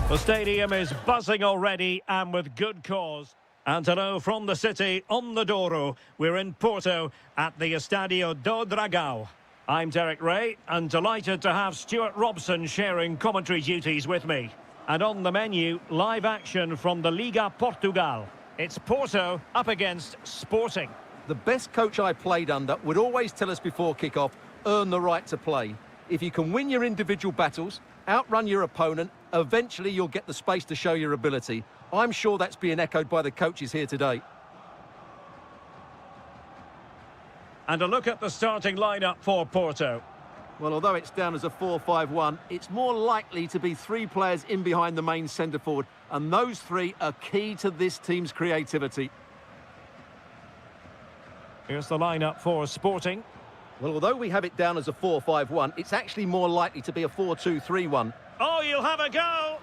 The stadium is buzzing already, and with good cause. And hello from the city on the Douro. We're in Porto at the Estadio do Dragão. I'm Derek Ray, and delighted to have Stuart Robson sharing commentary duties with me. And on the menu, live action from the Liga Portugal. It's Porto up against Sporting. The best coach I played under would always tell us before kick-off, earn the right to play. If you can win your individual battles, outrun your opponent, eventually you'll get the space to show your ability. I'm sure that's being echoed by the coaches here today. And a look at the starting lineup for Porto. Well, although it's down as a 4-5-1, it's more likely to be three players in behind the main centre-forward, and those three are key to this team's creativity. Here's the lineup for Sporting. Well, although we have it down as a 4-5-1, it's actually more likely to be a 4-2-3-1. Oh, you'll have a go!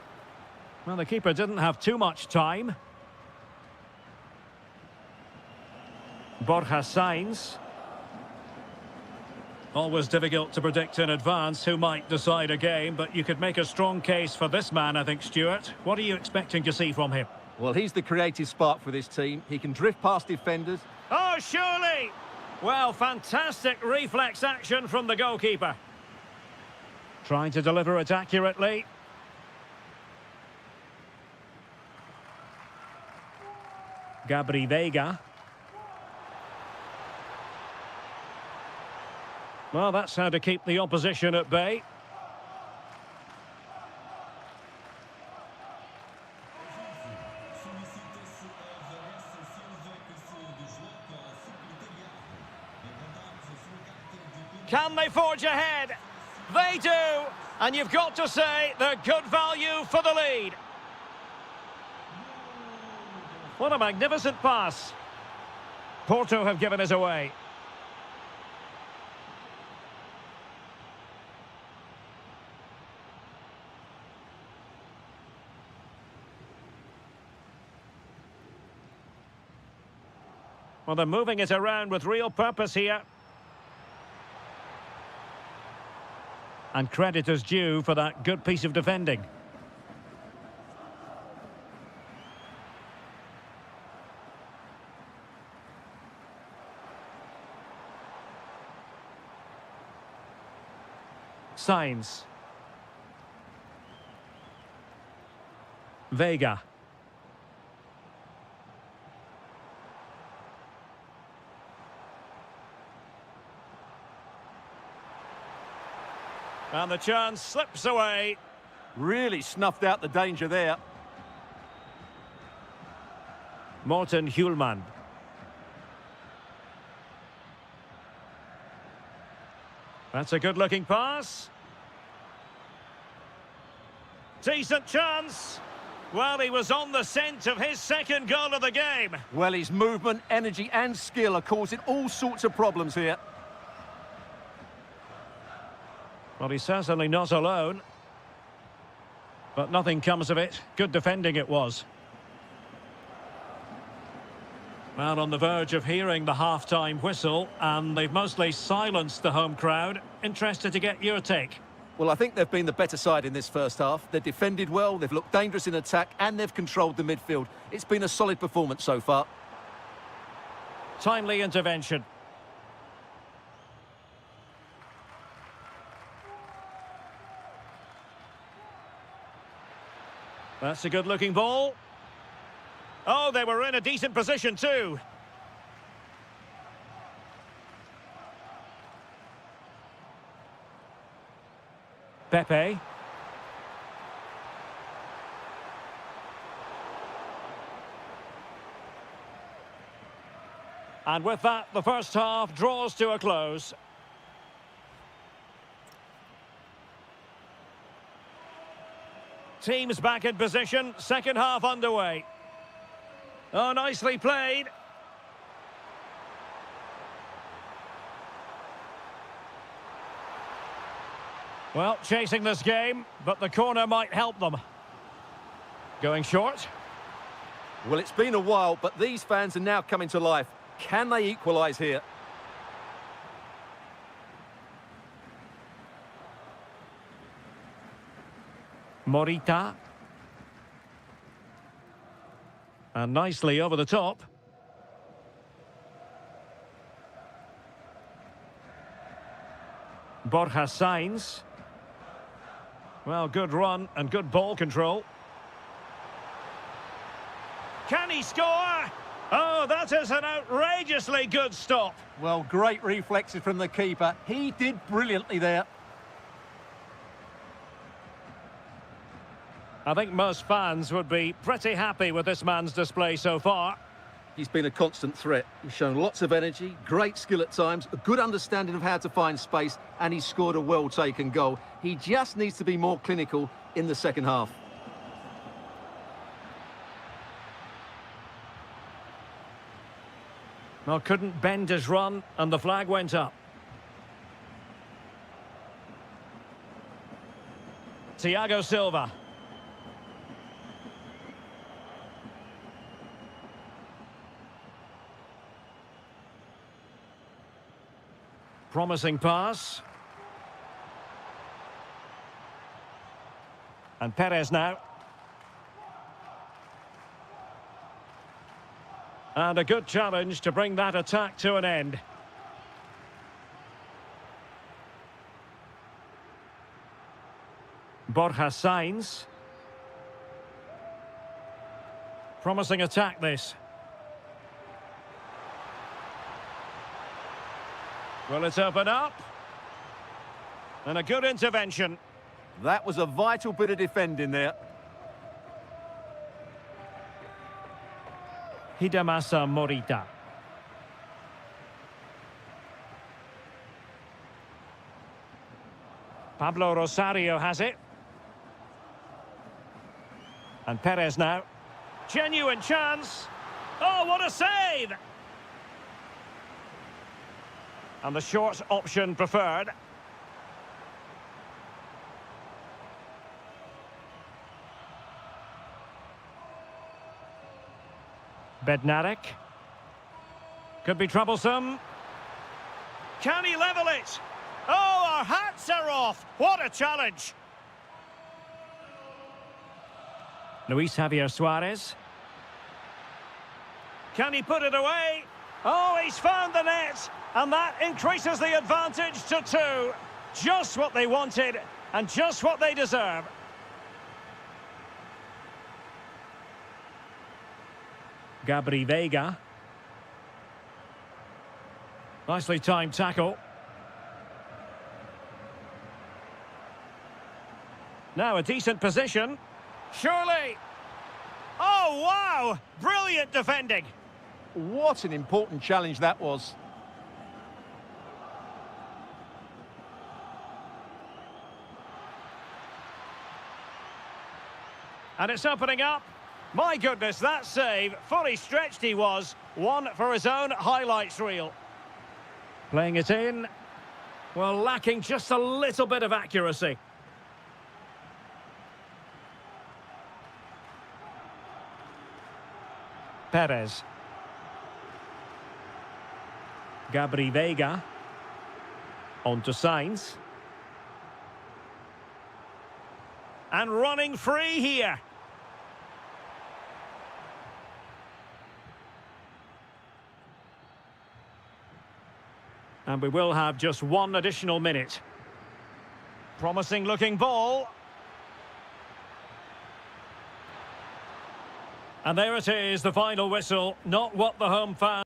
Well, the keeper didn't have too much time. Borja Sainz. Always difficult to predict in advance who might decide a game, but you could make a strong case for this man, I think, Stuart. What are you expecting to see from him? Well, he's the creative spark for this team. He can drift past defenders. Oh, surely! Well, fantastic reflex action from the goalkeeper. Trying to deliver it accurately. Gabri Veiga. Well, that's how to keep the opposition at bay. Can they forge ahead? They do! And you've got to say they're good value for the lead. What a magnificent pass. Porto have given us away. Well, they're moving it around with real purpose here. And credit is due for that good piece of defending. Sainz. Veiga. And the chance slips away. Really snuffed out the danger there. Morten Hjulmand. That's a good-looking pass. Decent chance. Well, he was on the scent of his second goal of the game. Well, his movement, energy and skill are causing all sorts of problems here. Well, he's certainly not alone. But nothing comes of it. Good defending it was. Well, on the verge of hearing the half-time whistle, and they've mostly silenced the home crowd. Interested to get your take. Well, I think they've been the better side in this first half. They've defended well, they've looked dangerous in attack, and they've controlled the midfield. It's been a solid performance so far. Timely intervention. That's a good-looking ball. Oh, they were in a decent position too. Pepe. And with that, the first half draws to a close. Teams back in position, second half underway. Oh, nicely played. Well, chasing this game, but the corner might help them. Going short. Well, it's been a while, but these fans are now coming to life. Can they equalise here? Morita. And nicely over the top. Borja Sainz. Well, good run and good ball control. Can he score? Oh, that is an outrageously good stop. Well, great reflexes from the keeper. He did brilliantly there. I think most fans would be pretty happy with this man's display so far. He's been a constant threat. He's shown lots of energy, great skill at times, a good understanding of how to find space, and he's scored a well-taken goal. He just needs to be more clinical in the second half. Well, couldn't bend his run, and the flag went up. Thiago Silva. Promising pass. And Perez now. And a good challenge to bring that attack to an end. Borja Sainz. Promising attack this. Will it open up? And a good intervention. That was a vital bit of defending there. Hidemasa Morita. Pablo Rosario has it. And Perez now. Genuine chance. Oh, what a save! And the short option preferred. Bednarik. Could be troublesome. Can he level it? Oh, our hats are off. What a challenge. Luis Javier Suarez. Can he put it away? Oh, he's found the net. And that increases the advantage to 2. Just what they wanted and just what they deserve. Gabri Veiga. Nicely timed tackle. Now a decent position. Surely. Oh, wow! Brilliant defending. What an important challenge that was. And it's opening up. My goodness, that save, fully stretched he was. One for his own highlights reel. Playing it in. Well, lacking just a little bit of accuracy. Perez. Gabri Veiga. On to Sainz. And running free here. And we will have just one additional minute. Promising looking ball. And there it is, the final whistle. Not what the home fans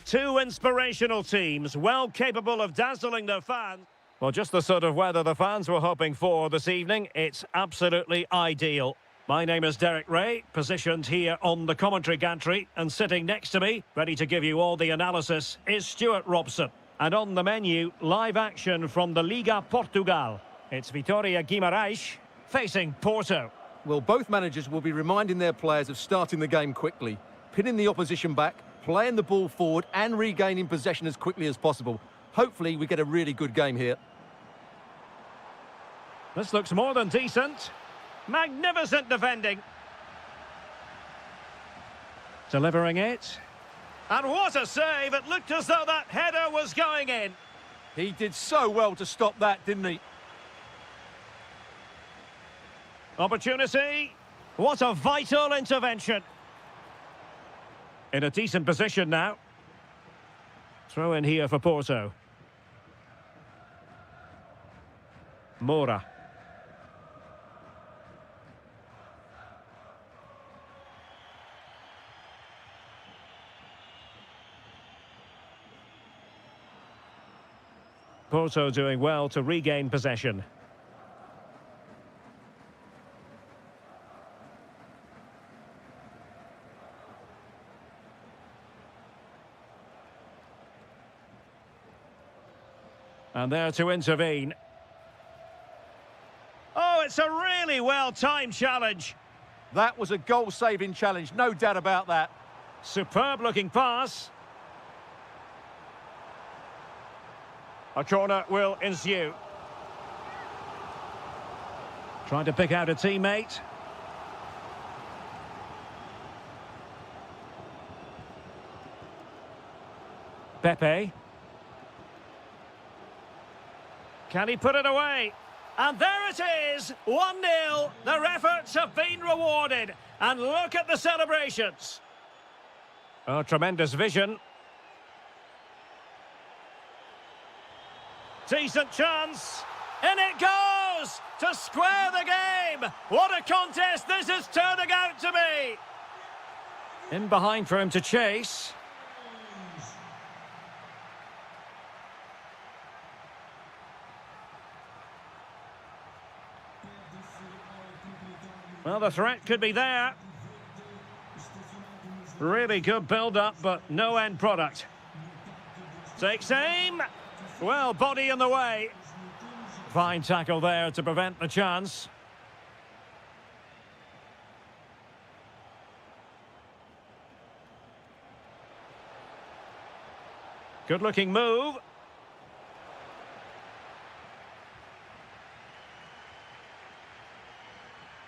Two inspirational teams, well capable of dazzling their fans. Well, just the sort of weather the fans were hoping for this evening. It's absolutely ideal. My name is Derek Ray, positioned here on the commentary gantry, and sitting next to me, ready to give you all the analysis, is Stuart Robson. And on the menu, live action from the Liga Portugal. It's Vitoria Guimarães facing Porto. Well, both managers will be reminding their players of starting the game quickly, pinning the opposition back, playing the ball forward and regaining possession as quickly as possible. Hopefully we get a really good game here. This looks more than decent. Magnificent defending. Delivering it. And what a save! It looked as though that header was going in. He did so well to stop that, didn't he? Opportunity. What a vital intervention. In a decent position now. Throw in here for Porto. Moura. Porto doing well to regain possession. And there to intervene. Oh, it's a really well-timed challenge. That was a goal-saving challenge, no doubt about that. Superb-looking pass. A corner will ensue. Trying to pick out a teammate. Pepe. Can he put it away? And there it is, 1-0. Their efforts have been rewarded. And look at the celebrations. Oh, tremendous vision. Decent chance. In it goes to square the game. What a contest this is turning out to be. In behind for him to chase. Well, the threat could be there. Really good build-up, but no end product. Takes aim. Well, body in the way. Fine tackle there to prevent the chance. Good-looking move.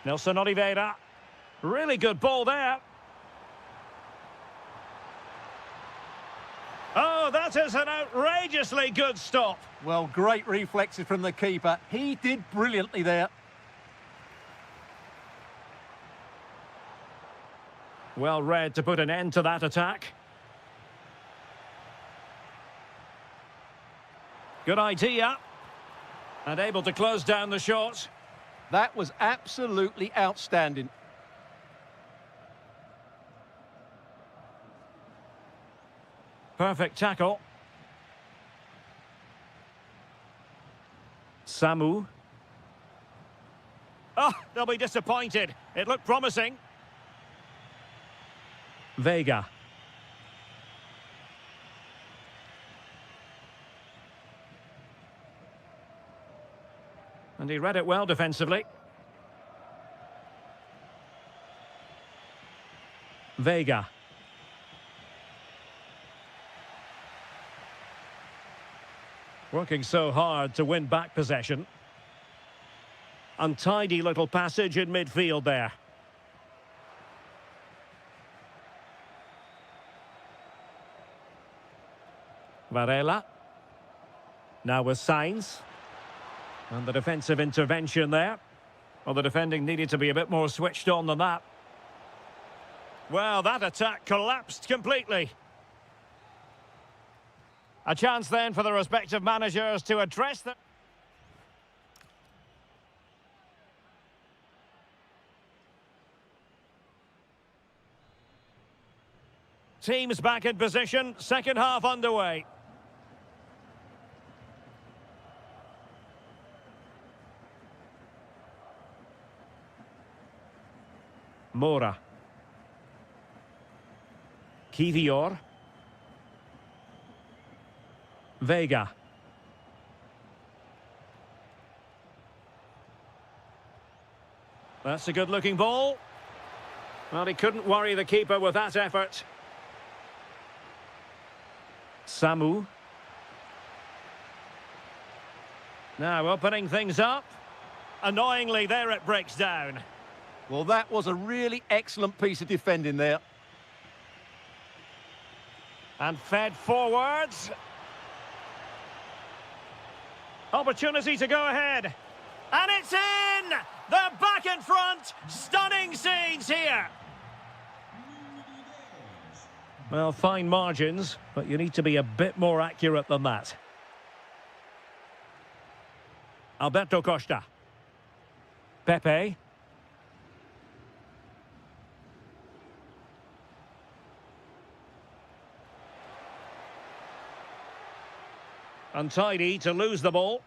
Nelson Oliveira. Really good ball there. Oh, that is an outrageously good stop. Well, great reflexes from the keeper. He did brilliantly there. Well read to put an end to that attack. Good idea. And able to close down the shot. That was absolutely outstanding. Perfect tackle. Samu. Oh, they'll be disappointed. It looked promising. Vega. And he read it well defensively. Vega. Working so hard to win back possession. Untidy little passage in midfield there. Varela. Now with Sainz. And the defensive intervention there. Well, the defending needed to be a bit more switched on than that. Well, that attack collapsed completely. A chance then for the respective managers to address them. teams back in position. Second half underway. Mora. Kivior. Vega. That's a good-looking ball. Well, he couldn't worry the keeper with that effort. Samu. Now opening things up. Annoyingly, there it breaks down. Well, that was a really excellent piece of defending there. And fed forwards. Opportunity to go ahead. And it's in! They're back in front. Stunning scenes here. Well, fine margins, but you need to be a bit more accurate than that. Alberto Costa. Pepe. Untidy to lose the ball.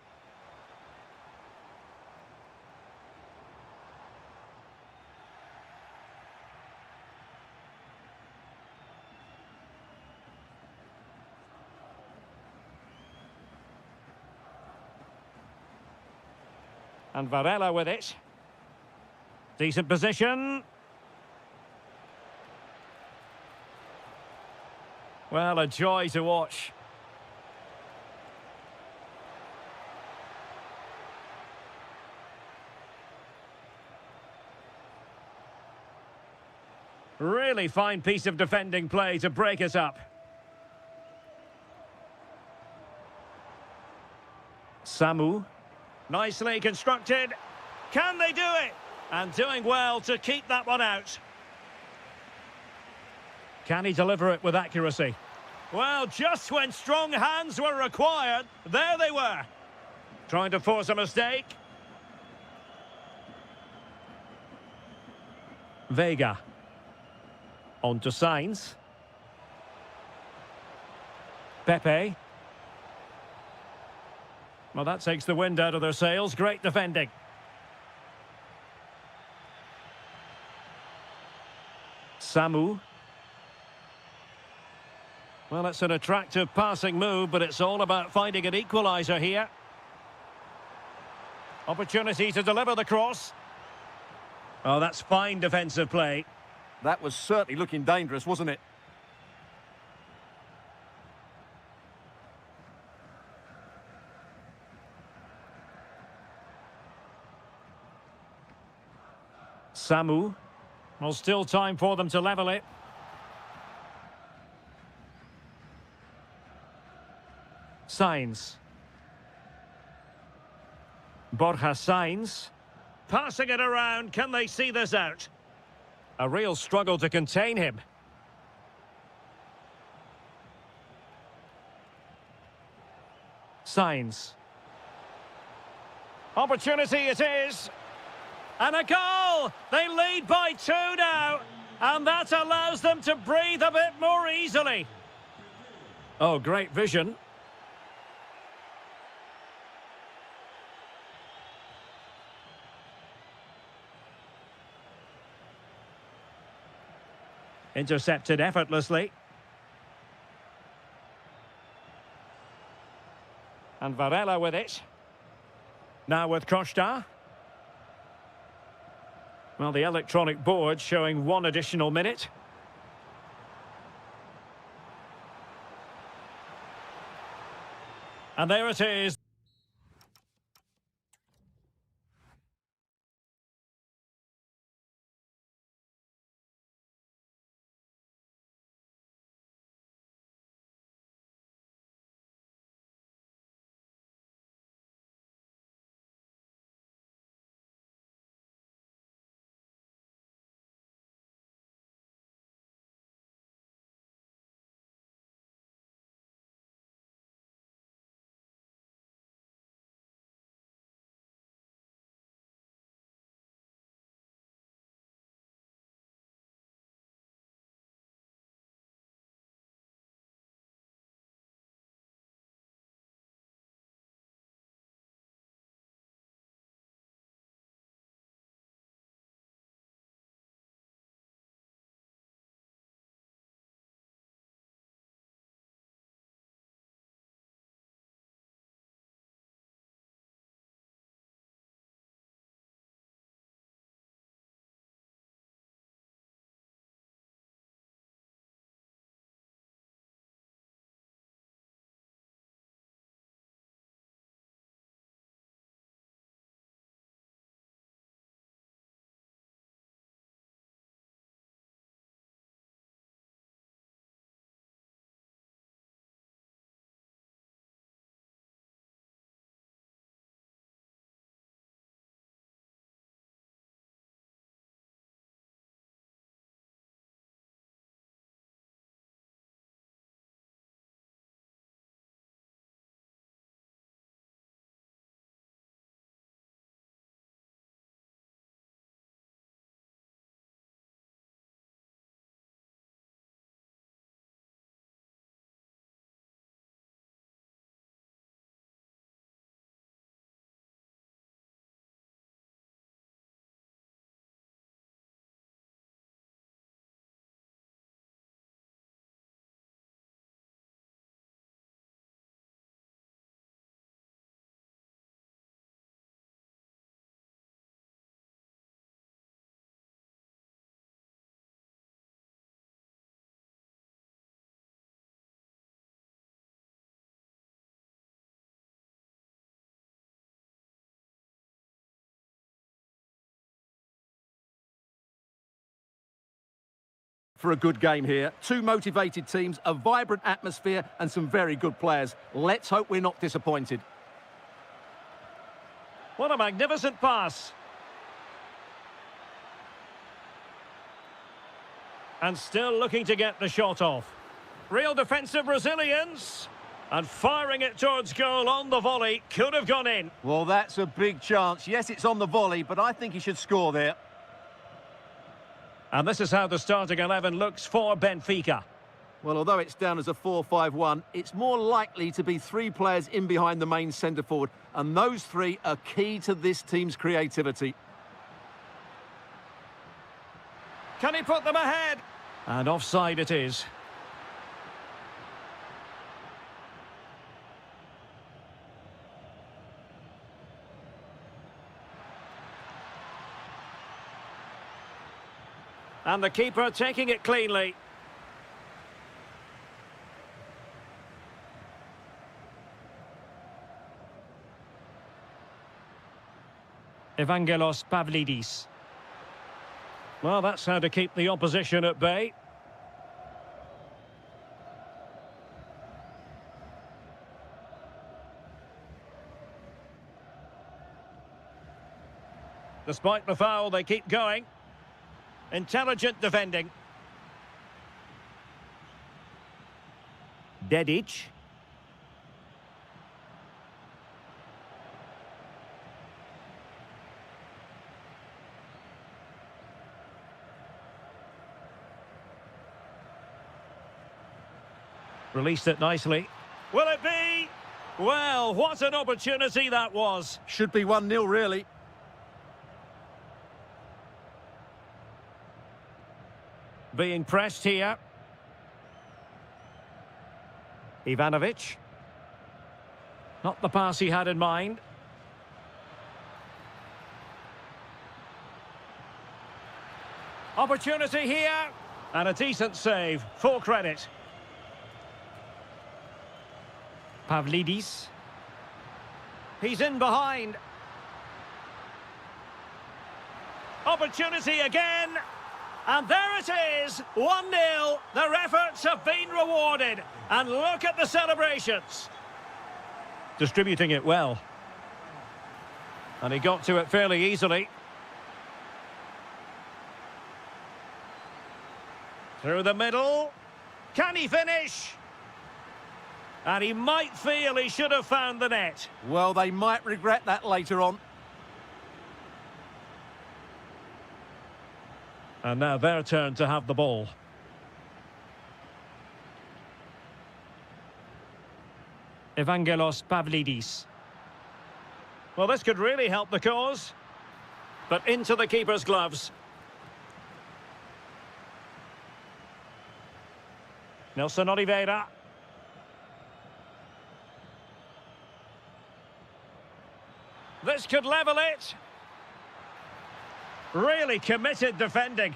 And Varela with it. Decent position. Well, a joy to watch. Really fine piece of defending play to break us up. Samu. Nicely constructed. Can they do it? And doing well to keep that one out. Can he deliver it with accuracy? Well, just when strong hands were required, there they were. Trying to force a mistake. Vega. On to Sainz. Pepe. Well, that takes the wind out of their sails. Great defending. Samu. Well, it's an attractive passing move, but it's all about finding an equaliser here. Opportunity to deliver the cross. Oh, that's fine defensive play. That was certainly looking dangerous, wasn't it? Samu. Well, still time for them to level it. Sainz. Borja Sainz. Passing it around. Can they see this out? A real struggle to contain him. Sainz. Opportunity it is. And a goal! They lead by 2 now. And that allows them to breathe a bit more easily. Oh, great vision. Intercepted effortlessly. And Varela with it. Now with Costa. Well, the electronic board showing 1 additional minute. And there it is. for a good game here. Two motivated teams, a vibrant atmosphere and some very good players. Let's hope we're not disappointed. What a magnificent pass. And still looking to get the shot off. Real defensive resilience. And firing it towards goal on the volley. Could have gone in. Well, that's a big chance. Yes, it's on the volley, but I think he should score there. And this is how the starting 11 looks for Benfica. Well, although it's down as a 4-5-1, it's more likely to be three players in behind the main centre-forward, and those three are key to this team's creativity. Can he put them ahead? And offside it is. And the keeper taking it cleanly. Evangelos Pavlidis. Well, that's how to keep the opposition at bay. Despite the foul, they keep going. Intelligent defending. Dedic. Released it nicely. Will it be? Well, what an opportunity that was. Should be 1-0, really. Being pressed here. Ivanovic. Not the pass he had in mind. Opportunity here. And a decent save. Full credit. Pavlidis. He's in behind. Opportunity again. And there it is, 1-0. Their efforts have been rewarded. And look at the celebrations. Distributing it well. And he got to it fairly easily. Through the middle. Can he finish? And he might feel he should have found the net. Well, they might regret that later on. And now their turn to have the ball. Evangelos Pavlidis. Well, this could really help the cause. But into the keeper's gloves. Nelson Oliveira. This could level it. Really committed defending.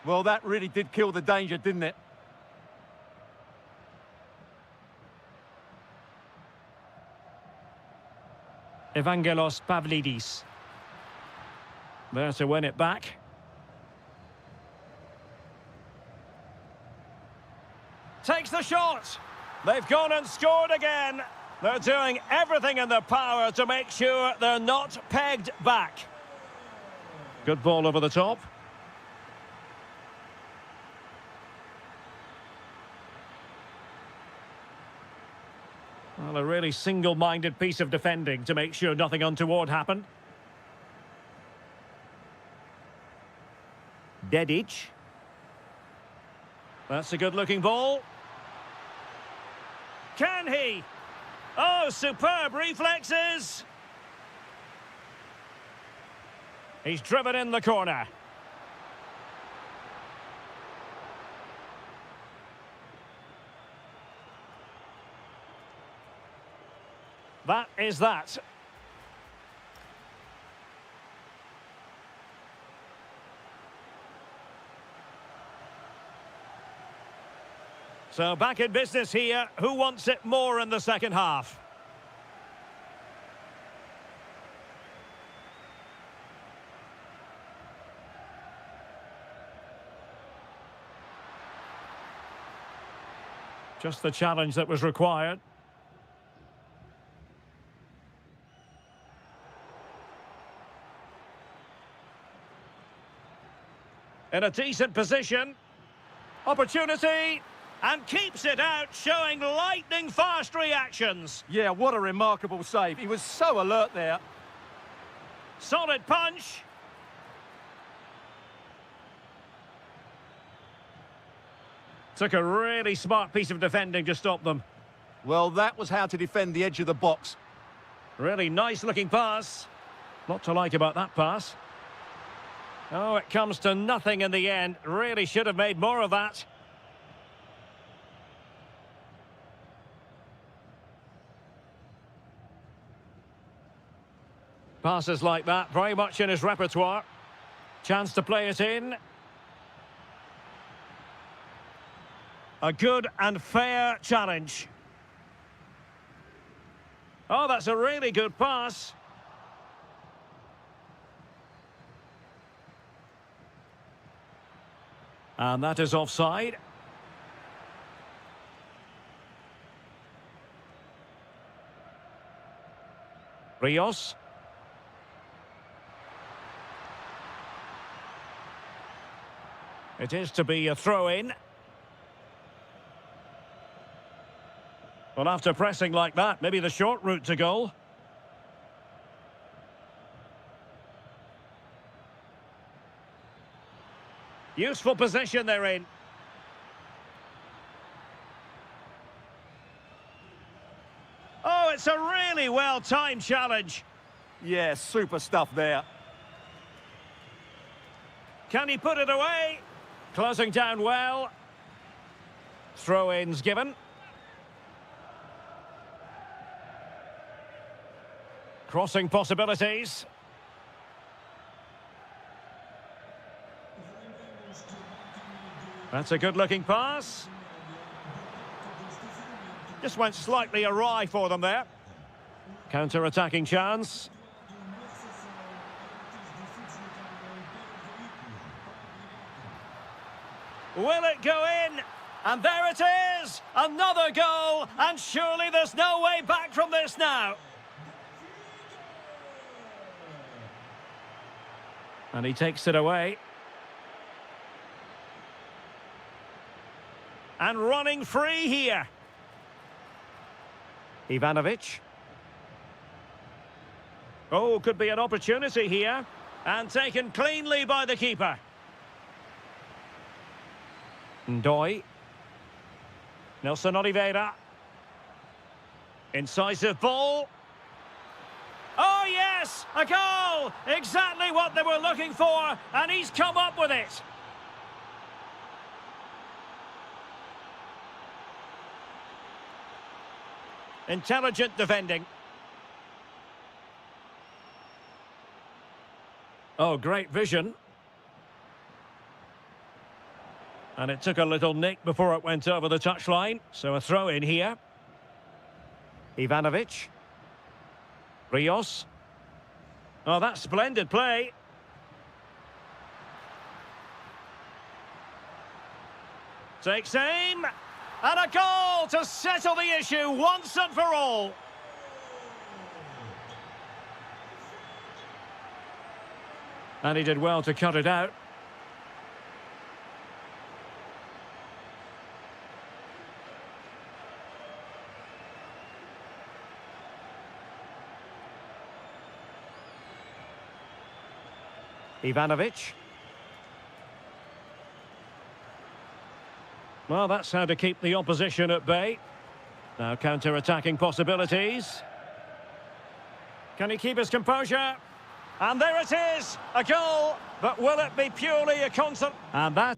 Well, that really did kill the danger, didn't it? Evangelos Pavlidis. There to win it back. Takes the shot. They've gone and scored again. They're doing everything in their power to make sure they're not pegged back. Good ball over the top. Well, a really single-minded piece of defending to make sure nothing untoward happened. Dedic. That's a good-looking ball. Can he? Oh, superb reflexes. He's driven in the corner. That is that. So back in business here. Who wants it more in the second half? Just the challenge that was required. In a decent position. Opportunity. And keeps it out, showing lightning-fast reactions. Yeah, what a remarkable save. He was so alert there. Solid punch. Took a really smart piece of defending to stop them. Well, that was how to defend the edge of the box. Really nice-looking pass. Lot to like about that pass. Oh, it comes to nothing in the end. Really should have made more of that. Passes like that, very much in his repertoire. Chance to play it in. A good and fair challenge. Oh, that's a really good pass. And that is offside. Rios. It is to be a throw-in. Well, after pressing like that, maybe the short route to goal. Useful position they're in. Oh, it's a really well-timed challenge. Yeah, super stuff there. Can he put it away? Closing down well. Throw-ins given. Crossing possibilities. That's a good-looking pass. Just went slightly awry for them there. Counter-attacking chance. Will it go in? And there it is! Another goal! And surely there's no way back from this now. And he takes it away. And running free here. Ivanovic. Oh, could be an opportunity here. And taken cleanly by the keeper. Ndoi. Nelson Oliveira. Incisive ball. Oh, yes! A goal! Exactly what they were looking for, and he's come up with it. Intelligent defending. Oh, great vision. And it took a little nick before it went over the touchline. So a throw in here. Ivanovic. Rios. Oh, that's splendid play. Takes aim. And a goal to settle the issue once and for all. And he did well to cut it out. Ivanovic. Well, that's how to keep the opposition at bay. Now counter-attacking possibilities. Can he keep his composure? And there it is, a goal. But will it be purely a constant? And that...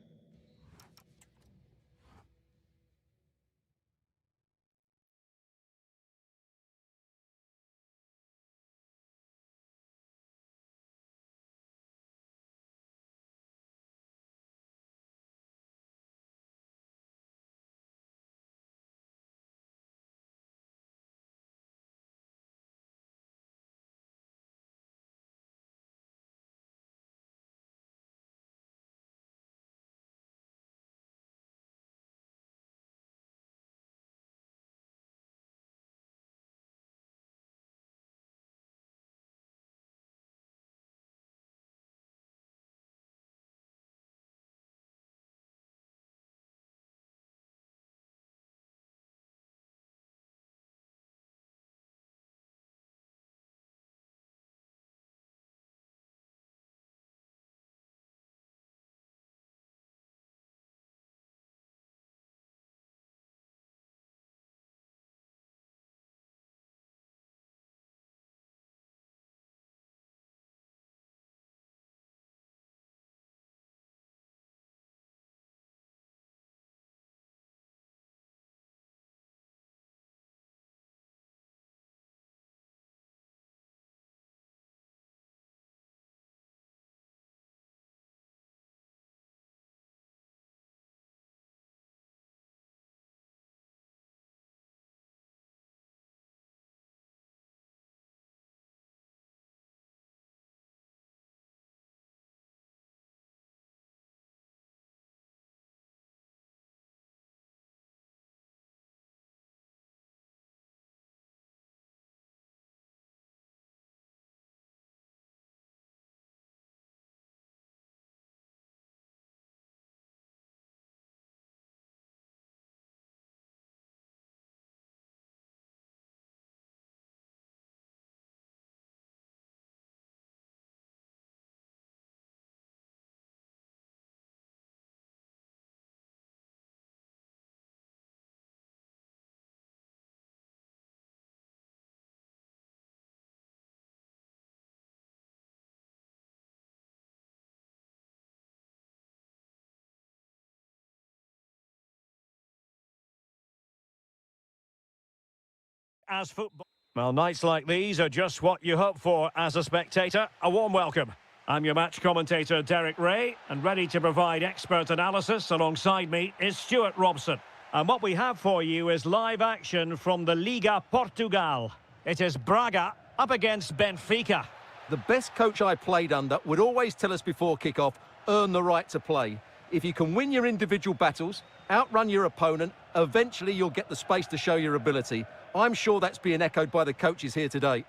as football. Well, nights like these are just what you hope for as a spectator. A warm welcome. I'm your match commentator, Derek Ray, and ready to provide expert analysis alongside me is Stuart Robson. And what we have for you is live action from the Liga Portugal. It is Braga up against Benfica. The best coach I played under would always tell us before kick-off, earn the right to play. If you can win your individual battles, outrun your opponent, eventually you'll get the space to show your ability. I'm sure that's being echoed by the coaches here today.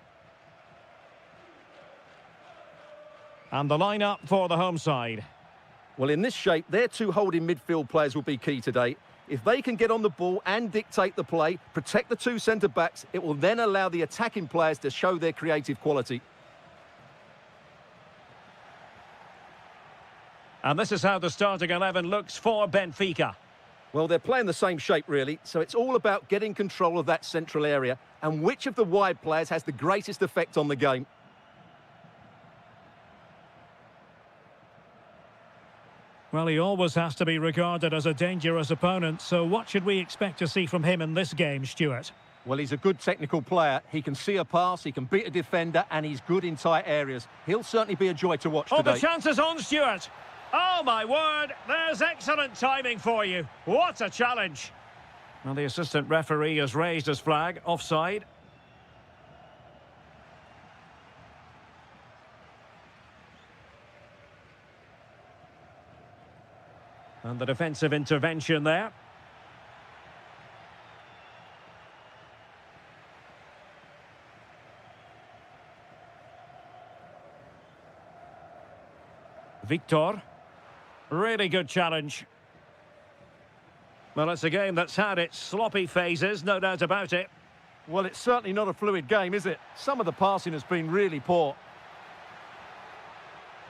And the lineup for the home side. Well, in this shape, their two holding midfield players will be key today. If they can get on the ball and dictate the play, protect the two centre-backs, it will then allow the attacking players to show their creative quality. And this is how the starting 11 looks for Benfica. Well, they're playing the same shape, really, so it's all about getting control of that central area and which of the wide players has the greatest effect on the game. Well, he always has to be regarded as a dangerous opponent, so what should we expect to see from him in this game, Stuart? Well, he's a good technical player. He can see a pass, he can beat a defender, and he's good in tight areas. He'll certainly be a joy to watch today. Oh, the chance is on, Stuart. Oh, my word, there's excellent timing for you. What a challenge. Well, the assistant referee has raised his flag, offside. And the defensive intervention there. Victor. Really good challenge. Well, it's a game that's had its sloppy phases, no doubt about it. Well, it's certainly not a fluid game, is it? Some of the passing has been really poor.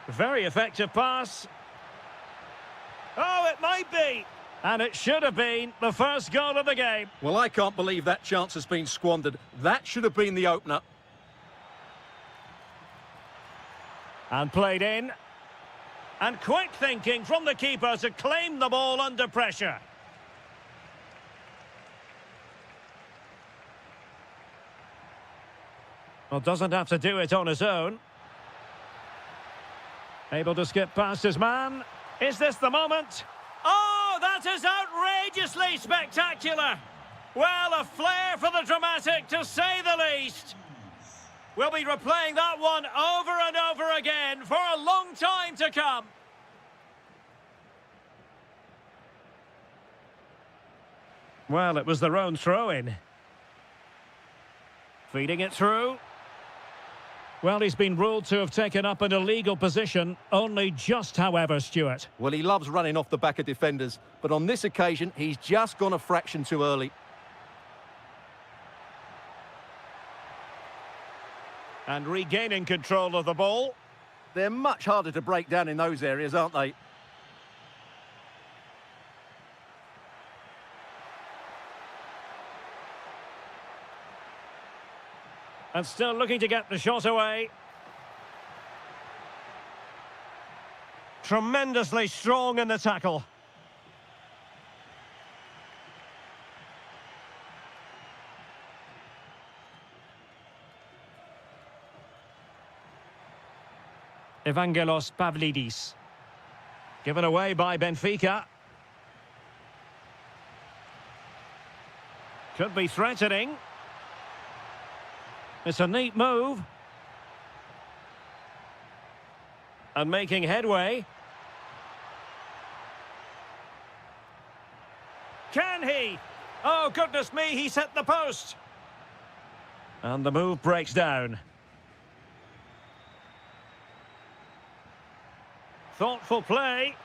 Very effective pass. Oh, it might be. And it should have been the first goal of the game. Well, I can't believe that chance has been squandered. That should have been the opener. And played in. And quick thinking from the keeper to claim the ball under pressure. Well, doesn't have to do it on his own. Able to skip past his man. Is this the moment? Oh, that is outrageously spectacular. Well, a flair for the dramatic, to say the least. We'll be replaying that one over and over again for a long time to come. Well, it was their own throw-in. Feeding it through. Well, he's been ruled to have taken up an illegal position, only just, however, Stuart. Well, he loves running off the back of defenders, but on this occasion, he's just gone a fraction too early. And regaining control of the ball. They're much harder to break down in those areas, aren't they? And still looking to get the shot away. Tremendously strong in the tackle. Evangelos Pavlidis. Given away by Benfica. Could be threatening. It's a neat move. And making headway. Can he? Oh, goodness me, he's hit the post. And the move breaks down. Thoughtful play.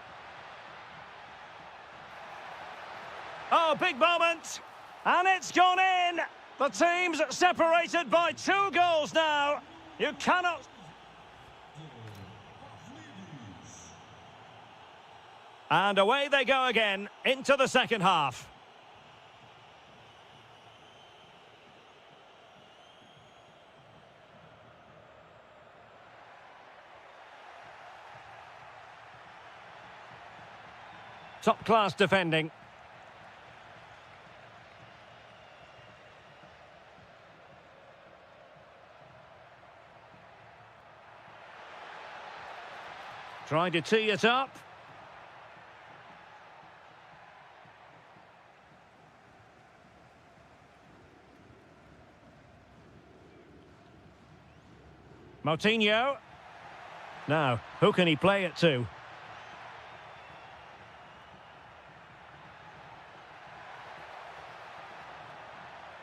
Oh, big moment. And it's gone in. The team's separated by 2 goals now. You cannot... And away they go again into the second half. Top-class defending. Trying to tee it up. Moutinho. Now, who can he play it to?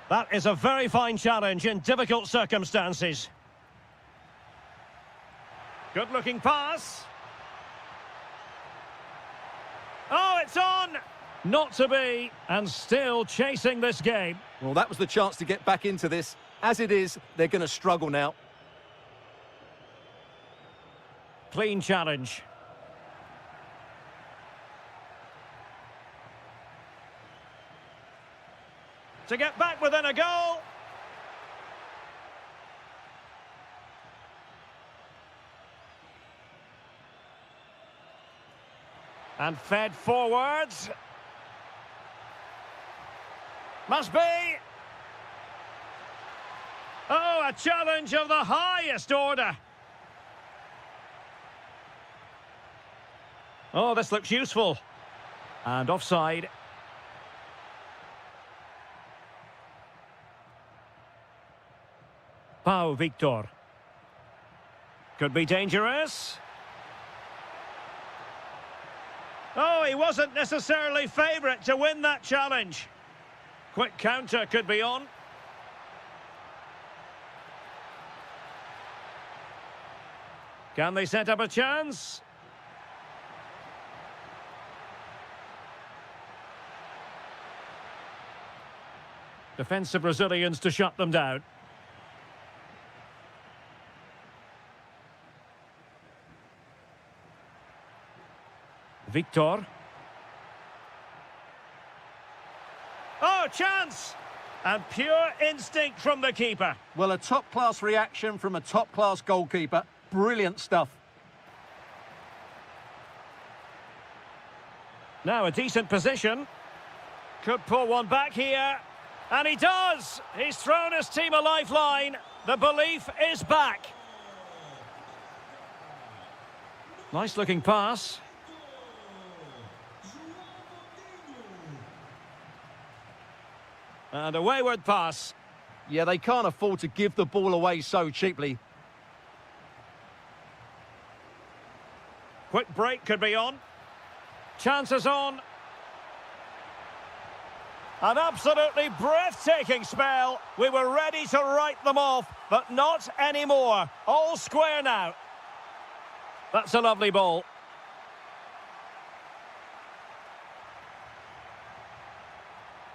That is a very fine challenge in difficult circumstances. Good-looking pass. Oh, it's on! Not to be, and still chasing this game. Well, that was the chance to get back into this. As it is, they're going to struggle now. Clean challenge. To get back within a goal. And fed forwards. Must be. Oh, a challenge of the highest order. Oh, this looks useful. And offside. Pau Victor. Could be dangerous. Oh, he wasn't necessarily favourite to win that challenge. Quick counter could be on. Can they set up a chance? Defensive Brazilians to shut them down. Victor. Oh, chance! And pure instinct from the keeper. Well, a top-class reaction from a top-class goalkeeper. Brilliant stuff. Now a decent position. Could pull one back here. And he does! He's thrown his team a lifeline. The belief is back. Nice-looking pass. And a wayward pass. Yeah, they can't afford to give the ball away so cheaply. Quick break could be on. Chances on. An absolutely breathtaking spell. We were ready to write them off, but not anymore. All square now. That's a lovely ball.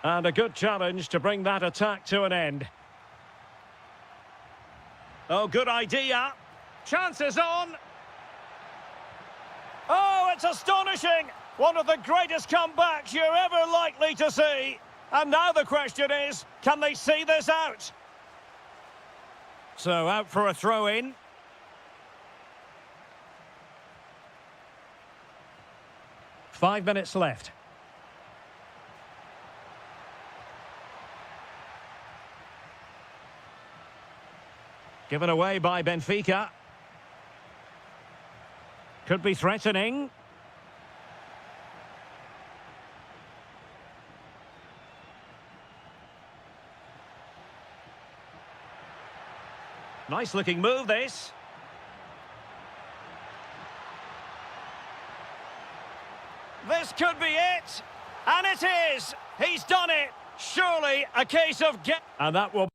And a good challenge to bring that attack to an end. Oh, good idea. Chances on. Oh, it's astonishing. One of the greatest comebacks you're ever likely to see. And now the question is, can they see this out? So out for a throw-in. Five minutes left. Given away by Benfica. Could be threatening. Nice looking move, this. This could be it. And it is. He's done it. Surely a case of get. And that will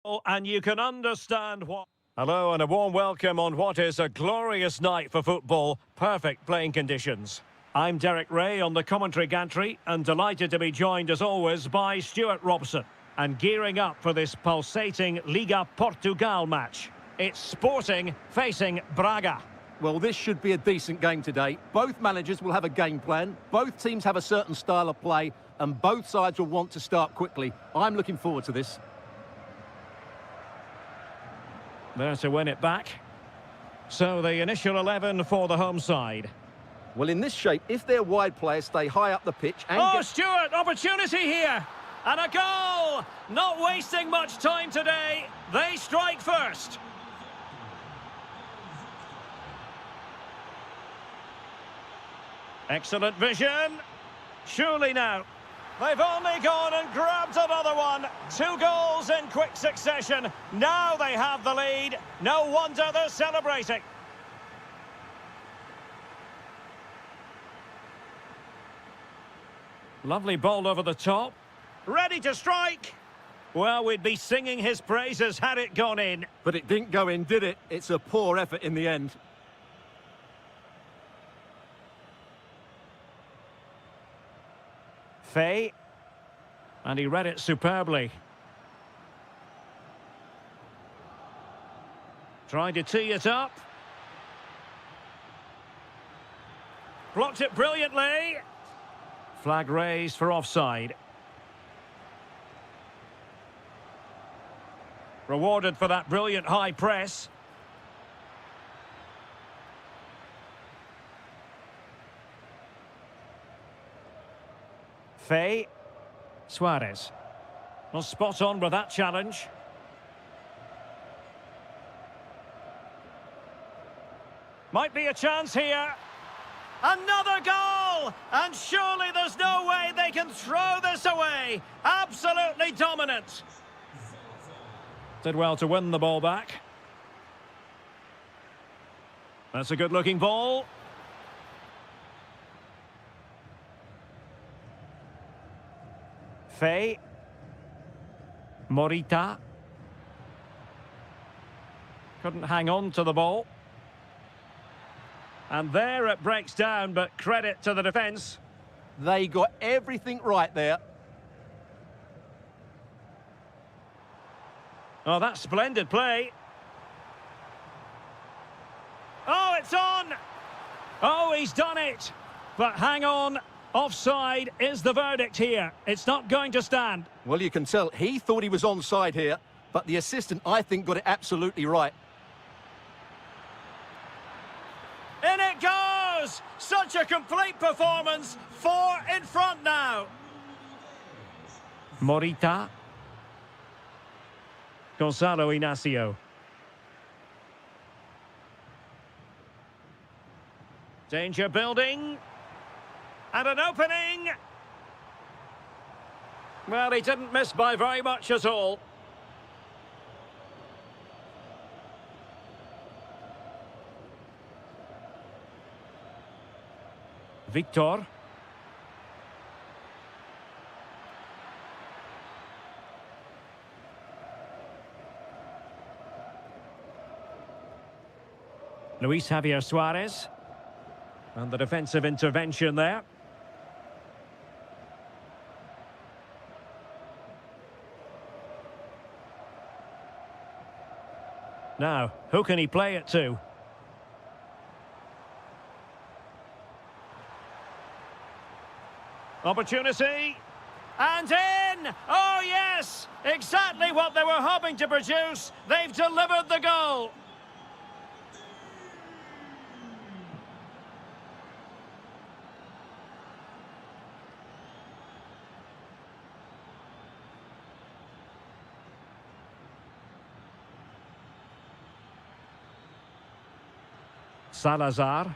And you can understand what... Hello and a warm welcome on what is a glorious night for football. Perfect playing conditions. I'm Derek Ray on the commentary gantry and delighted to be joined as always by Stuart Robson. And gearing up for this pulsating Liga Portugal match. It's Sporting facing Braga. Well, this should be a decent game today. Both managers will have a game plan. Both teams have a certain style of play and both sides will want to start quickly. I'm looking forward to this. There to win it back. So the initial 11 for the home side. Well, in this shape, if their wide players stay high up the pitch and Stuart, opportunity here! And a goal! Not wasting much time today. They strike first. Excellent vision. Surely now. They've only gone and grabbed another one. 2 goals in quick succession. Now they have the lead. No wonder they're celebrating. Lovely ball over the top. Ready to strike. Well, we'd be singing his praises had it gone in. But it didn't go in, did it? It's a poor effort in the end. Fay. And he read it superbly. Trying to tee it up. Blocked it brilliantly. Flag raised for offside. Rewarded for that brilliant high press. Fay. Suarez. Well, spot on with that challenge. Might be a chance here. Another goal! And surely there's no way they can throw this away. Absolutely dominant. Did well to win the ball back. That's a good-looking ball. Fay. Morita. Couldn't hang on to the ball. And there it breaks down, but credit to the defence. They got everything right there. Oh, that's splendid play. Oh, it's on! Oh, he's done it! But hang on, offside is the verdict here. It's not going to stand. Well, you can tell he thought he was onside here, but the assistant, I think, got it absolutely right. In it goes! Such a complete performance. 4 in front now. Morita. Gonzalo Inacio. Danger building. And an opening. Well, he didn't miss by very much at all. Victor. Luis Javier Suarez. And the defensive intervention there. Now, who can he play it to? Opportunity. And in! Oh, yes! Exactly what they were hoping to produce. They've delivered the goal. Salazar.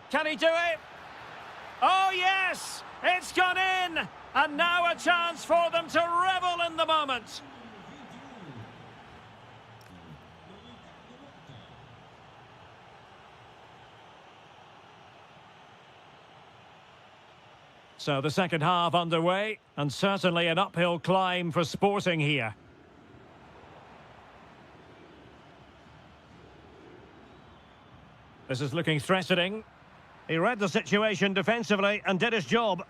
Can he do it? Oh, yes! It's gone in! And now a chance for them to revel in the moment. So the second half underway, and certainly an uphill climb for Sporting here. This is looking threatening. He read the situation defensively and did his job.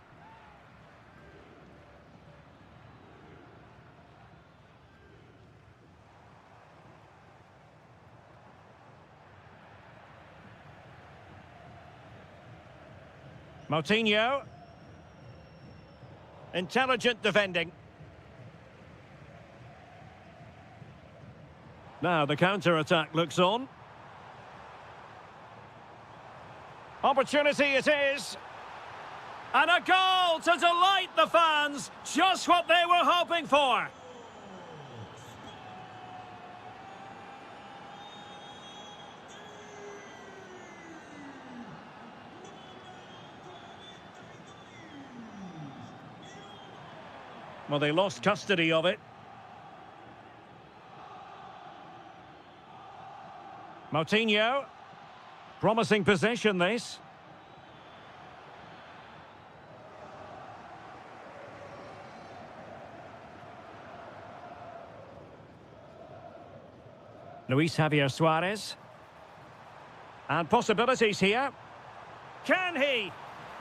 Moutinho. Intelligent defending. Now the counter-attack looks on. Opportunity it is. And a goal to delight the fans. Just what they were hoping for. Well, they lost custody of it. Moutinho. Promising possession, this. Luis Javier Suarez. And possibilities here. Can he?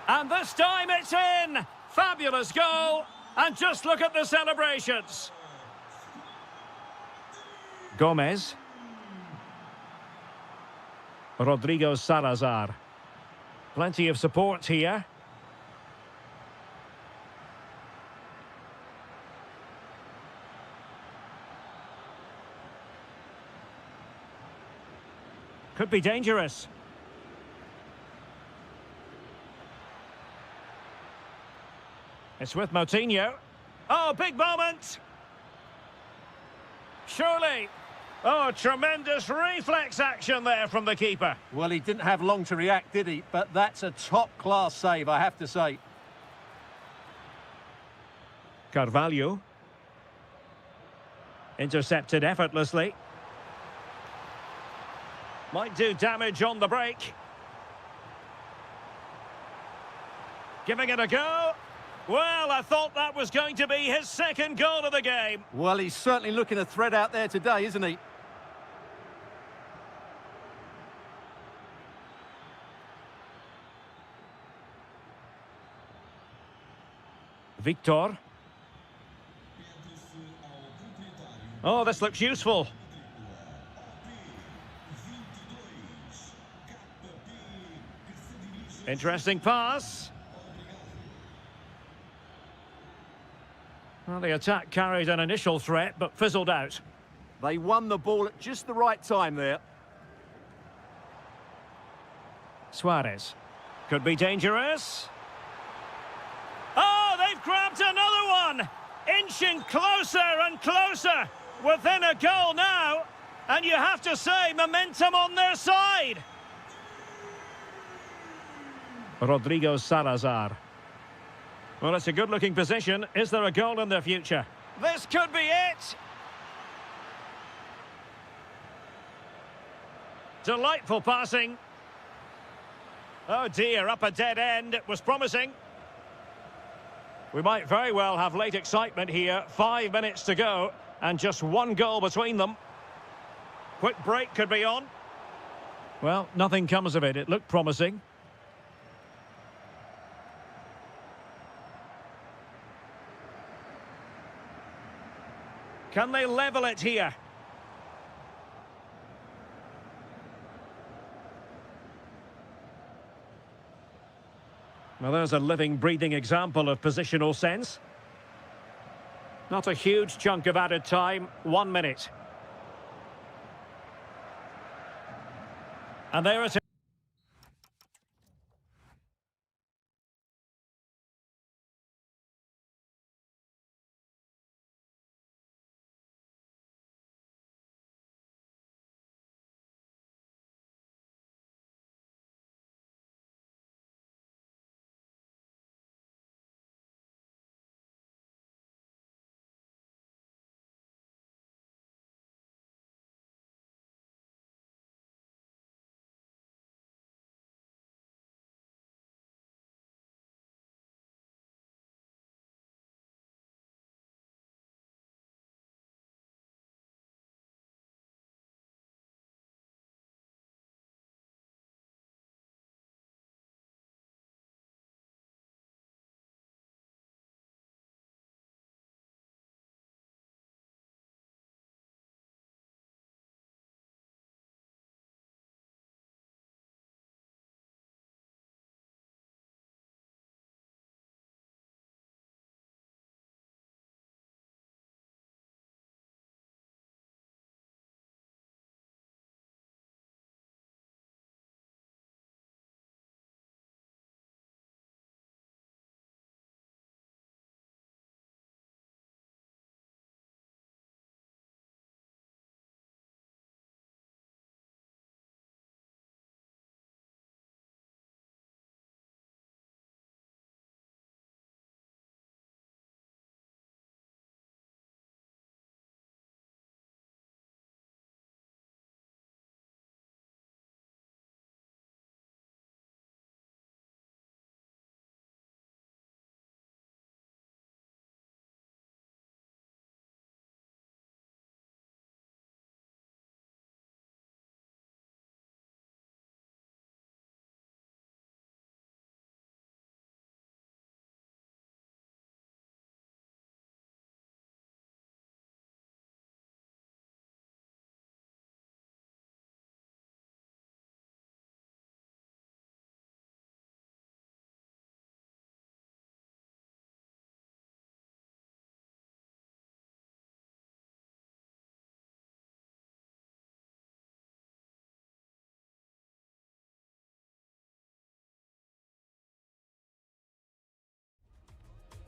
And this time it's in! Fabulous goal! And just look at the celebrations. Gomez. Rodrigo Salazar. Plenty of support here. Could be dangerous. It's with Moutinho. Oh, big moment! Surely. Oh, tremendous reflex action there from the keeper. Well, he didn't have long to react, did he? But that's a top-class save, I have to say. Carvalho. Intercepted effortlessly. Might do damage on the break. Giving it a go. Well, I thought that was going to be his second goal of the game. Well, he's certainly looking a threat out there today, isn't he? Victor. Oh, this looks useful. Interesting pass. Well, the attack carried an initial threat, but fizzled out. They won the ball at just the right time there. Suarez. Could be dangerous. Oh, they've grabbed another one! Inching closer and closer. Within a goal now. And you have to say, momentum on their side. Rodrigo Salazar. Well, it's a good-looking position. Is there a goal in the future? This could be it! Delightful passing. Oh dear, up a dead end. It was promising. We might very well have late excitement here. 5 minutes to go, and just one goal between them. Quick break could be on. Well, nothing comes of it. It looked promising. Can they level it here? Well, there's a living, breathing example of positional sense. Not a huge chunk of added time. 1 minute. And there it is.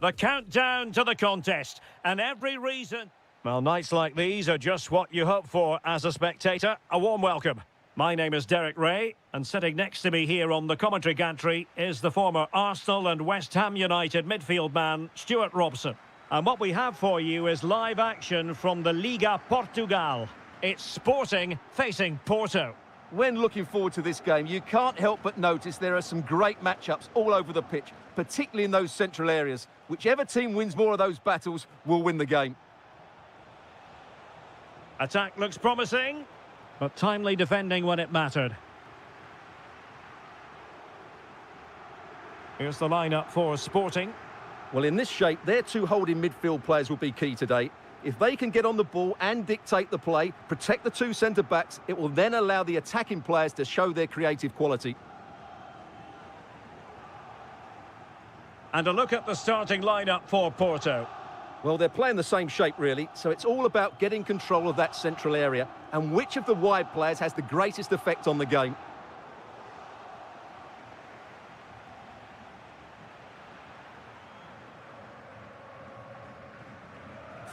The countdown to the contest, and every reason... Well, nights like these are just what you hope for as a spectator. A warm welcome. My name is Derek Ray, and sitting next to me here on the commentary gantry is the former Arsenal and West Ham United midfield man, Stuart Robson. And what we have for you is live action from the Liga Portugal. It's Sporting facing Porto. When looking forward to this game, you can't help but notice there are some great matchups all over the pitch, particularly in those central areas. Whichever team wins more of those battles will win the game. Attack looks promising, but timely defending when it mattered. Here's the lineup for Sporting. Well, in this shape, their two holding midfield players will be key today. If they can get on the ball and dictate the play, protect the two centre-backs, it will then allow the attacking players to show their creative quality. And a look at the starting lineup for Porto. Well, they're playing the same shape, really, so it's all about getting control of that central area and which of the wide players has the greatest effect on the game.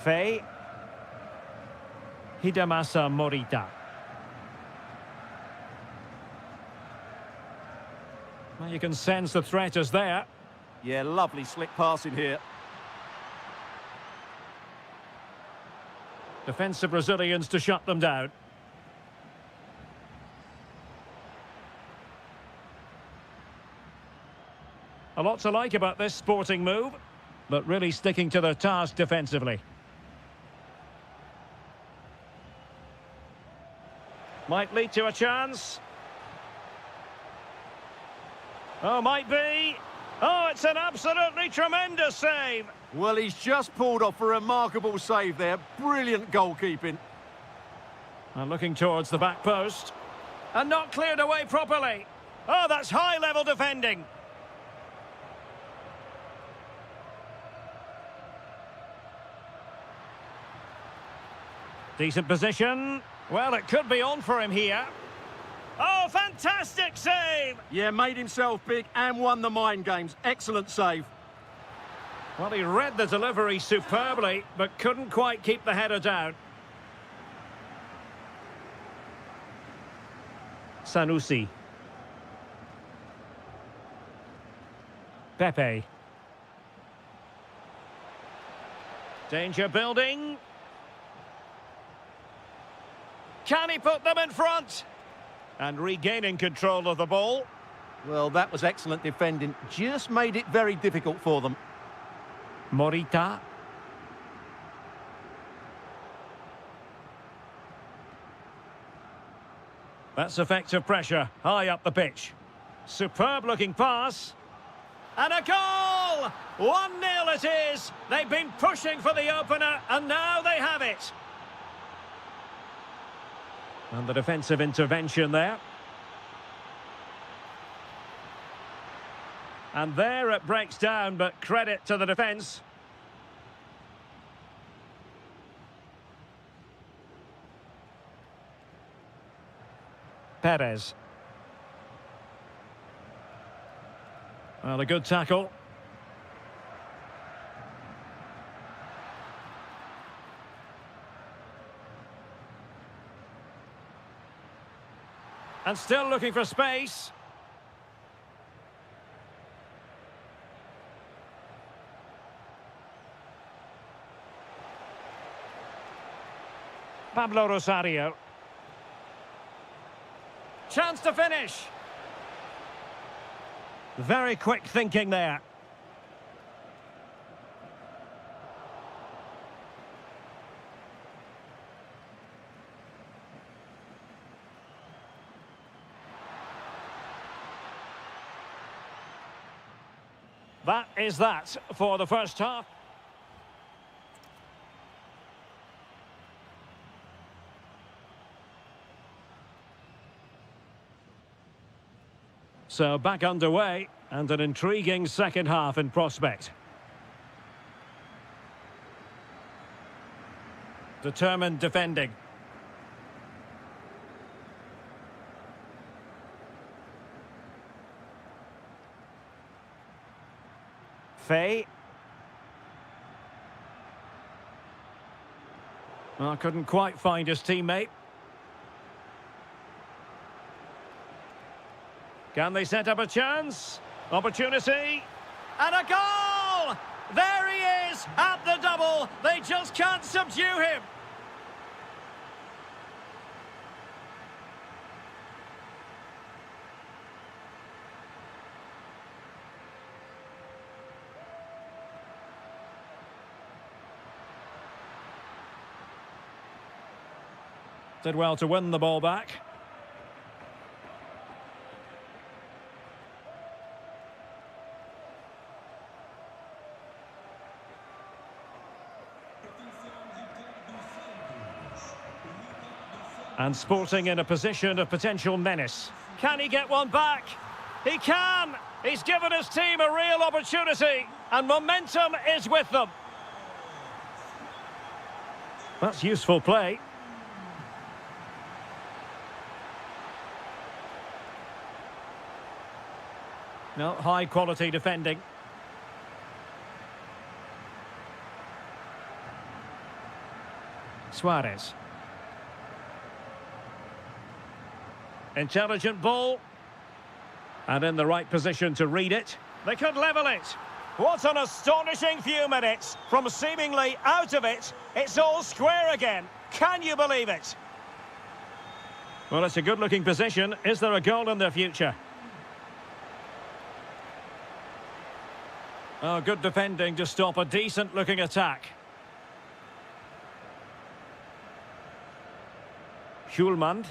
Fei. Hidemasa Morita. Well, you can sense the threat is there. Yeah, lovely slick passing here. Defensive Brazilians to shut them down. A lot to like about this Sporting move, but really sticking to their task defensively. Might lead to a chance. Oh, might be. Oh, it's an absolutely tremendous save. Well, he's just pulled off a remarkable save there. Brilliant goalkeeping. And looking towards the back post. And not cleared away properly. Oh, that's high-level defending. Decent position. Well, it could be on for him here. Oh, fantastic save! Yeah, made himself big and won the mind games. Excellent save. Well, he read the delivery superbly, but couldn't quite keep the header down. Sanusi. Pepe. Danger building. Can he put them in front? And regaining control of the ball. Well, that was excellent defending. Just made it very difficult for them. Morita. That's effective pressure, high up the pitch. Superb looking pass. And a goal! 1-0 it is. They've been pushing for the opener, and now they have it. And the defensive intervention there. And there it breaks down, but credit to the defence. Perez. Well, a good tackle. And still looking for space. Pablo Rosario. Chance to finish. Very quick thinking there. That is that for the first half. So back underway, and an intriguing second half in prospect. Determined defending. Fei. Well, couldn't quite find his teammate. Can they set up a chance? Opportunity. And a goal! There he is at the double. They just can't subdue him. Did well to win the ball back. And Sporting in a position of potential menace. Can he get one back? He can! He's given his team a real opportunity, and momentum is with them. That's useful play. No, high-quality defending. Suarez. Intelligent ball. And in the right position to read it. They could level it. What an astonishing few minutes. From seemingly out of it, it's all square again. Can you believe it? Well, it's a good-looking position. Is there a goal in the future? Oh, good defending to stop a decent-looking attack. Schulman.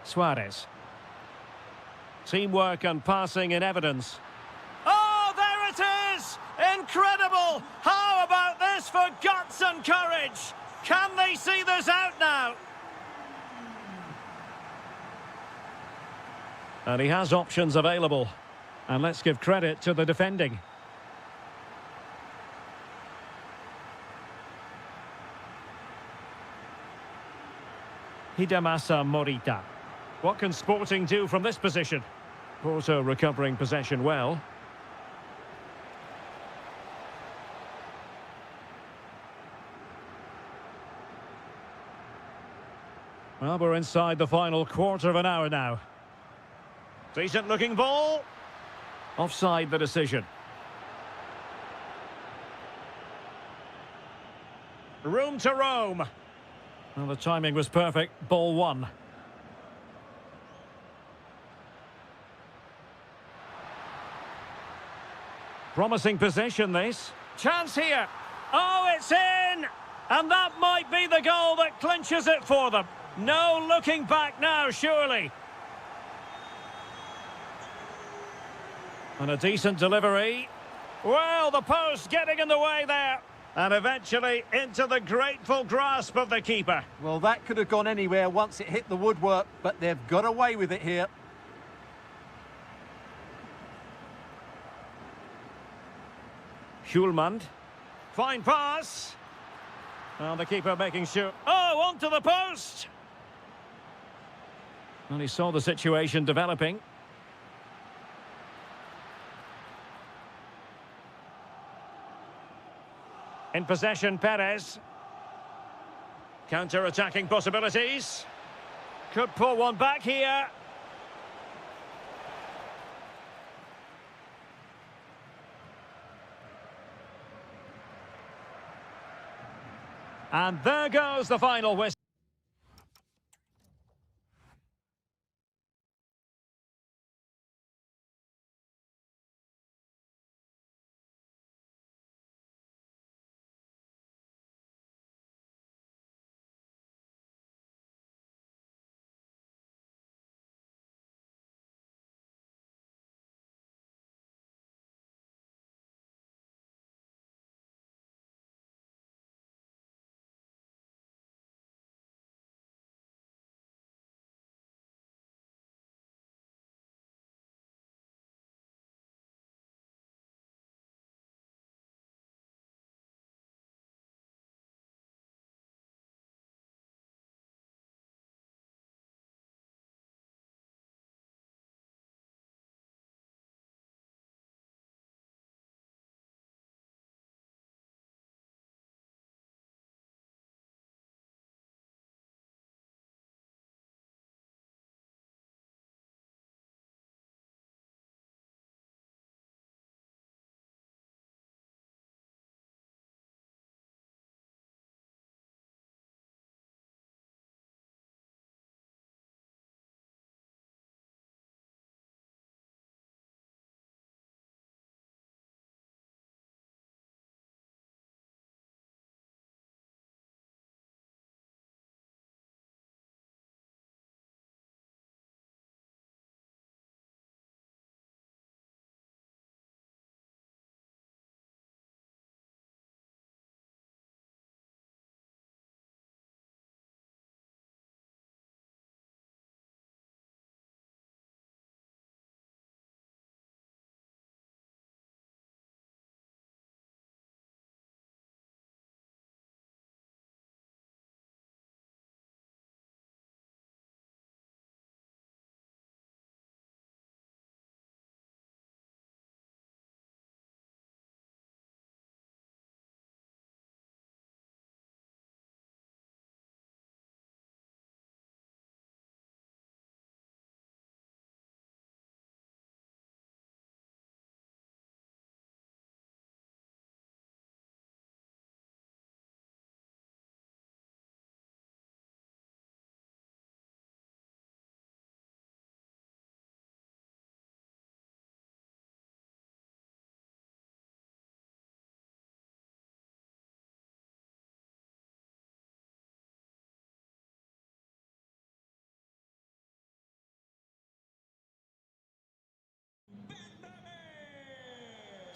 Suarez. Teamwork and passing in evidence. Oh, there it is! Incredible! How about this for guts and courage? Can they see this out now? And he has options available. And let's give credit to the defending. Hidemasa Morita. What can Sporting do from this position? Porto recovering possession well. Well, we're inside the final quarter of an hour now. Decent looking ball. Offside the decision. Room to roam. Well, the timing was perfect. Ball one. Promising possession, this. Chance here. Oh, it's in! And that might be the goal that clinches it for them. No looking back now, surely. And a decent delivery. Well, the post getting in the way there. And eventually into the grateful grasp of the keeper. Well, that could have gone anywhere once it hit the woodwork, but they've got away with it here. Schulman. Fine pass. And the keeper making sure. Oh, onto the post. And he saw the situation developing. In possession, Perez. Counter-attacking possibilities. Could pull one back here. And there goes the final whistle.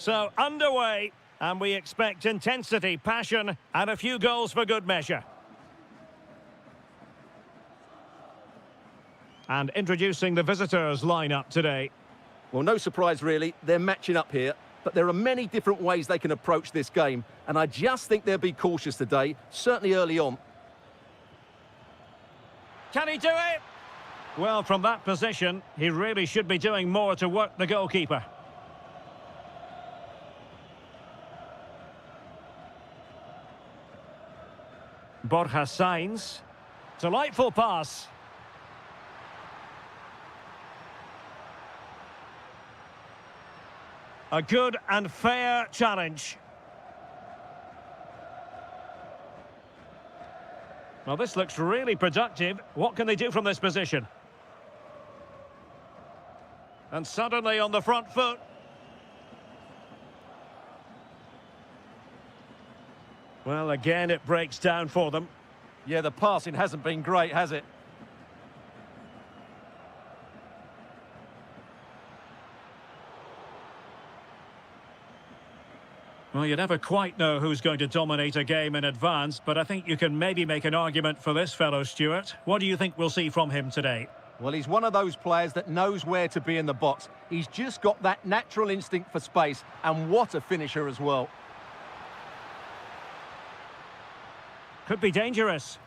So, underway, and we expect intensity, passion, and a few goals for good measure. And introducing the visitors' lineup today. Well, no surprise really, they're matching up here, but there are many different ways they can approach this game, and I just think they'll be cautious today, certainly early on. Can he do it? Well, from that position, he really should be doing more to work the goalkeeper. Borja Sainz. Delightful pass. A good and fair challenge. Well, this looks really productive. What can they do from this position? And suddenly on the front foot. Well, again, it breaks down for them. Yeah, the passing hasn't been great, has it? Well, you never quite know who's going to dominate a game in advance, but I think you can maybe make an argument for this fellow, Stuart. What do you think we'll see from him today? Well, he's one of those players that knows where to be in the box. He's just got that natural instinct for space, and what a finisher as well. Could be dangerous.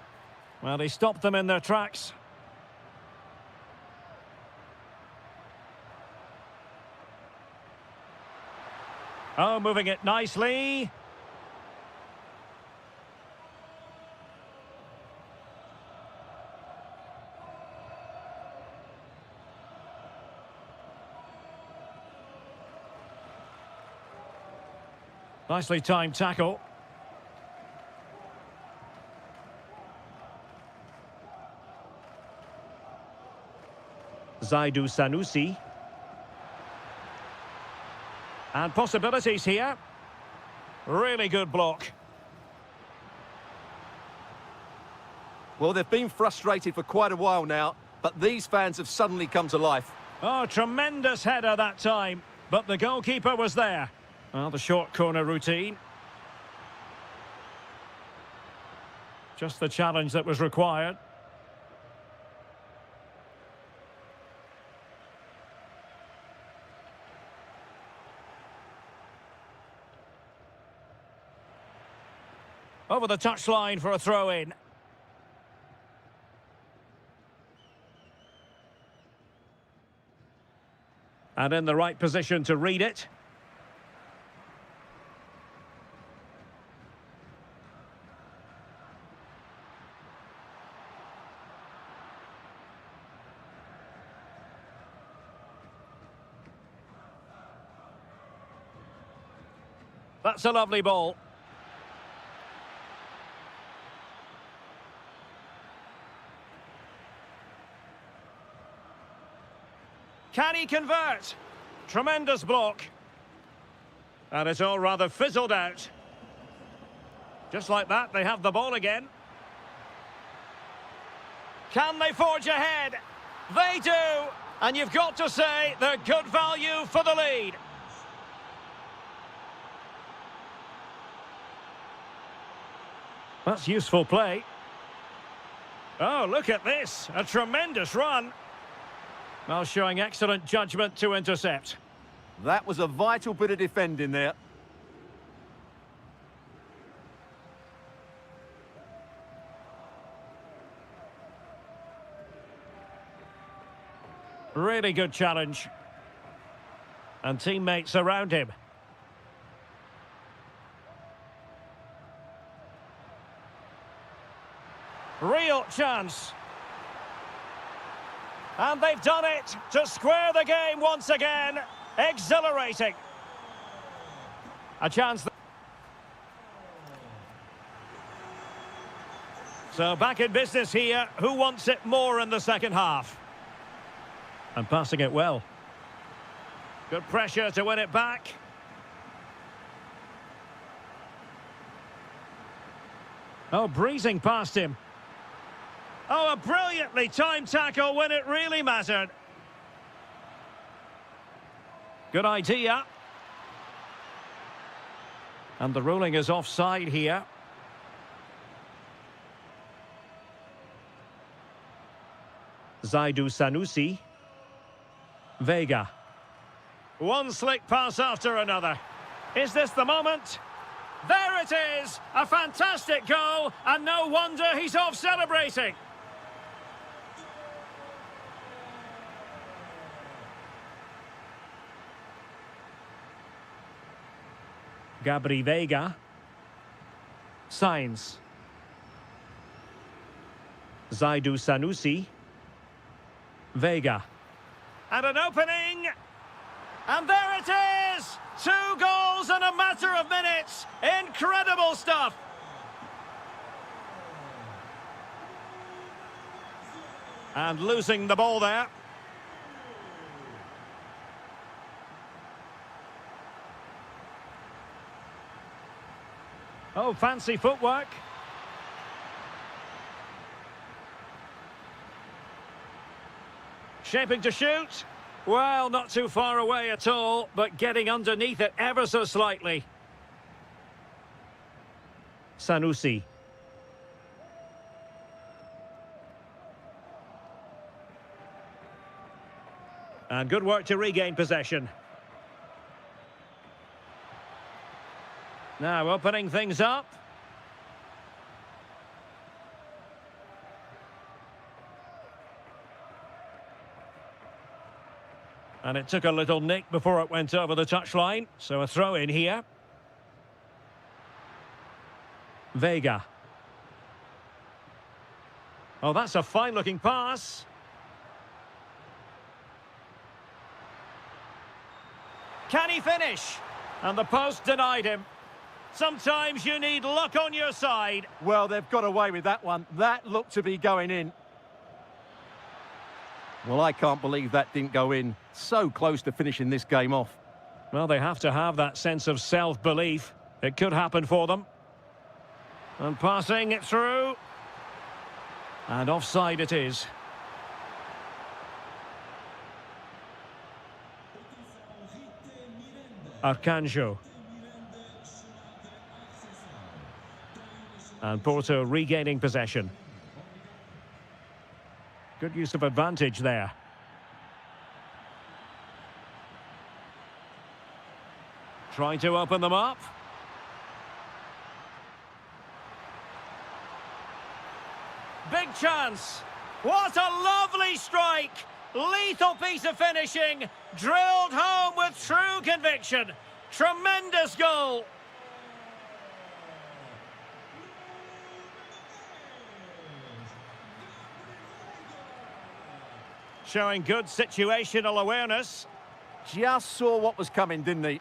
Well, he stopped them in their tracks. Oh, moving it nicely. Nicely timed tackle. Zaidu Sanusi. And possibilities here. Really good block. Well, they've been frustrated for quite a while now, but these fans have suddenly come to life. Oh, tremendous header that time, but the goalkeeper was there. Well, the short corner routine. Just the challenge that was required. Over the touchline for a throw-in. And in the right position to read it. That's a lovely ball. Can he convert? Tremendous block. And it's all rather fizzled out. Just like that, they have the ball again. Can they forge ahead? They do! And you've got to say they're good value for the lead. That's useful play. Oh, look at this. A tremendous run. Well, showing excellent judgment to intercept. That was a vital bit of defending there. Really good challenge. And teammates around him. Real chance. And they've done it to square the game once again. Exhilarating. A chance. So back in business here. Who wants it more in the second half? And passing it well. Good pressure to win it back. Oh, breezing past him. Oh, a brilliantly timed tackle when it really mattered. Good idea. And the ruling is offside here. Zaidu Sanusi. Vega. One slick pass after another. Is this the moment? There it is! A fantastic goal, and no wonder he's off celebrating. Gabri Vega. Sainz. Zaidu Sanusi. Vega. And an opening! And there it is! 2 goals in a matter of minutes! Incredible stuff! And losing the ball there. Oh, fancy footwork. Shaping to shoot. Well, not too far away at all, but getting underneath it ever so slightly. Sanusi. And good work to regain possession. Now opening things up. And it took a little nick before it went over the touchline, so a throw in here. Vega. Oh, that's a fine-looking pass. Can he finish? And the post denied him. Sometimes you need luck on your side. Well, they've got away with that one. That looked to be going in. Well, I can't believe that didn't go in. So close to finishing this game off. Well, they have to have that sense of self-belief. It could happen for them. And passing it through. And offside it is. Arcanjo. And Porto regaining possession. Good use of advantage there. Trying to open them up. Big chance. What a lovely strike. Lethal piece of finishing. Drilled home with true conviction. Tremendous goal. Showing good situational awareness. Just saw what was coming, didn't he?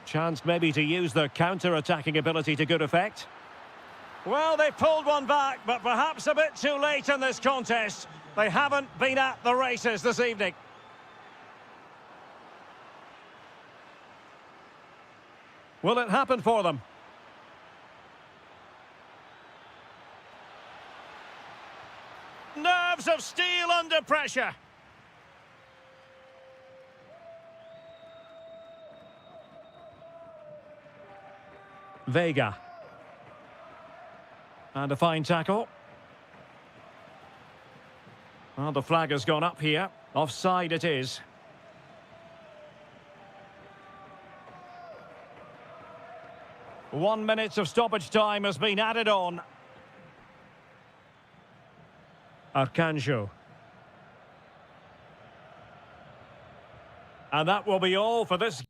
Chance maybe to use their counter-attacking ability to good effect. Well, they pulled one back, but perhaps a bit too late in this contest. They haven't been at the races this evening. Will it happen for them? Nerves of steel under pressure. Vega. And a fine tackle. Well, the flag has gone up here. Offside it is. One minute of stoppage time has been added on. Arcanjo. And that will be all for this.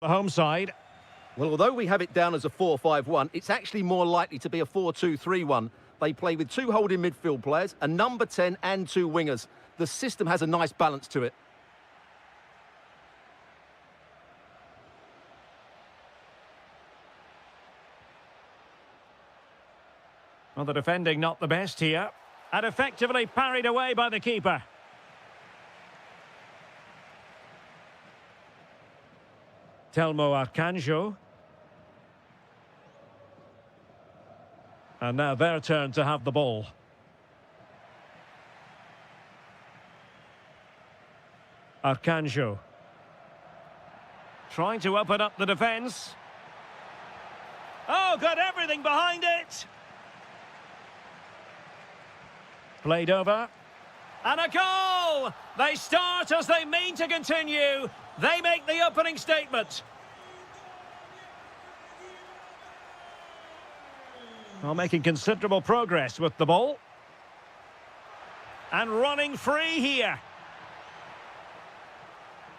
the home side. Well, although we have it down as a 4-5-1, it's actually more likely to be a 4-2-3-1. They play with two holding midfield players, a number 10 and two wingers. The system has a nice balance to it. Well, the defending not the best here. And effectively parried away by the keeper. Telmo Arcanjo. And now their turn to have the ball. Arcanjo. Trying to open up the defence. Oh, got everything behind it. Played over. And a goal! They start as they mean to continue. They make the opening statement. Well, making considerable progress with the ball. And running free here.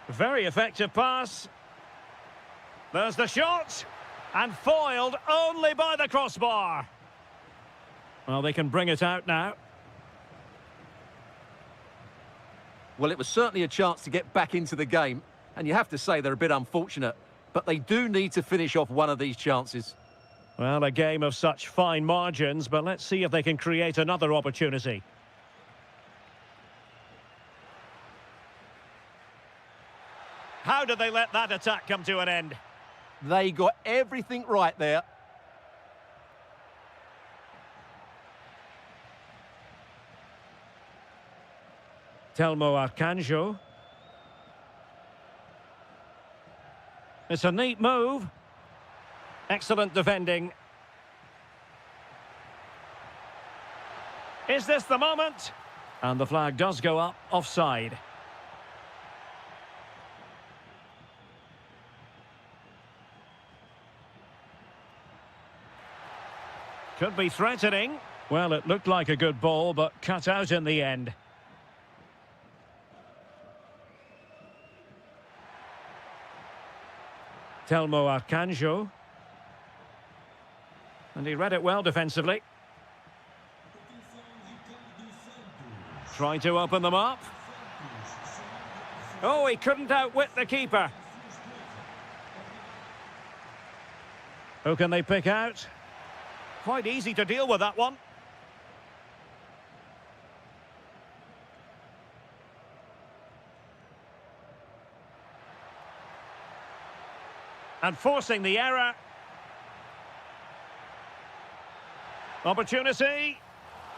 Very effective pass. There's the shot. And foiled only by the crossbar. Well, they can bring it out now. Well, it was certainly a chance to get back into the game. And you have to say they're a bit unfortunate. But they do need to finish off one of these chances. Well, a game of such fine margins, but let's see if they can create another opportunity. How did they let that attack come to an end? They got everything right there. Telmo Arcanjo. It's a neat move. Excellent defending. Is this the moment? And the flag does go up, offside. Could be threatening. Well, it looked like a good ball, but cut out in the end. Telmo Arcanjo. And he read it well defensively. Trying to open them up. Oh, he couldn't outwit the keeper. Who can they pick out? Quite easy to deal with that one. And forcing the error. Opportunity.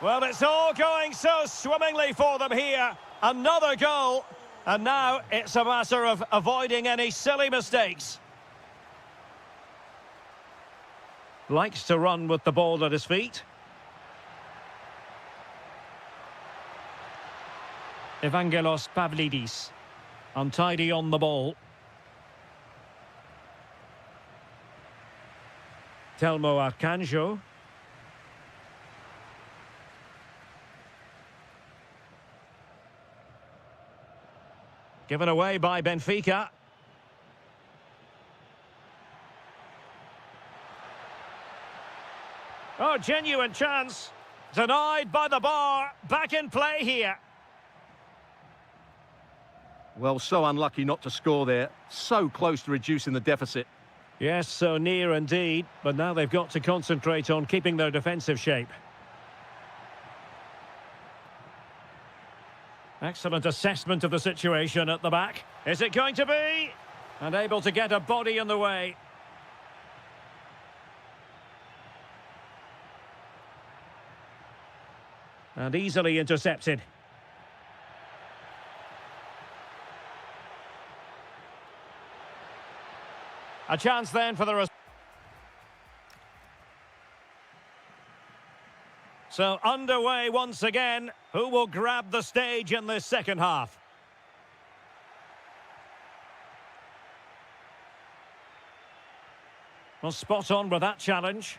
Well, it's all going so swimmingly for them here. Another goal. And now it's a matter of avoiding any silly mistakes. Likes to run with the ball at his feet. Evangelos Pavlidis. Untidy on the ball. Telmo Arcanjo. Given away by Benfica. Oh, genuine chance. Denied by the bar. Back in play here. Well, so unlucky not to score there. So close to reducing the deficit. Yes, so near indeed. But now they've got to concentrate on keeping their defensive shape. Excellent assessment of the situation at the back. Is it going to be? And able to get a body in the way. And easily intercepted. A chance then for the... So underway once again. Who will grab the stage in this second half? Well, spot on with that challenge.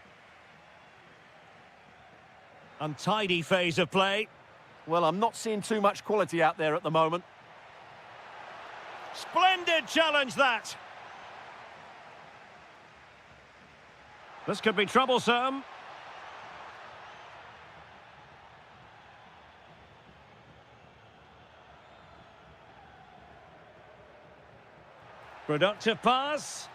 Untidy phase of play. Well, I'm not seeing too much quality out there at the moment. Splendid challenge that. This could be troublesome. Productive pass.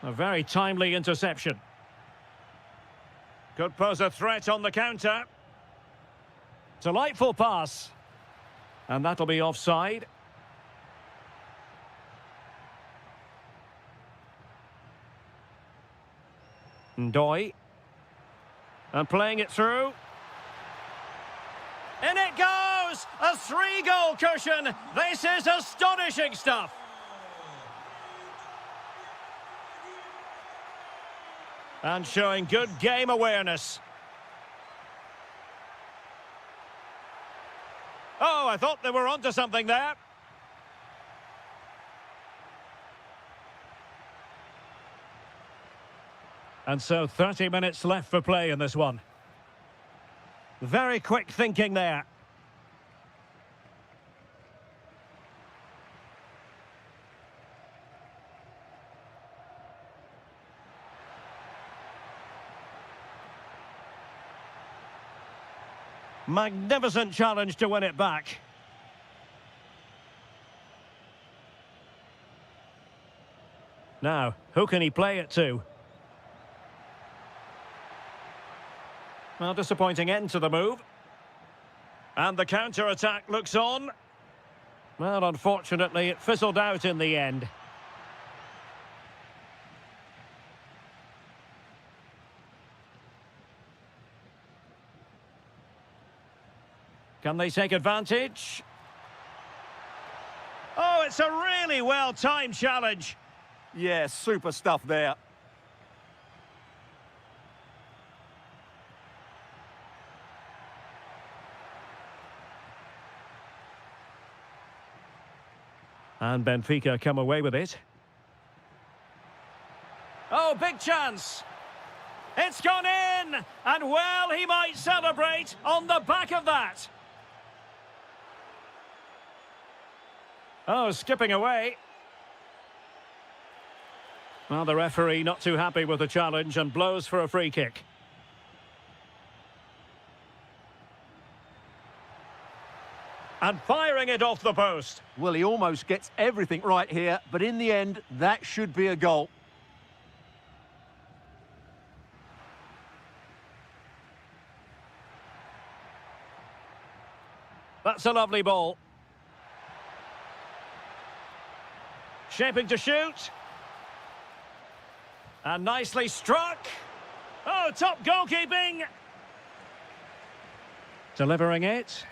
A very timely interception. Could pose a threat on the counter. Delightful pass. And that'll be offside. Ndoye. And playing it through. In it goes! A 3-goal cushion! This is astonishing stuff! And showing good game awareness. Oh, I thought they were onto something there. And so 30 minutes left for play in this one. Very quick thinking there. Magnificent challenge to win it back. Now, who can he play it to? Well, disappointing end to the move. And the counter-attack looks on. Well, unfortunately, it fizzled out in the end. Can they take advantage? Oh, it's a really well-timed challenge. Yeah, super stuff there. And Benfica come away with it. Oh, big chance. It's gone in. And well, he might celebrate on the back of that. Oh, skipping away. Well, the referee not too happy with the challenge and blows for a free kick. And firing it off the post. Well, he almost gets everything right here, but in the end, that should be a goal. That's a lovely ball. Shaping to shoot. And nicely struck. Oh, top goalkeeping. Delivering it.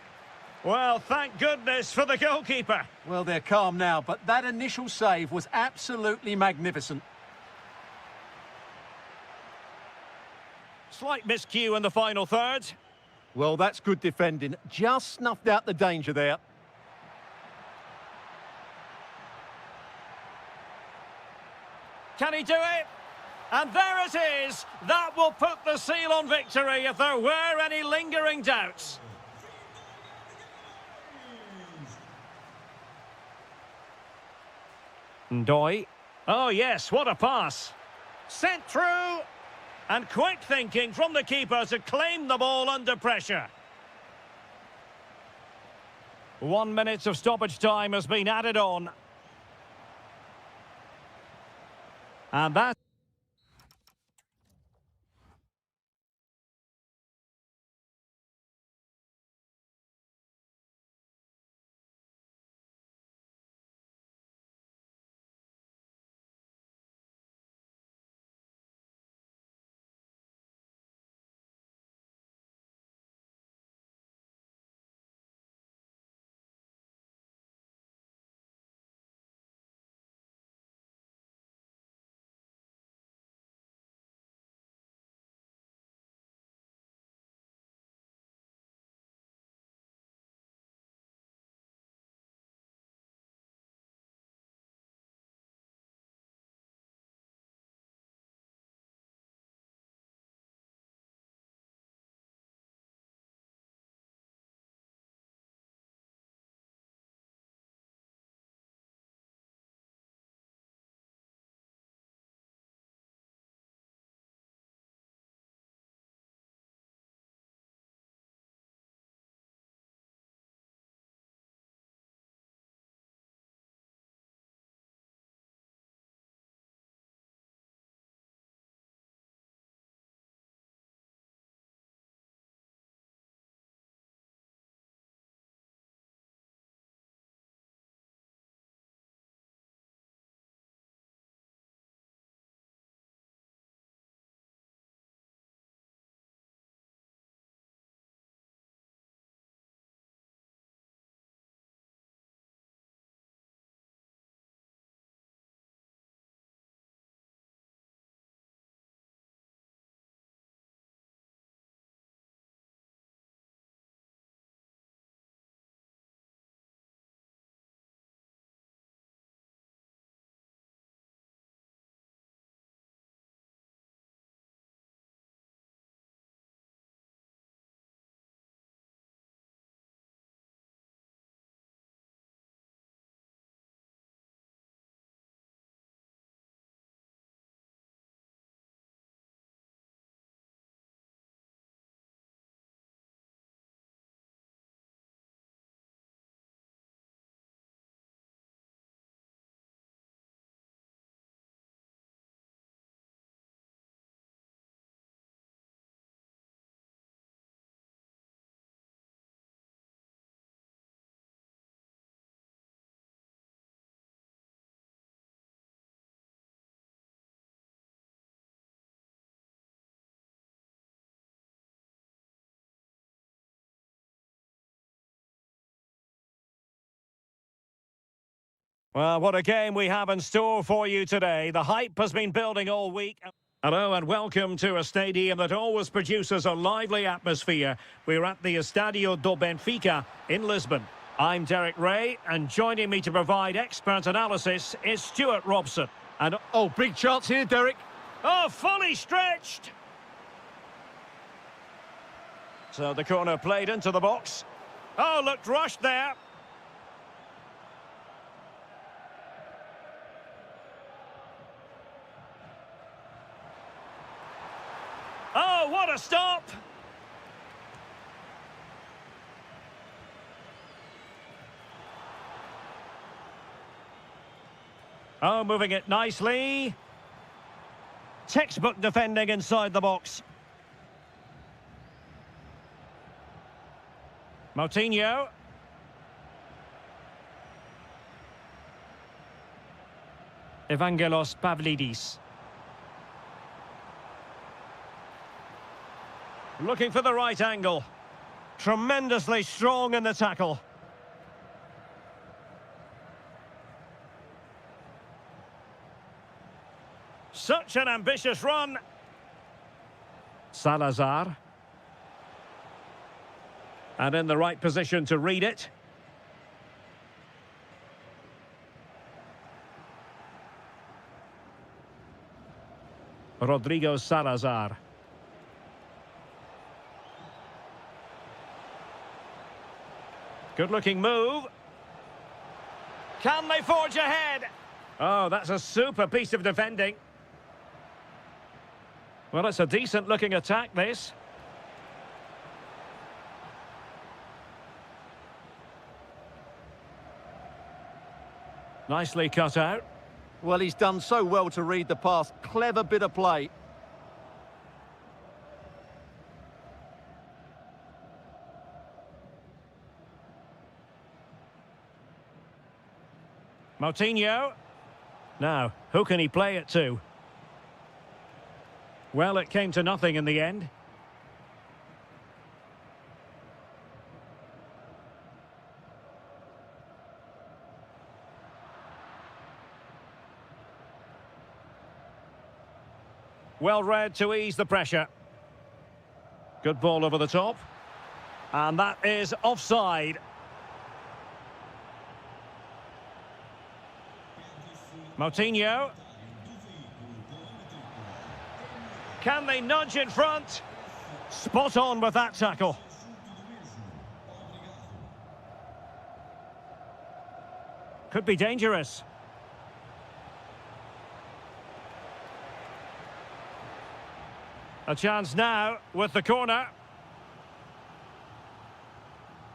Well, thank goodness for the goalkeeper. Well, they're calm now, but that initial save was absolutely magnificent. Slight miscue in the final third. Well, that's good defending. Just snuffed out the danger there. Can he do it? And there it is. That will put the seal on victory if there were any lingering doubts. Ndoye. Oh, yes, what a pass. Sent through. And quick thinking from the keeper to claim the ball under pressure. 1 minute of stoppage time has been added on. And that... Well, what a game we have in store for you today. The hype has been building all week. Hello and welcome to a stadium that always produces a lively atmosphere. We're at the Estadio do Benfica in Lisbon. I'm Derek Ray, and joining me to provide expert analysis is Stuart Robson. And Oh, big chance here, Derek. oh, fully stretched! So the corner played into the box. Oh, looked rushed there. Oh, what a stop! Oh, moving it nicely. Textbook defending inside the box. Moutinho. Evangelos Pavlidis. Looking for the right angle. Tremendously strong in the tackle. Such an ambitious run. Salazar. And in the right position to read it. Rodrigo Salazar. Good-looking move. Can they forge ahead? Oh, that's a super piece of defending. Well, it's a decent-looking attack, this. Nicely cut out. Well, he's done so well to read the pass. Clever bit of play. Moutinho. Now, who can he play it to? Well, it came to nothing in the end. Well read to ease the pressure. Good ball over the top. And that is offside. Moutinho. Can they nudge in front? Spot on with that tackle. Could be dangerous. A chance now with the corner.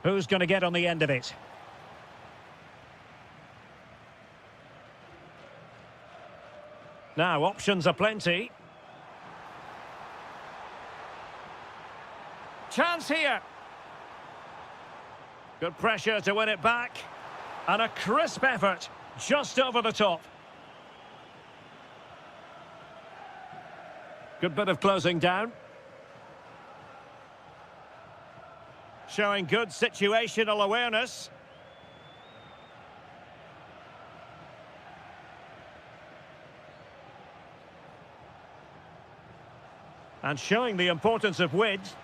Who's going to get on the end of it? Now, options are plenty. Chance here. Good pressure to win it back. And a crisp effort just over the top. Good bit of closing down. Showing good situational awareness. And showing the importance of width.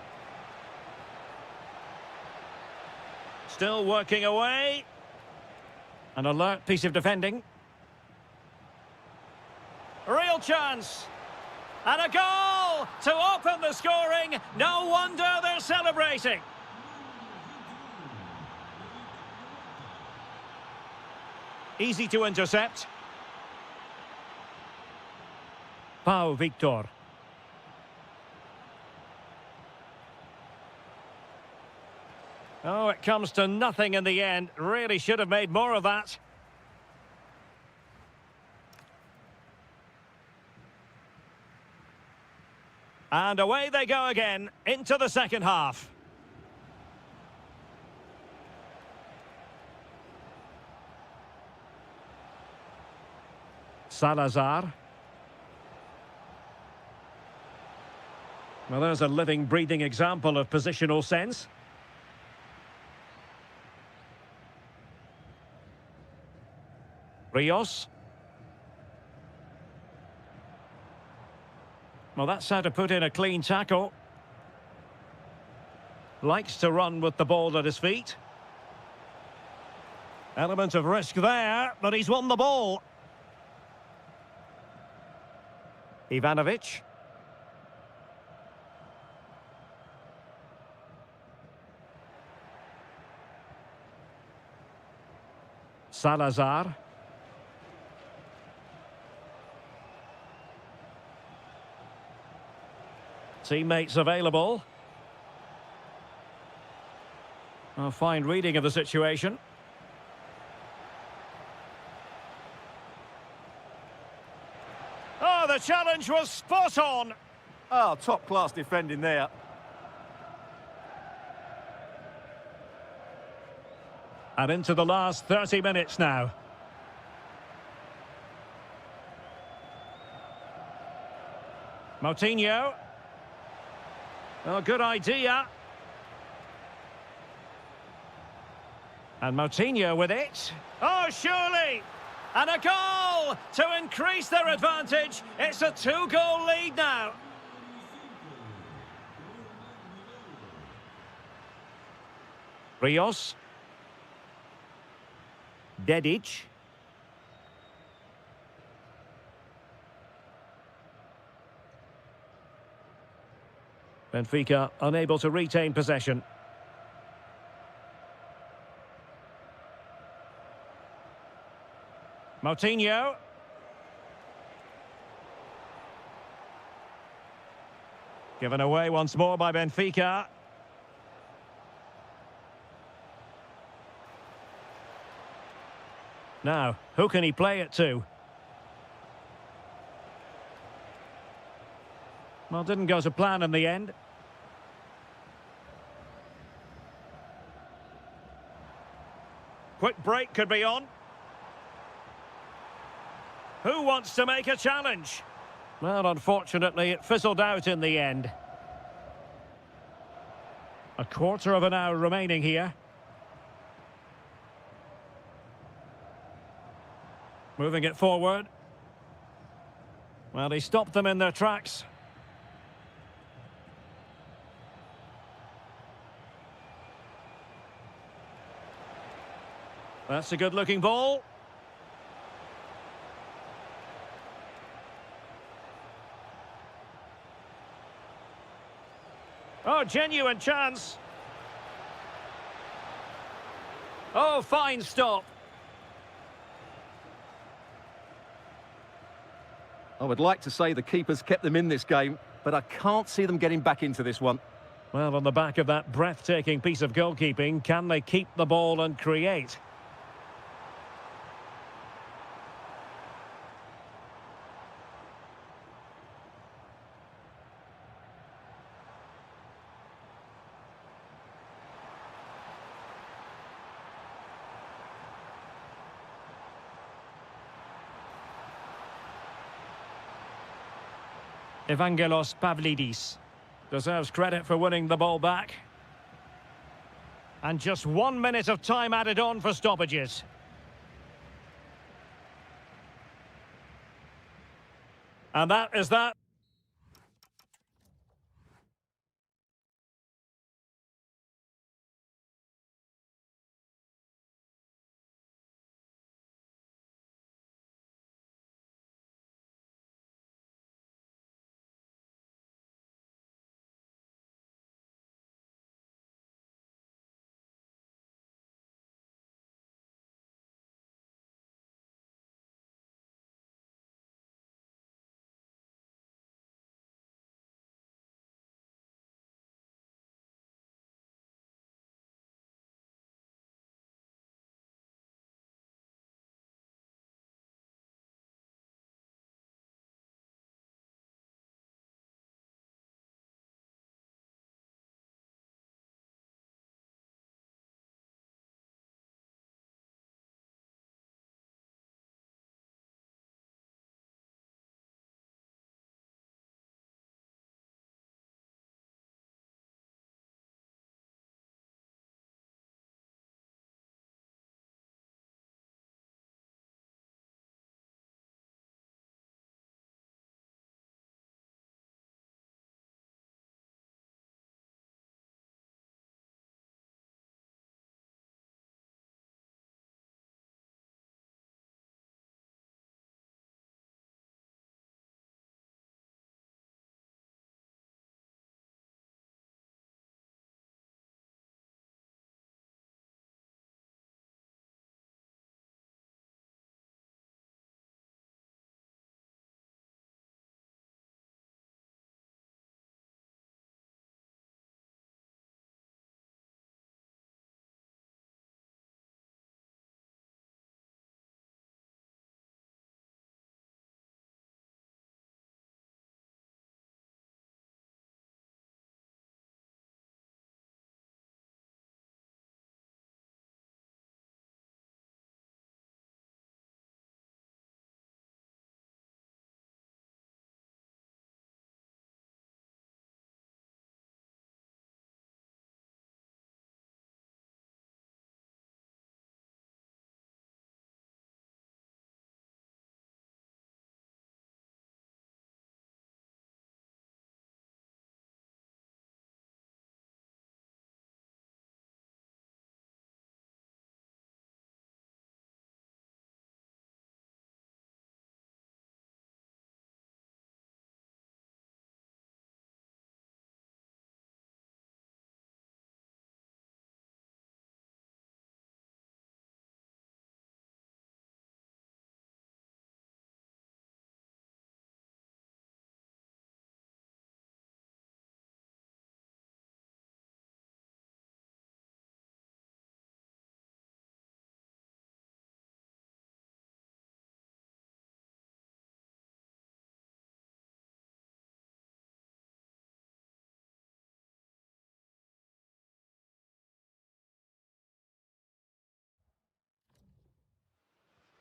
Still working away. An alert piece of defending. Real chance. And a goal to open the scoring. No wonder they're celebrating. Easy to intercept. Pau Victor. Oh, it comes to nothing in the end. Really should have made more of that. And away they go again into the second half. Salazar. Well, there's a living, breathing example of positional sense. Rios. Well, that's how to put in a clean tackle. Likes to run with the ball at his feet. Element of risk there, but he's won the ball. Ivanovic. Salazar. Teammates available. A fine reading of the situation. Oh, the challenge was spot on. Oh, top-class defending there. And into the last 30 minutes now. Moutinho. Oh, good idea. And Moutinho with it. Oh, surely! And a goal to increase their advantage. It's a 2-goal lead now. Rios. Dedic. Benfica unable to retain possession. Moutinho. Given away once more by Benfica. Now, who can he play it to? Well, didn't go to plan in the end. Quick break could be on. Who wants to make a challenge? Well, unfortunately, it fizzled out in the end. A quarter of an hour remaining here. Moving it forward. Well, he stopped them in their tracks. That's a good-looking ball. Oh, genuine chance. Oh, fine stop. I would like to say the keepers kept them in this game, but I can't see them getting back into this one. Well, on the back of that breathtaking piece of goalkeeping, can they keep the ball and create? Evangelos Pavlidis deserves credit for winning the ball back. And just 1 minute of time added on for stoppages. And that is that.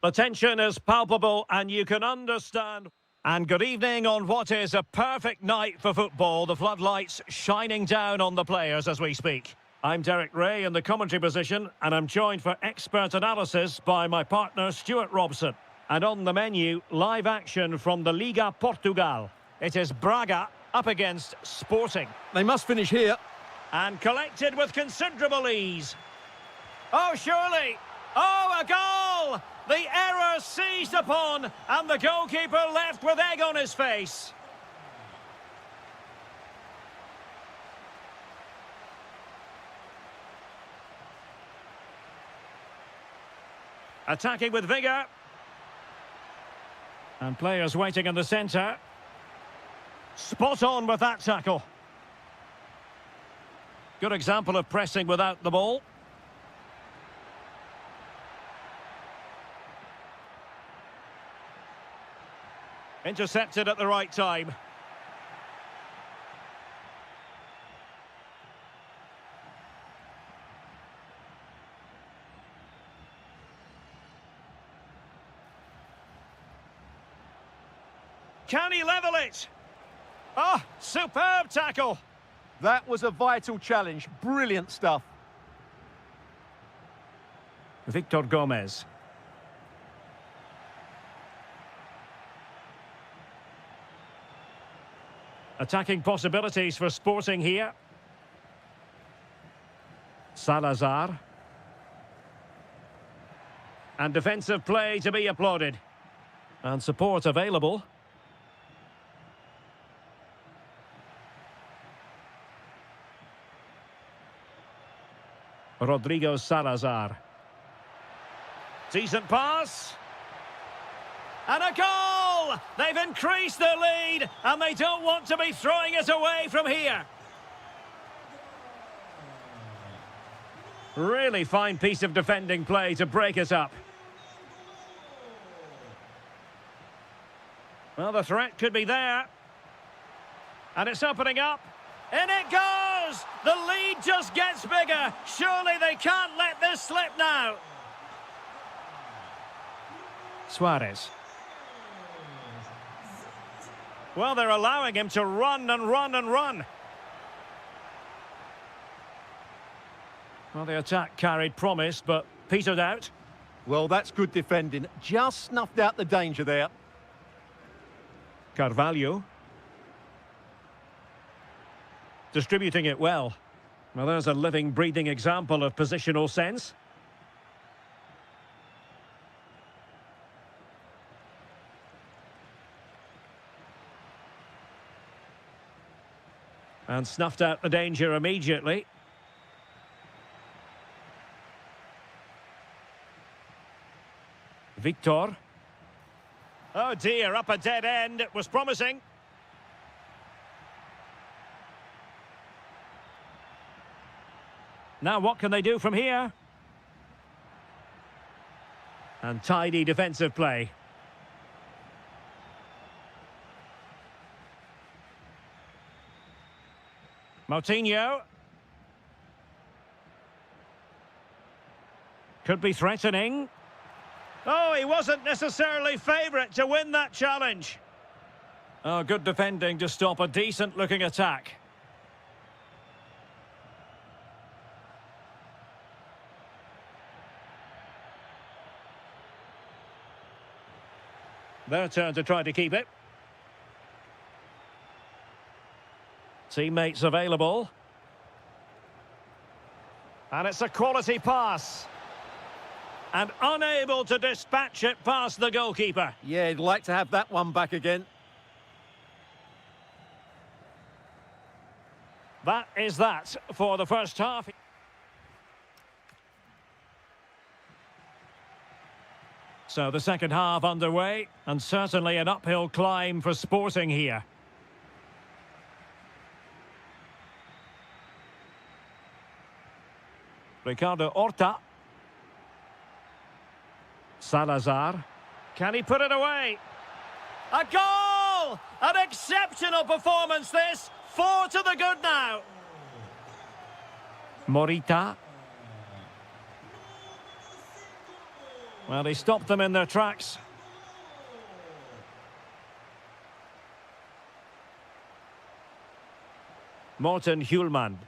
The tension is palpable and you can understand. And good evening on what is a perfect night for football. The floodlights shining down on the players as we speak. I'm Derek Ray in the commentary position and I'm joined for expert analysis by my partner Stuart Robson. And on the menu, live action from the Liga Portugal. It is Braga up against Sporting. They must finish here. And collected with considerable ease. Oh, surely! Oh, a goal! The error seized upon, and the goalkeeper left with egg on his face. Attacking with vigour. And players waiting in the centre. Spot on with that tackle. Good example of pressing without the ball. Intercepted at the right time. Can he level it? Oh, superb tackle. That was a vital challenge. Brilliant stuff. Victor Gomez. Attacking possibilities for Sporting here. Salazar. And defensive play to be applauded. And support available. Rodrigo Salazar. Decent pass. And a goal! They've increased their lead, and they don't want to be throwing it away from here. Really fine piece of defending play to break it up. Well, the threat could be there. And it's opening up. In it goes! The lead just gets bigger. Surely they can't let this slip now. Suarez. Well, they're allowing him to run and run and run. Well, the attack carried promise, but petered out. Well, that's good defending. Just snuffed out the danger there. Carvalho. Distributing it well. Well, there's a living, breathing example of positional sense. And snuffed out the danger immediately. Victor. Oh dear, up a dead end. It was promising. Now what can they do from here? And tidy defensive play. Moutinho. Could be threatening. Oh, he wasn't necessarily favourite to win that challenge. Oh, good defending to stop a decent-looking attack. Their turn to try to keep it. Teammates available. And it's a quality pass. And unable to dispatch it past the goalkeeper. Yeah, he'd like to have that one back again. That is that for the first half. So the second half underway, and certainly an uphill climb for Sporting here. Ricardo Horta. Salazar. Can he put it away? A goal! An exceptional performance this. 4 to the good now. Morita. Well, he stopped them in their tracks. Morten Hjulmand.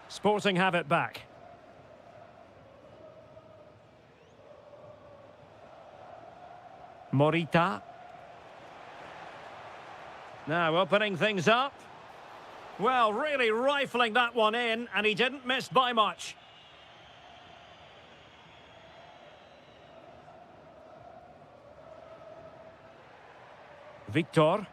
Sporting have it back. Morita. Now opening things up. Well, really rifling that one in, and he didn't miss by much. Victor.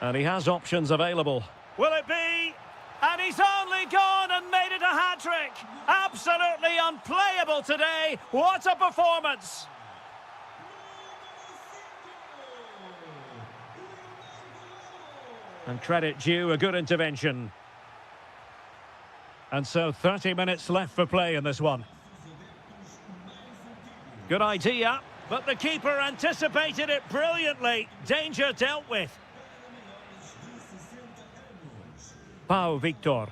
And he has options available. Will it be? And he's only gone and made it a hat-trick. Absolutely unplayable today. What a performance. And credit due, a good intervention. And so 30 minutes left for play in this one. Good idea, but the keeper anticipated it brilliantly. Danger dealt with. Pau Victor.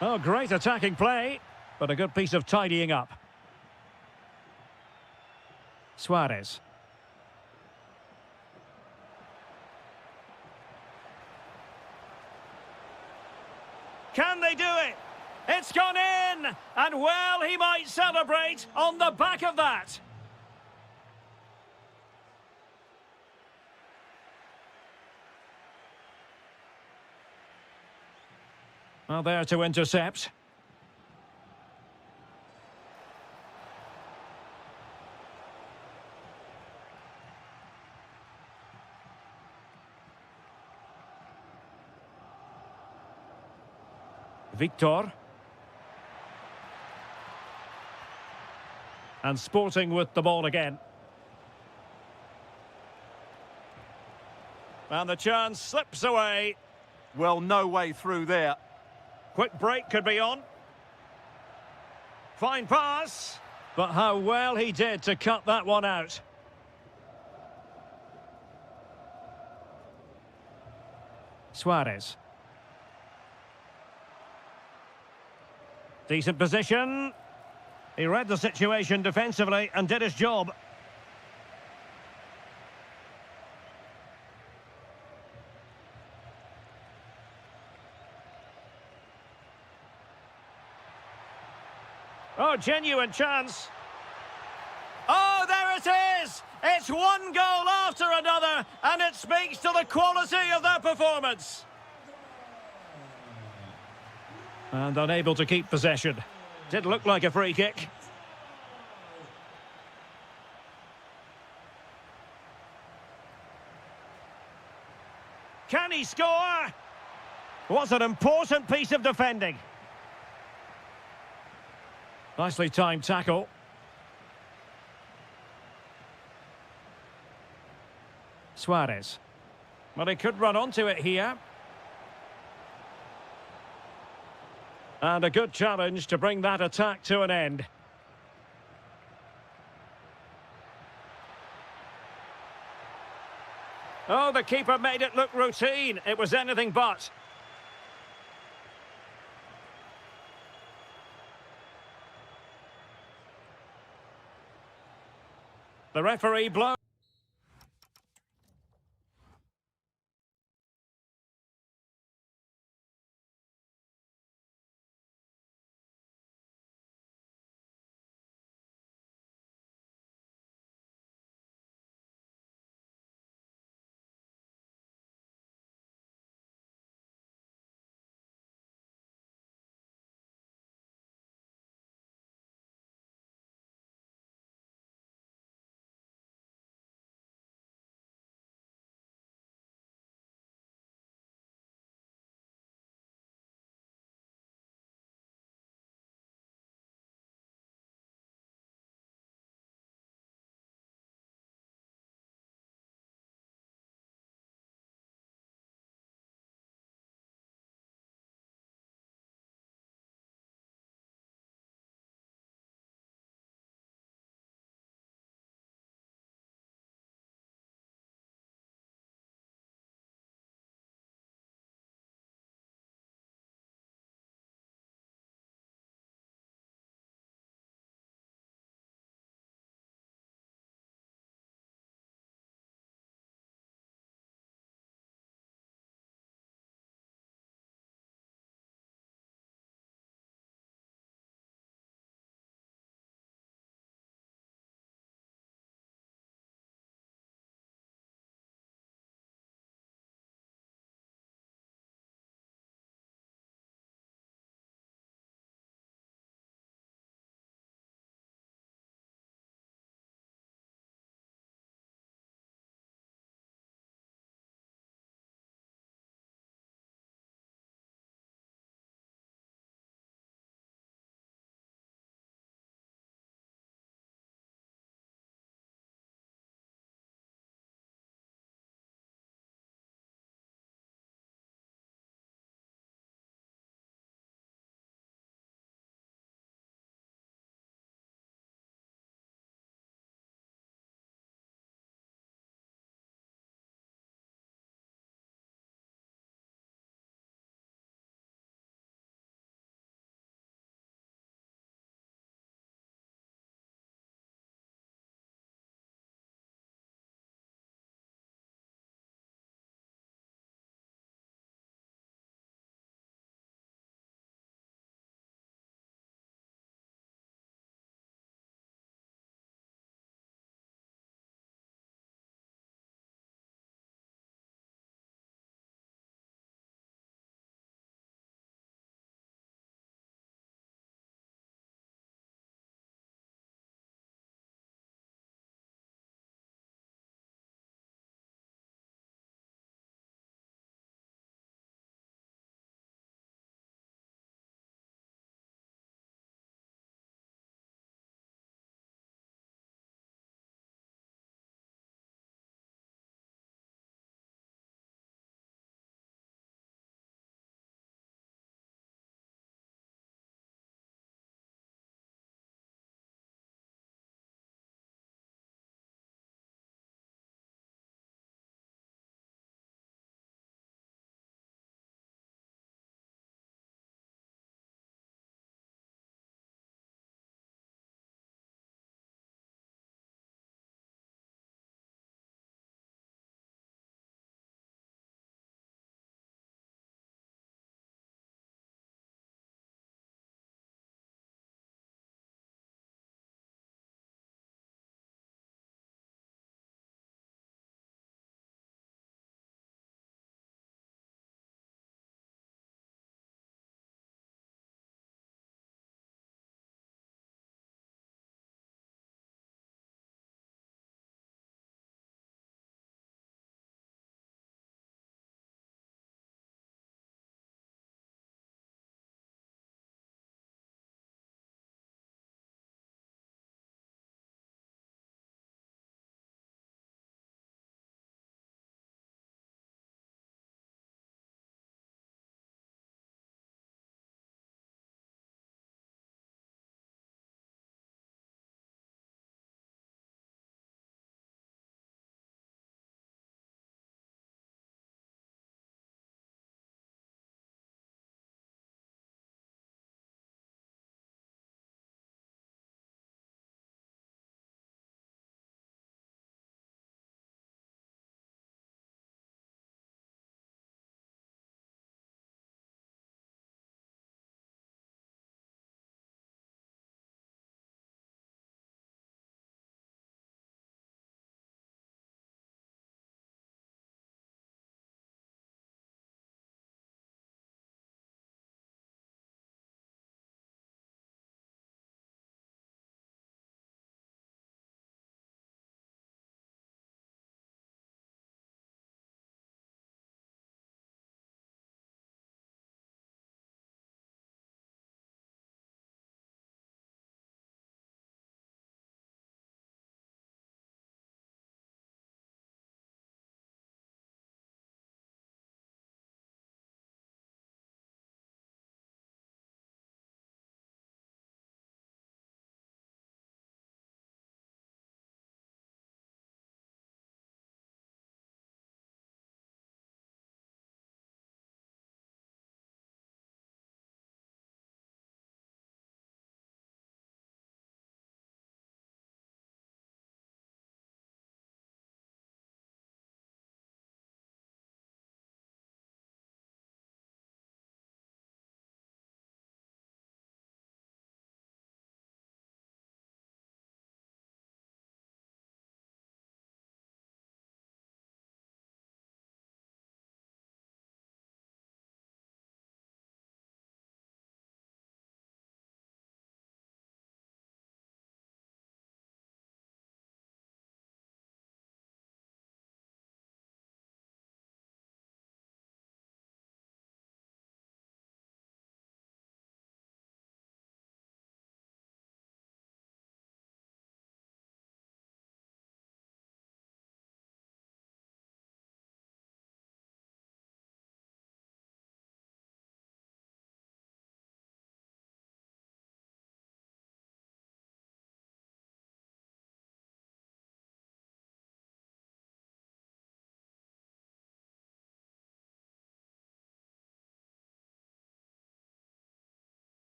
Oh, great attacking play, but a good piece of tidying up. Suarez. Can they do it? It's gone in! And well, he might celebrate on the back of that. Well, there to intercept. Victor. And Sporting with the ball again. And the chance slips away. Well, no way through there. Quick break could be on. Fine pass. But how well he did to cut that one out. Suarez. Decent position. He read the situation defensively and did his job. Oh, genuine chance. Oh, there it is! It's one goal after another, and it speaks to the quality of their performance. And unable to keep possession. Did look like a free kick. Can he score? Was an important piece of defending. Nicely timed tackle. Suarez. Well, he could run onto it here. And a good challenge to bring that attack to an end. Oh, the keeper made it look routine. It was anything but. The referee blows.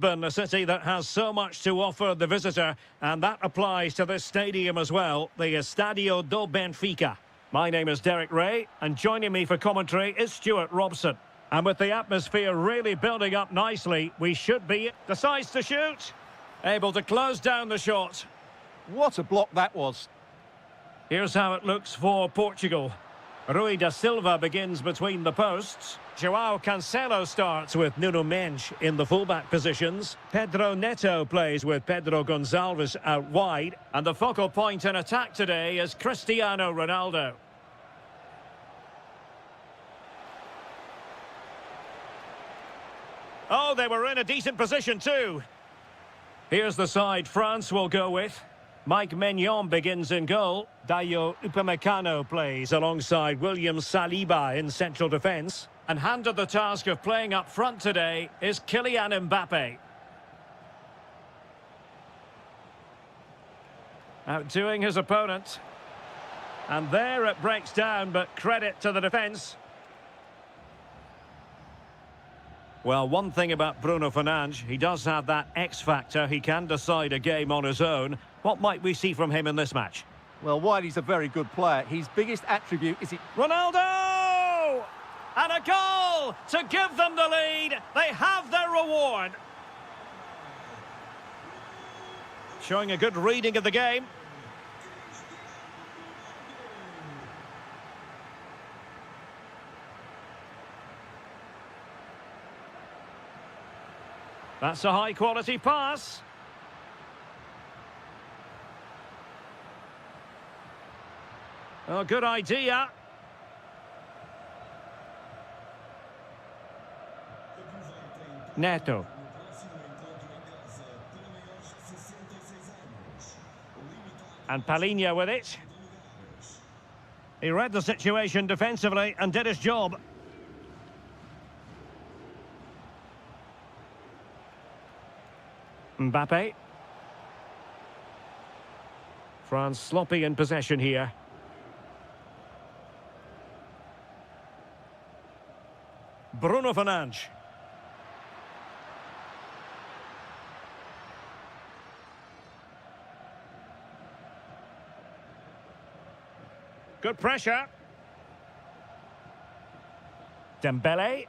A city that has so much to offer the visitor, and that applies to this stadium as well, the Estadio do Benfica. My name is Derek Ray, and joining me for commentary is Stuart Robson. And with the atmosphere really building up nicely, we should be... Decides to shoot. Able to close down the shot. What a block that was. Here's how it looks for Portugal. Rui da Silva begins between the posts. João Cancelo starts with Nuno Mendes in the fullback positions. Pedro Neto plays with Pedro Gonçalves out wide. And the focal point in attack today is Cristiano Ronaldo. Oh, they were in a decent position too. Here's the side France will go with. Mike Maignan begins in goal. Dayo Upamecano plays alongside William Saliba in central defence. And handed the task of playing up front today is Kylian Mbappe. Outdoing his opponent. And there it breaks down, but credit to the defence. Well, one thing about Bruno Fernandes, he does have that X factor. He can decide a game on his own. What might we see from him in this match? Well, while he's a very good player, his biggest attribute is... Ronaldo! And a goal to give them the lead. They have their reward. Showing a good reading of the game. That's a high-quality pass. Oh, good idea. Neto. And Palhinha with it. He read the situation defensively and did his job. Mbappe. France sloppy in possession here. Bruno Fernandes. Good pressure. Dembele.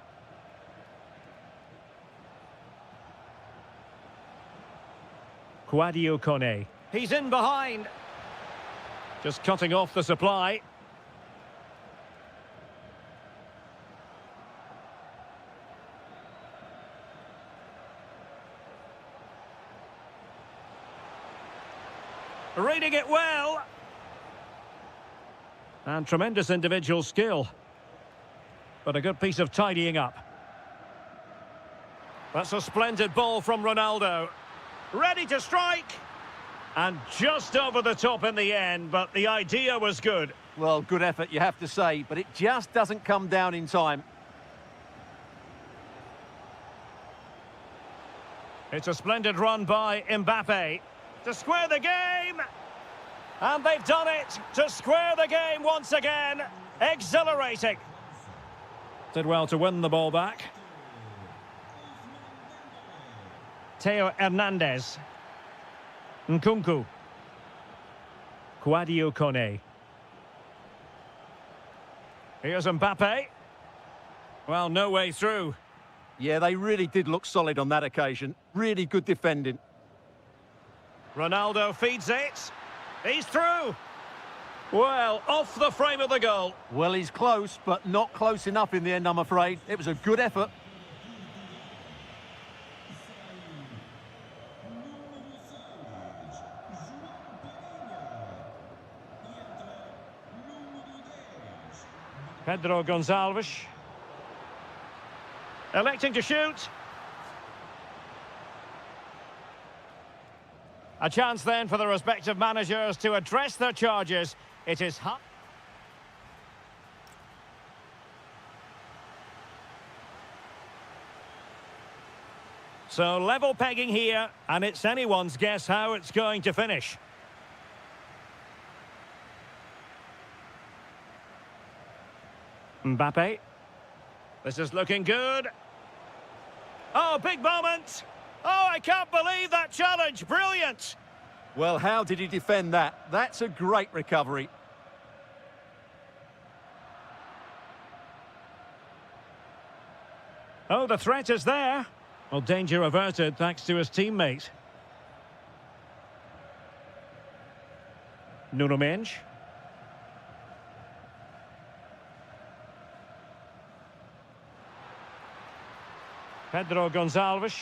Quadio Kone. He's in behind. Just cutting off the supply. Reading it well. And tremendous individual skill. But a good piece of tidying up. That's a splendid ball from Ronaldo. Ready to strike. And just over the top in the end, but the idea was good. Well, good effort, you have to say, but it just doesn't come down in time. It's a splendid run by Mbappe to square the game. And they've done it to square the game once again. Exhilarating. Did well to win the ball back. Theo Hernandez. Nkunku. Quadio Kone. Here's Mbappe. Well, no way through. Yeah, they really did look solid on that occasion. Really good defending. Ronaldo feeds it. He's through. Well, off the frame of the goal. Well, he's close, but not close enough in the end, I'm afraid. It was a good effort. Pedro Gonçalves. Electing to shoot. A chance then for the respective managers to address their charges. It is hot. So level pegging here, and it's anyone's guess how it's going to finish. Mbappe. This is looking good. Oh, big moment. Oh, I can't believe that challenge. Brilliant. Well, how did he defend that? That's a great recovery. Oh, the threat is there. Well, danger averted thanks to his teammate. Nuno Mendes. Pedro Gonçalves.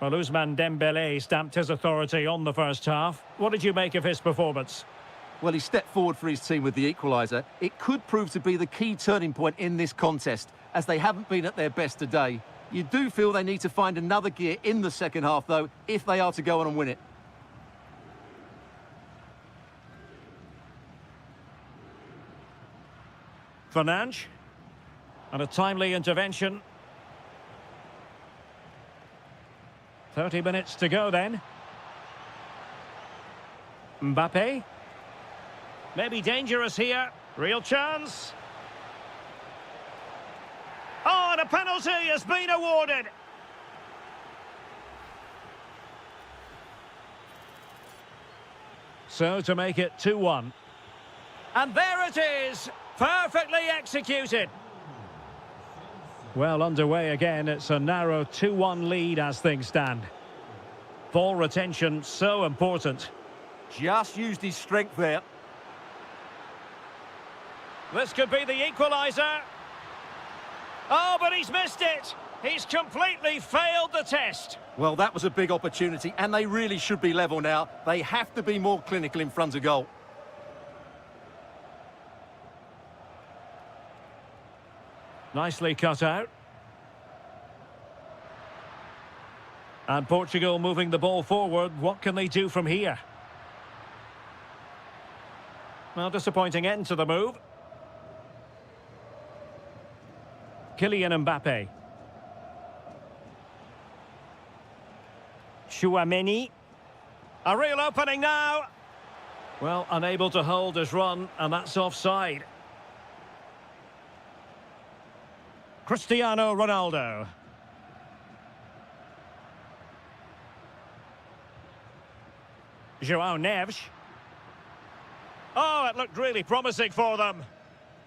Well, Ousmane Dembélé stamped his authority on the first half. What did you make of his performance? Well, he stepped forward for his team with the equaliser. It could prove to be the key turning point in this contest, as they haven't been at their best today. You do feel they need to find another gear in the second half, though, if they are to go on and win it. Fernandes. And a timely intervention. 30 minutes to go then. Mbappe. Maybe dangerous here. Real chance. Oh, and a penalty has been awarded. So to make it 2-1. And there it is. Perfectly executed. Well, underway again. It's a narrow 2-1 lead as things stand. Ball retention so important. Just used his strength there. This could be the equaliser. Oh, but he's missed it. He's completely failed the test. Well, that was a big opportunity, and they really should be level now. They have to be more clinical in front of goal. Nicely cut out. And Portugal moving the ball forward. What can they do from here? Well, disappointing end to the move. Kylian Mbappe. Chouameni. A real opening now. Well, unable to hold his run, and that's offside. Cristiano Ronaldo. João Neves. Oh, it looked really promising for them.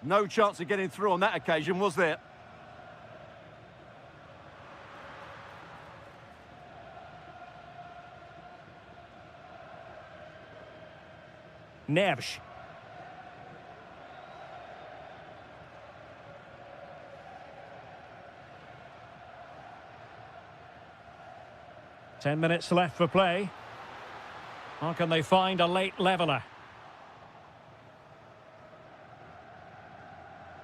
No chance of getting through on that occasion, was there? Neves. Ten minutes left for play. How can they find a late leveller?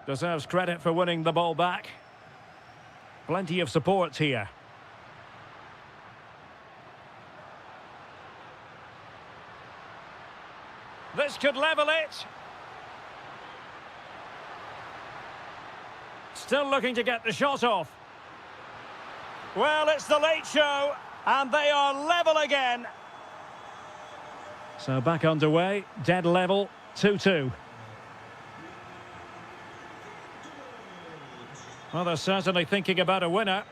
Deserves credit for winning the ball back. Plenty of support here. This could level it. Still looking to get the shot off. Well, it's the late show, and they are level again. So back underway, dead level, 2-2. Well, they're certainly thinking about a winner.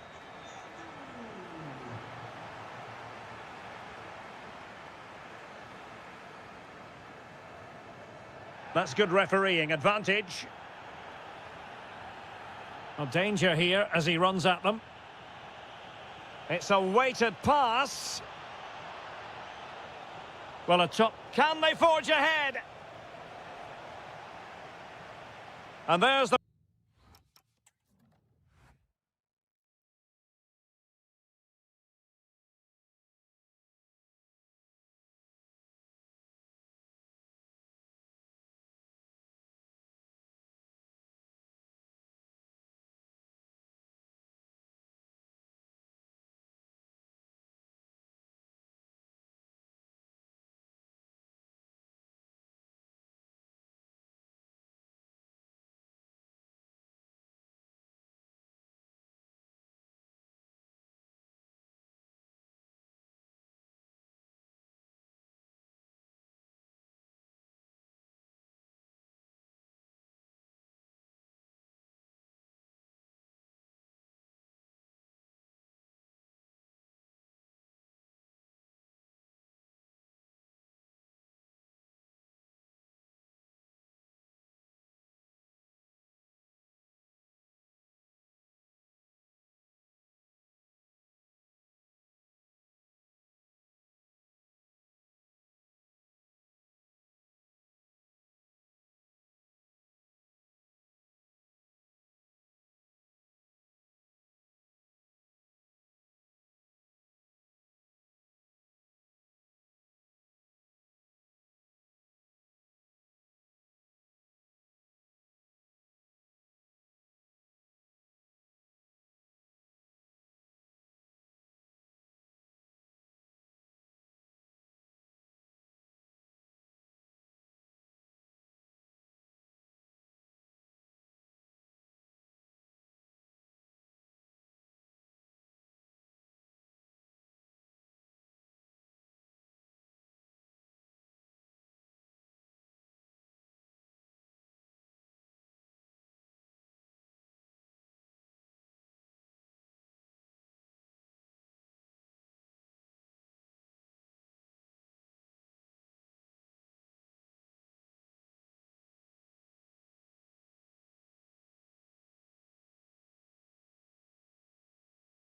That's good refereeing advantage. A danger here as he runs at them. It's a weighted pass. Well, a top. Can they forge ahead? And there's the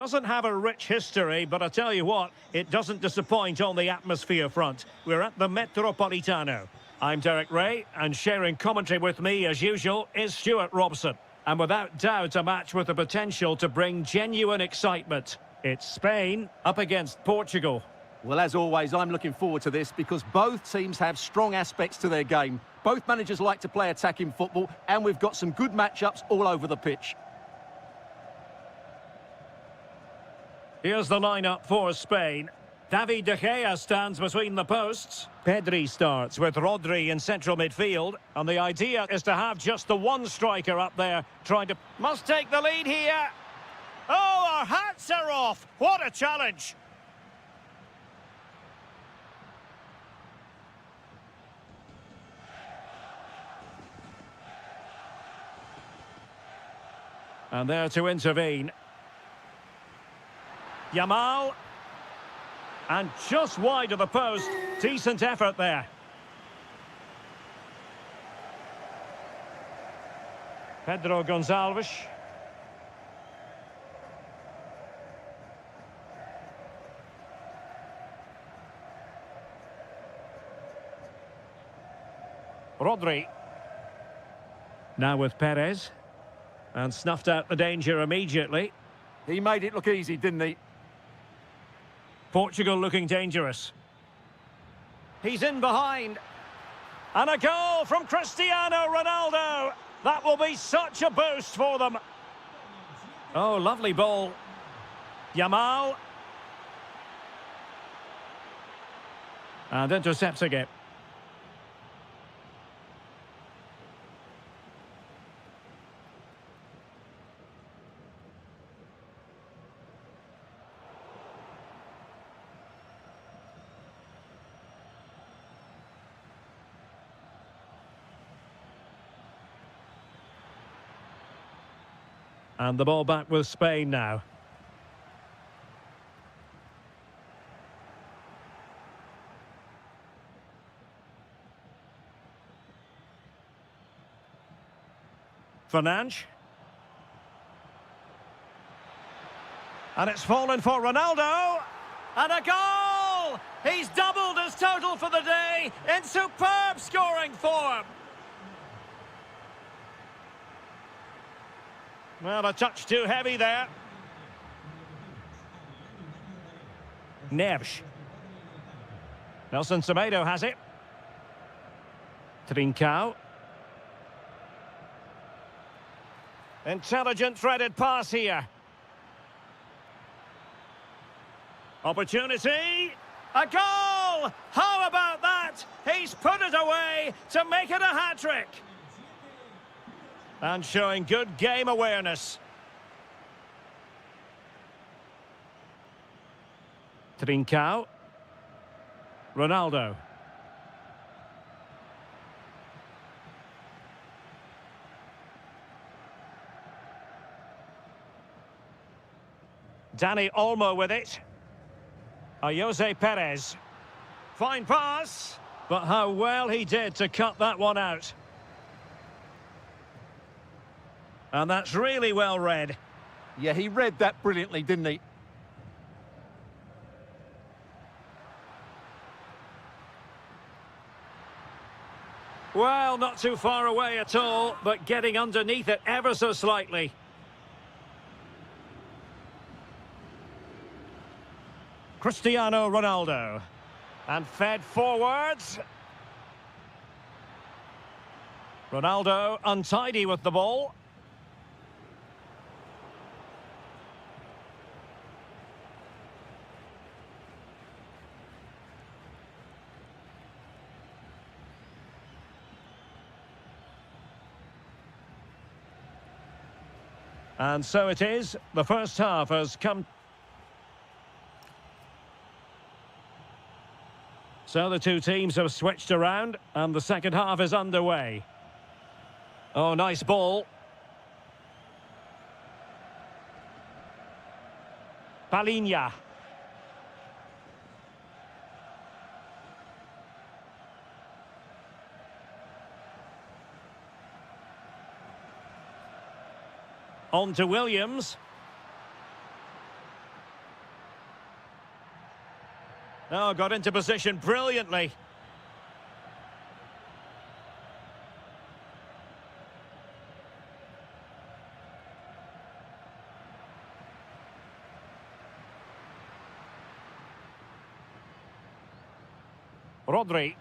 Doesn't have a rich history, but I tell you what, it doesn't disappoint on the atmosphere front. We're at the Metropolitano. I'm Derek Ray, and sharing commentary with me, as usual, is Stuart Robson. And without doubt, a match with the potential to bring genuine excitement. It's Spain up against Portugal. Well, as always, I'm looking forward to this because both teams have strong aspects to their game. Both managers like to play attacking football, and we've got some good matchups all over the pitch. Here's the lineup for Spain. David De Gea stands between the posts. Pedri starts with Rodri in central midfield. And the idea is to have just the one striker up there trying to... Must take the lead here. Oh, our hats are off. What a challenge. And there to intervene. Yamal. And just wide of the post. Decent effort there. Pedro Gonçalves. Rodri. Now with Perez. And snuffed out the danger immediately. He made it look easy, didn't he? Portugal looking dangerous. He's in behind. And a goal from Cristiano Ronaldo. That will be such a boost for them. Oh, lovely ball. Yamal. And intercepts again. And the ball back with Spain now. Fernandes. And it's fallen for Ronaldo. And a goal! He's doubled his total for the day in superb scoring form. Well, a touch too heavy there. Neves. Nelson Semedo has it. Trincao. Intelligent threaded pass here. Opportunity. A goal! How about that? He's put it away to make it a hat-trick. And showing good game awareness. Trincao. Ronaldo. Dani Olmo with it. Jose Perez. Fine pass. But how well he did to cut that one out. And that's really well read. Yeah, he read that brilliantly, didn't he? Well, not too far away at all, but getting underneath it ever so slightly. Cristiano Ronaldo. And fed forwards. Ronaldo untidy with the ball. And so it is. The first half has come. So the two teams have switched around, and the second half is underway. Oh, nice ball. Palinha. On to Williams. Oh, got into position brilliantly. Rodri.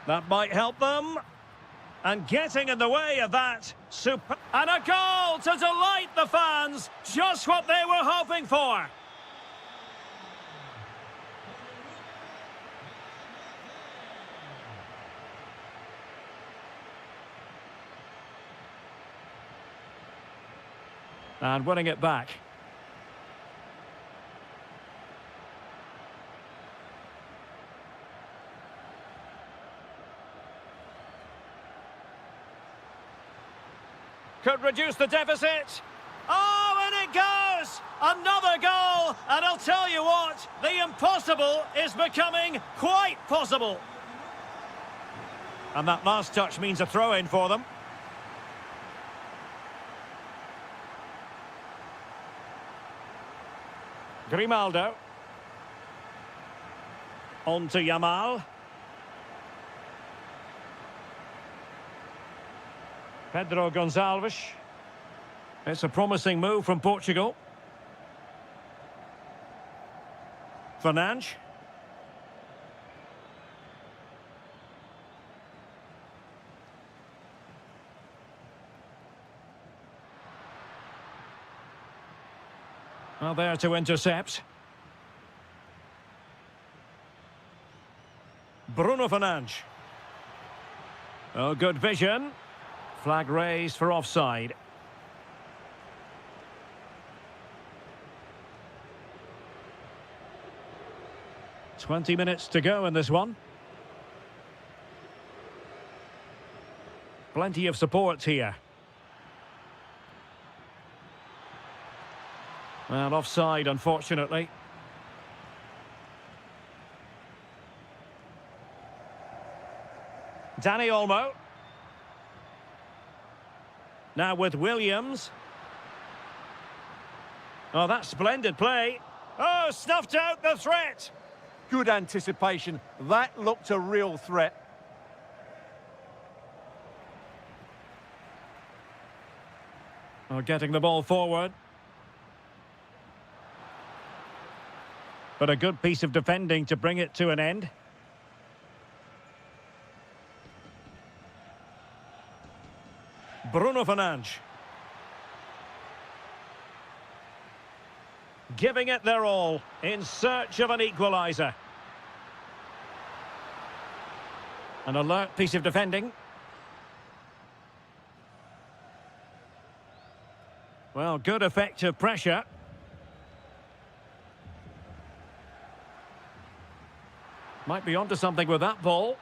That might help them. And getting in the way of that. And a goal to delight the fans. Just what they were hoping for. And winning it back. Could reduce the deficit. Oh, and it goes! Another goal! And I'll tell you what, the impossible is becoming quite possible. And that last touch means a throw-in for them. Grimaldo. On to Yamal. Pedro Gonçalves. It's a promising move from Portugal. Fernandes. Well, there to intercept. Bruno Fernandes. Oh, good vision. Flag raised for offside. "20 minutes to go in this one. Plenty of support here. Well, offside, unfortunately. Dani Olmo. Now with Williams. Oh, that's splendid play. Oh, snuffed out the threat. Good anticipation. That looked a real threat. Oh, getting the ball forward. But a good piece of defending to bring it to an end. Bruno Fernandes. Giving it their all in search of an equaliser. An alert piece of defending. Well, good effective pressure. Might be onto something with that ball.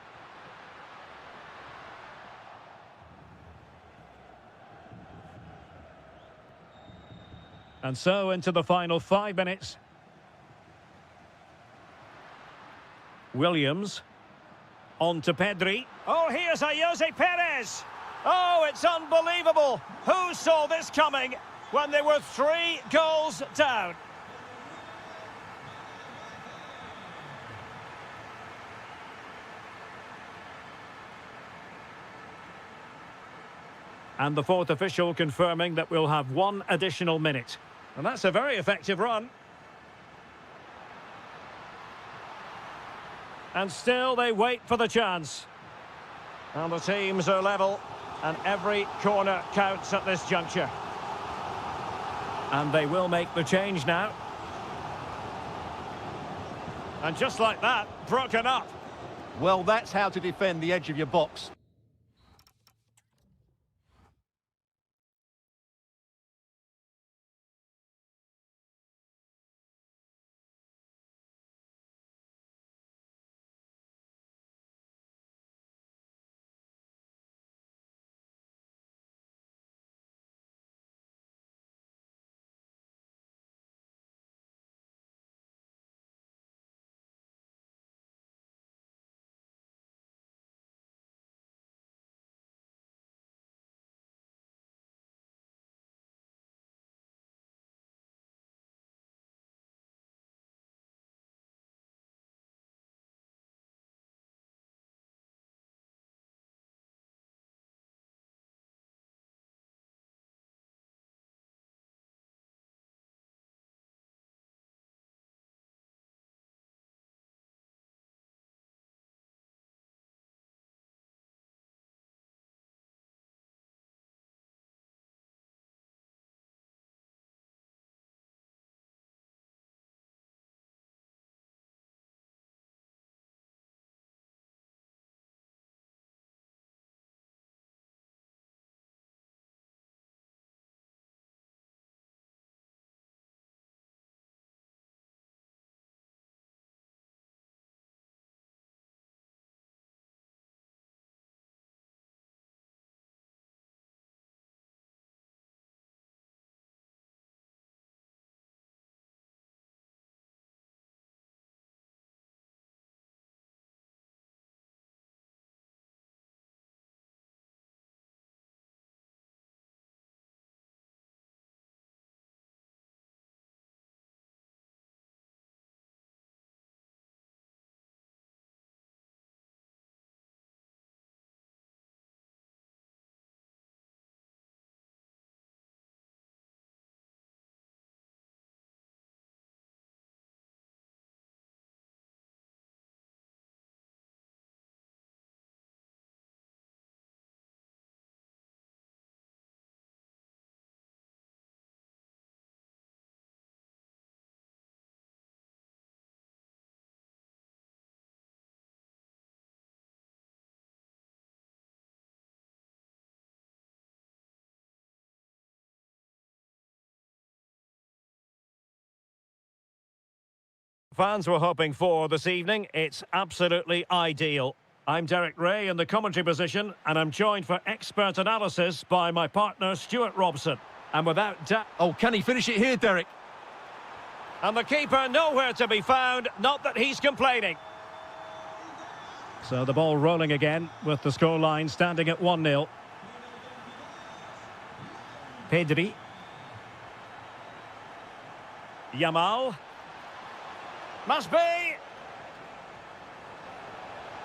And so into the final 5 minutes. Williams. On to Pedri. Oh, here's a Jose Perez. Oh, it's unbelievable. Who saw this coming when they were 3 goals down? And the fourth official confirming that we'll have 1 additional minute. And that's a very effective run. And still they wait for the chance. And the teams are level. And every corner counts at this juncture. And they will make the change now. And just like that, broken up. Well, that's how to defend the edge of your box. fans were hoping for this evening. It's absolutely ideal. I'm Derek Ray in the commentary position, and I'm joined for expert analysis by my partner, Stuart Robson. And without doubt... Oh, can he finish it here, Derek? And the keeper nowhere to be found, not that he's complaining. So the ball rolling again, with the scoreline standing at 1-0. Pedri. Yamal. Must be.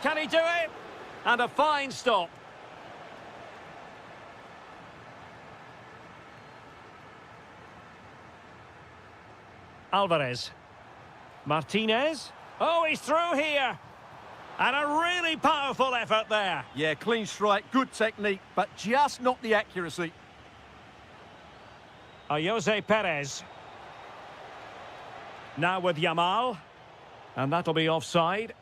Can he do it? And a fine stop. Alvarez. Martinez. Oh, he's through here. And a really powerful effort there. Yeah, clean strike, good technique, but just not the accuracy. Jose Perez. Now with Yamal. And that'll be offside.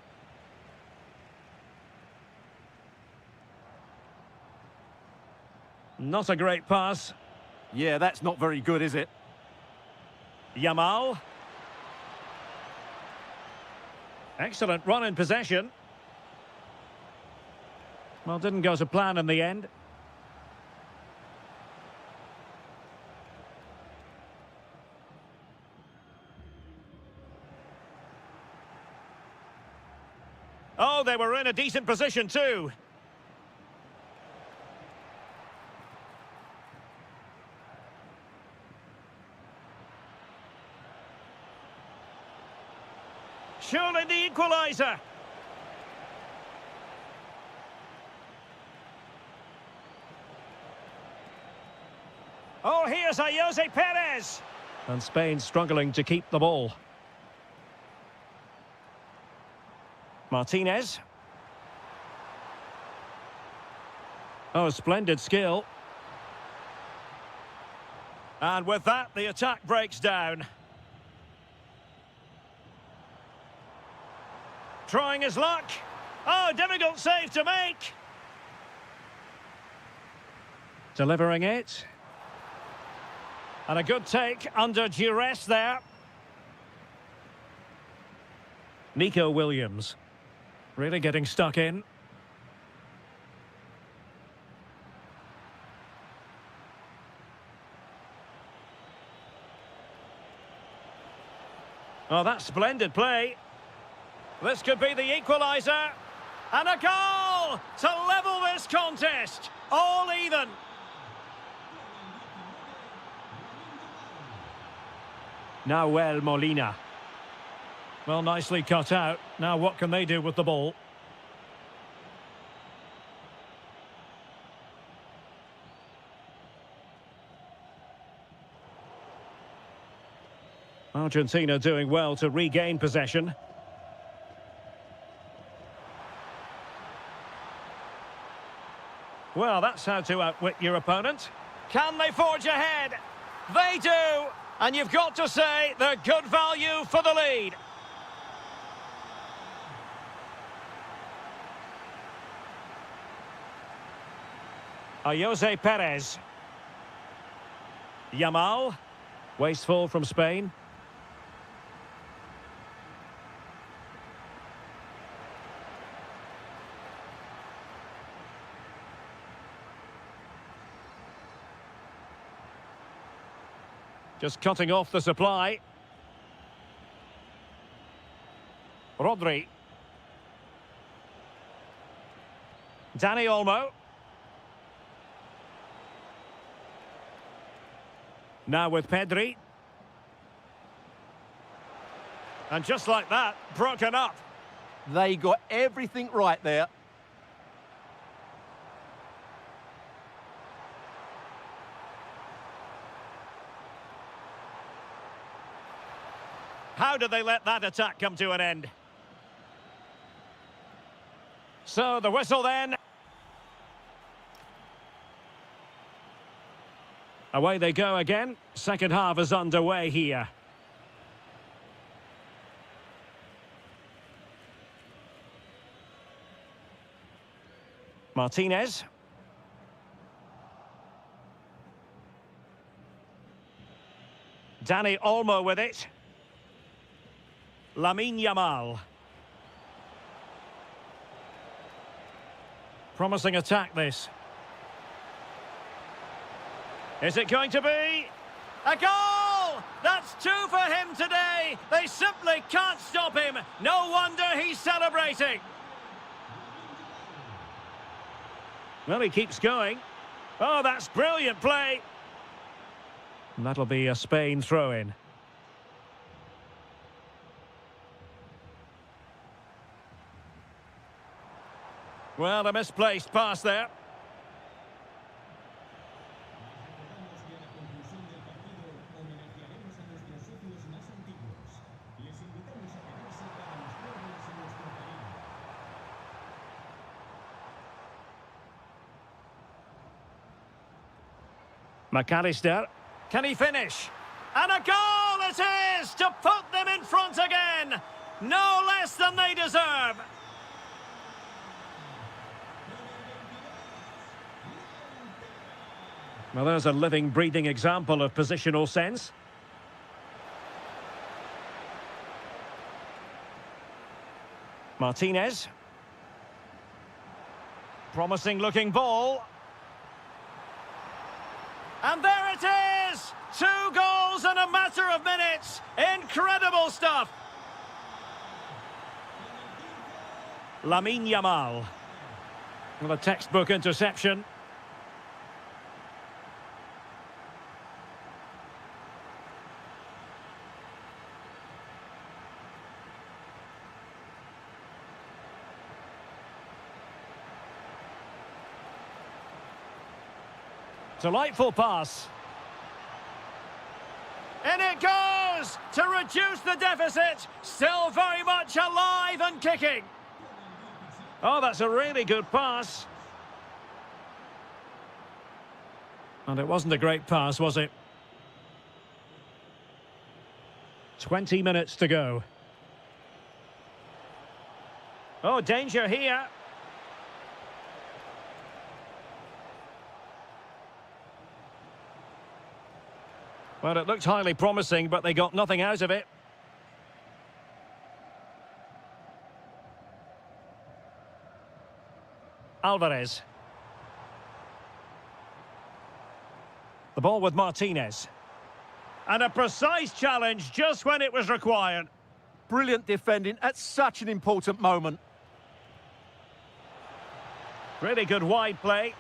Not a great pass. Yeah, that's not very good, is it? Yamal. Excellent run in possession. Well, didn't go to plan in the end. Oh, they were in a decent position too. Surely the equaliser. Oh, here's Jose Perez. And Spain struggling to keep the ball. Martinez. Oh, splendid skill. And with that, the attack breaks down. Trying his luck. Oh, difficult save to make. Delivering it. And a good take under duress there. Nico Williams. Really getting stuck in. Oh, that's splendid play. This could be the equaliser. And a goal to level this contest. All even. Nahuel Molina. Well, nicely cut out. Now what can they do with the ball? Argentina doing well to regain possession. Well, that's how to outwit your opponent. Can they forge ahead? They do! And you've got to say they're good value for the lead. Jose Perez. Yamal. Wasteful from Spain. Just cutting off the supply. Rodri. Dani Olmo. Now with Pedri. And just like that, broken up. They got everything right there. How did they let that attack come to an end? So the whistle then. Away they go again. Second half is underway here. Martinez. Dani Olmo with it. Lamine Yamal. Promising attack, this. Is it going to be a goal? That's two for him today. They simply can't stop him. No wonder he's celebrating. Well, he keeps going. Oh, that's brilliant play. And that'll be a Spain throw-in. Well, a misplaced pass there. McAllister. Can he finish? And a goal it is to put them in front again. No less than they deserve. Well, there's a living, breathing example of positional sense. Martinez. Promising looking ball. And there it is! 2 goals in a matter of minutes. Incredible stuff. Lamine Yamal. Well, a textbook interception. Delightful pass. In it goes to reduce the deficit. Still very much alive and kicking. Oh, that's a really good pass. And it wasn't a great pass, was it? 20 minutes to go. Oh, danger here. Well, it looked highly promising, but they got nothing out of it. Alvarez. The ball with Martinez. And a precise challenge just when it was required. Brilliant defending at such an important moment. Really good wide play.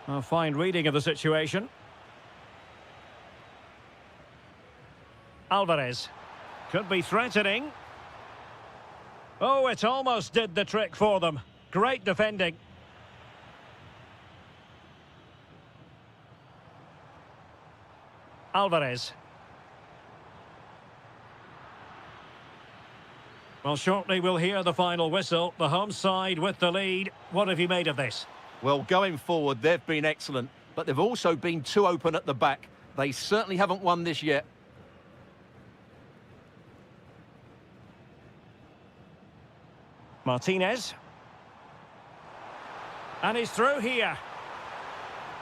A fine reading of the situation. Alvarez. Could be threatening. Oh, it almost did the trick for them. Great defending. Alvarez. Well, shortly we'll hear the final whistle. The home side with the lead. What have you made of this? Well, going forward, they've been excellent, but they've also been too open at the back. They certainly haven't won this yet. Martinez. And he's through here.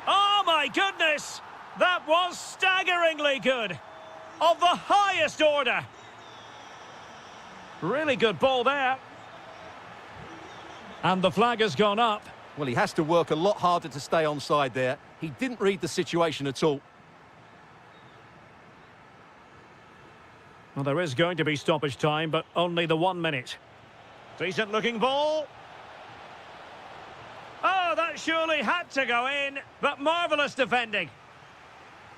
Oh, my goodness! That was staggeringly good. Of the highest order. Really good ball there. And the flag has gone up. Well, he has to work a lot harder to stay onside there. He didn't read the situation at all. Well, there is going to be stoppage time, but only the 1 minute. Decent looking ball. Oh, that surely had to go in, but marvellous defending.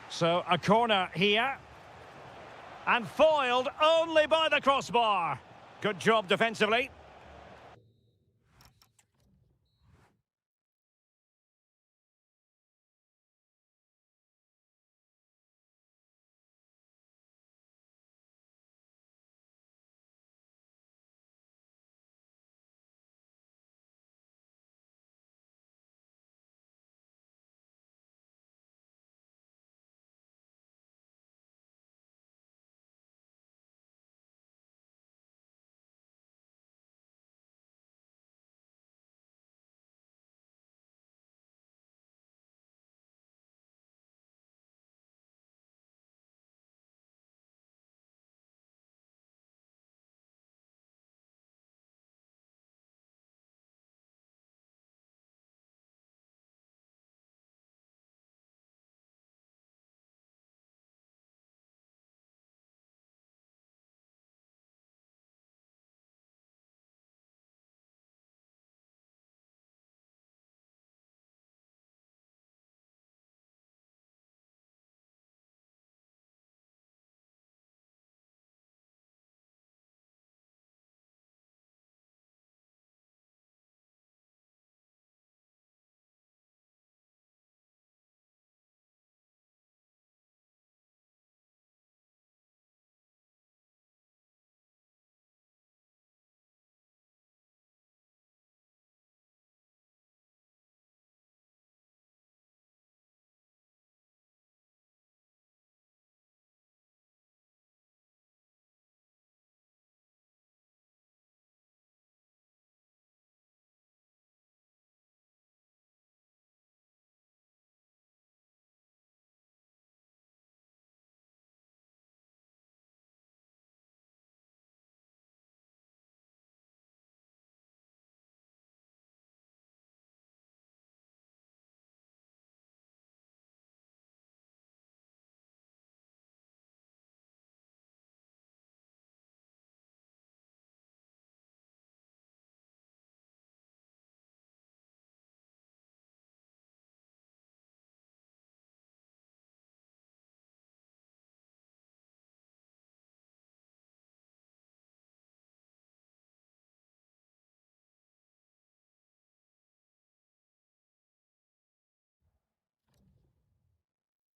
So, a corner here. And foiled only by the crossbar. Good job defensively.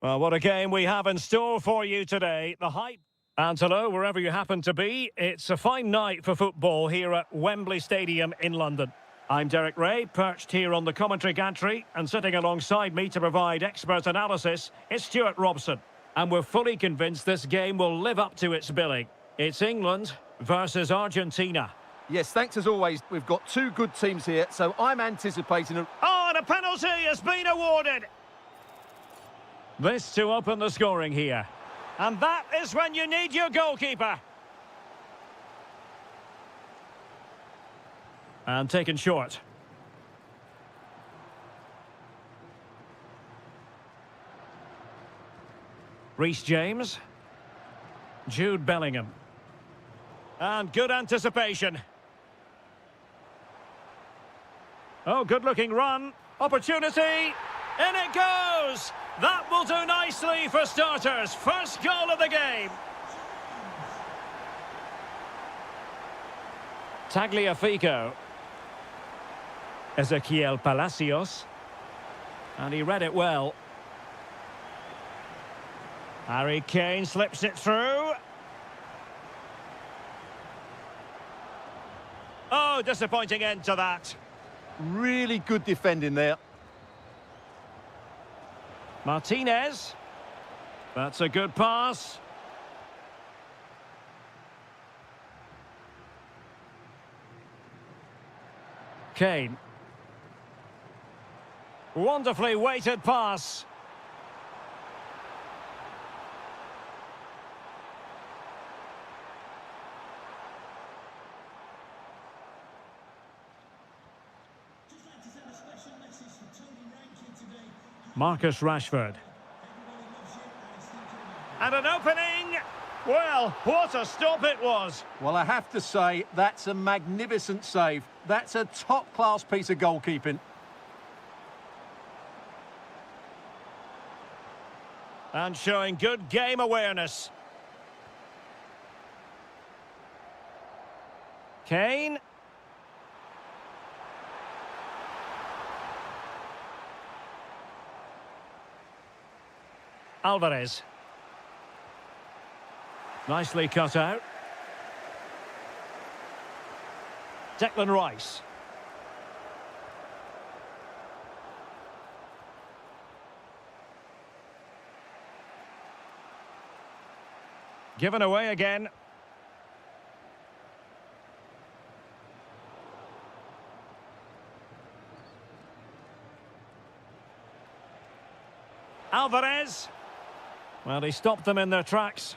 Well, what a game we have in store for you today. The hype. And hello, wherever you happen to be. It's a fine night for football here at Wembley Stadium in London. I'm Derek Ray, perched here on the commentary gantry, and sitting alongside me to provide expert analysis is Stuart Robson. And we're fully convinced this game will live up to its billing. It's England versus Argentina. Yes, thanks as always. We've got two good teams here, so I'm anticipating a... Oh, and a penalty has been awarded. This to open the scoring here. And that is when you need your goalkeeper. And taken short. Reece James. Jude Bellingham. And good anticipation. Oh, good-looking run. Opportunity. In it goes. That will do nicely for starters. First goal of the game. Tagliafico. Ezequiel Palacios. And he read it well. Harry Kane slips it through. Oh, disappointing end to that. Really good defending there. Martinez. That's a good pass. Kane. Wonderfully weighted pass. Marcus Rashford. And an opening. Well, what a stop it was. Well, I have to say, that's a magnificent save. That's a top-class piece of goalkeeping. And showing good game awareness. Kane. Alvarez. Nicely cut out. Declan Rice. Given away again. Alvarez. Well, he stopped them in their tracks.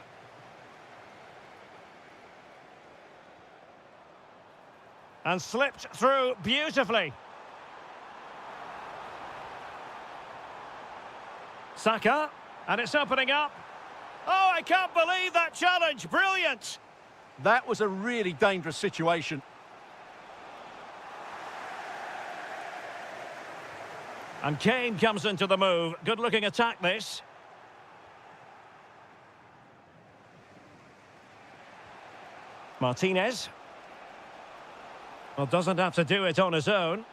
And slipped through beautifully. Saka. And it's opening up. Oh, I can't believe that challenge. Brilliant. That was a really dangerous situation. And Kane comes into the move. Good-looking attack, this. Martinez. Well, doesn't have to do it on his own.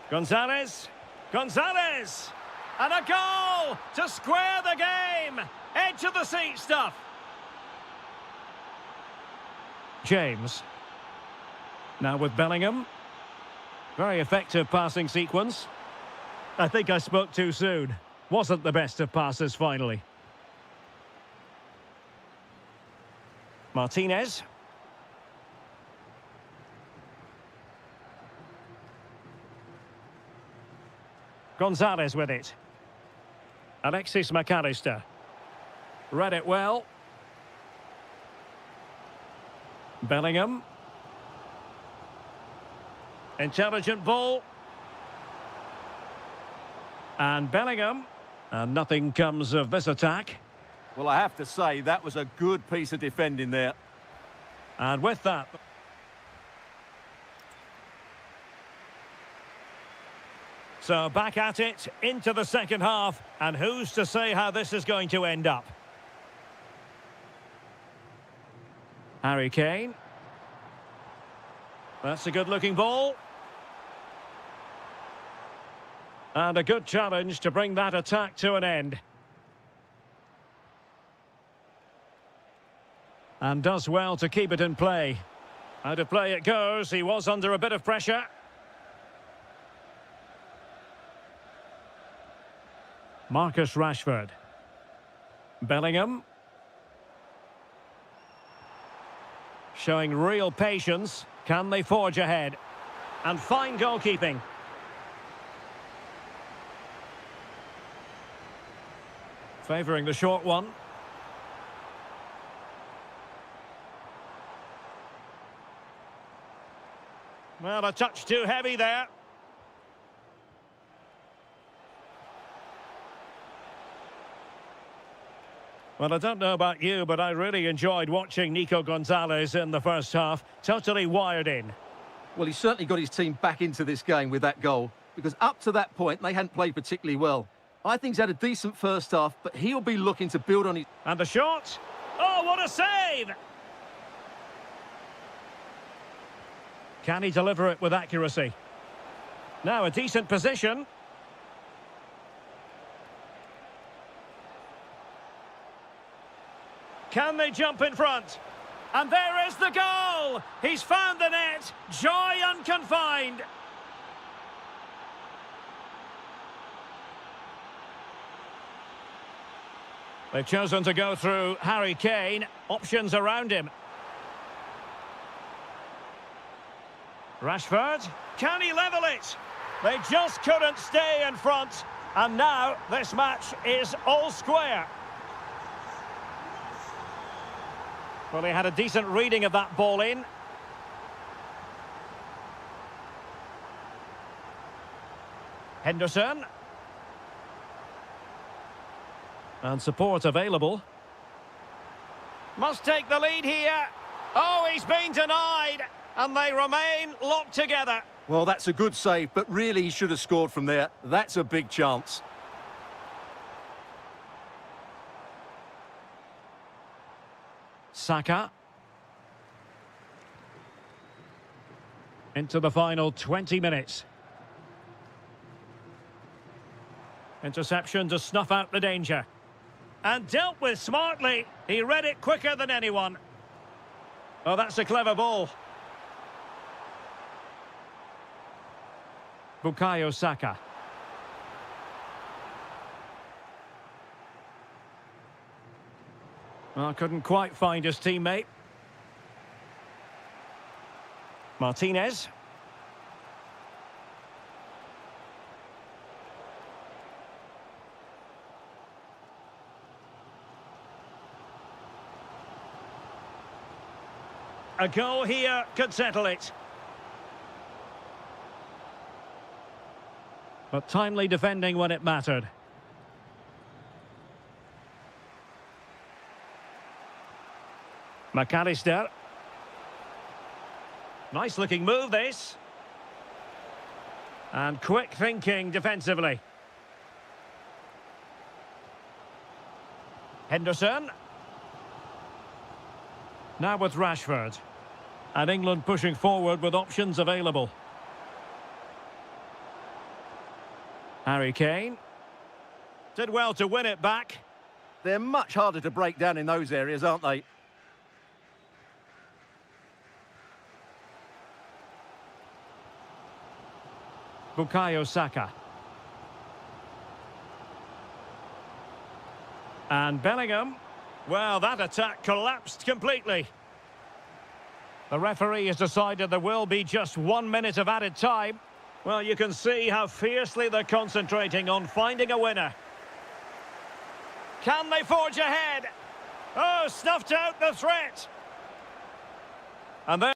Gonzalez. Gonzalez! And a goal to square the game. Edge of the seat stuff. James. Now with Bellingham. Very effective passing sequence. I think I spoke too soon. Wasn't the best of passes finally. Martinez. Gonzalez with it. Alexis McAllister. Read it well. Bellingham. Intelligent ball. And Bellingham. And nothing comes of this attack. Well, I have to say, that was a good piece of defending there. And with that... So back at it, into the second half, and who's to say how this is going to end up? Harry Kane. That's a good-looking ball. And a good challenge to bring that attack to an end. And does well to keep it in play. Out of play it goes. He was under a bit of pressure. Marcus Rashford. Bellingham. Showing real patience. Can they forge ahead? And fine goalkeeping. Favouring the short one. Well, a touch too heavy there. Well, I don't know about you, but I really enjoyed watching Nico Gonzalez in the first half. Totally wired in. Well, he's certainly got his team back into this game with that goal, because up to that point, they hadn't played particularly well. I think he's had a decent first half, but he'll be looking to build on his... And the shot. Oh, what a save! Can he deliver it with accuracy? Now a decent position. Can they jump in front? And there is the goal! He's found the net. Joy unconfined. They've chosen to go through Harry Kane. Options around him. Rashford. Can he level it? They just couldn't stay in front. And now this match is all square. Well, he had a decent reading of that ball in. Henderson. And support available. Must take the lead here. Oh, he's been denied. And they remain locked together. Well, that's a good save, but really he should have scored from there. That's a big chance. Saka. Into the final 20 minutes. Interception to snuff out the danger. And dealt with smartly. He read it quicker than anyone. Oh, that's a clever ball. Bukayo Saka. Well, couldn't quite find his teammate. Martinez. A goal here could settle it. But timely defending when it mattered. McAllister. Nice looking move this. And quick thinking defensively. Henderson. Now with Rashford. And England pushing forward with options available. Harry Kane. Did well to win it back. They're much harder to break down in those areas, aren't they? Bukayo Saka. And Bellingham. Well, that attack collapsed completely. The referee has decided there will be just 1 minute of added time. Well, you can see how fiercely they're concentrating on finding a winner. Can they forge ahead? Oh, snuffed out the threat. And then...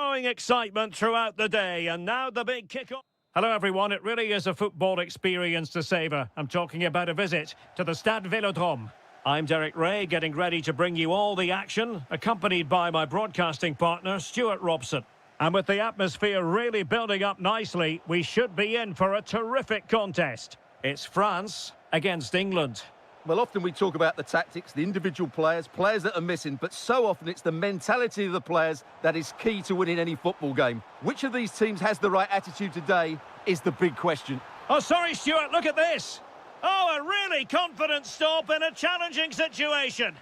Growing excitement throughout the day, and now the big kick-off. Hello everyone, it really is a football experience to savour. I'm talking about a visit to the Stade Vélodrome. I'm Derek Ray, getting ready to bring you all the action, accompanied by my broadcasting partner, Stuart Robson. And with the atmosphere really building up nicely, we should be in for a terrific contest. It's France against England. Well, often we talk about the tactics, the individual players that are missing, but so often it's the mentality of the players that is key to winning any football game. Which of these teams has the right attitude today is the big question. Oh, sorry, Stuart, look at this. Oh, a really confident stop in a challenging situation.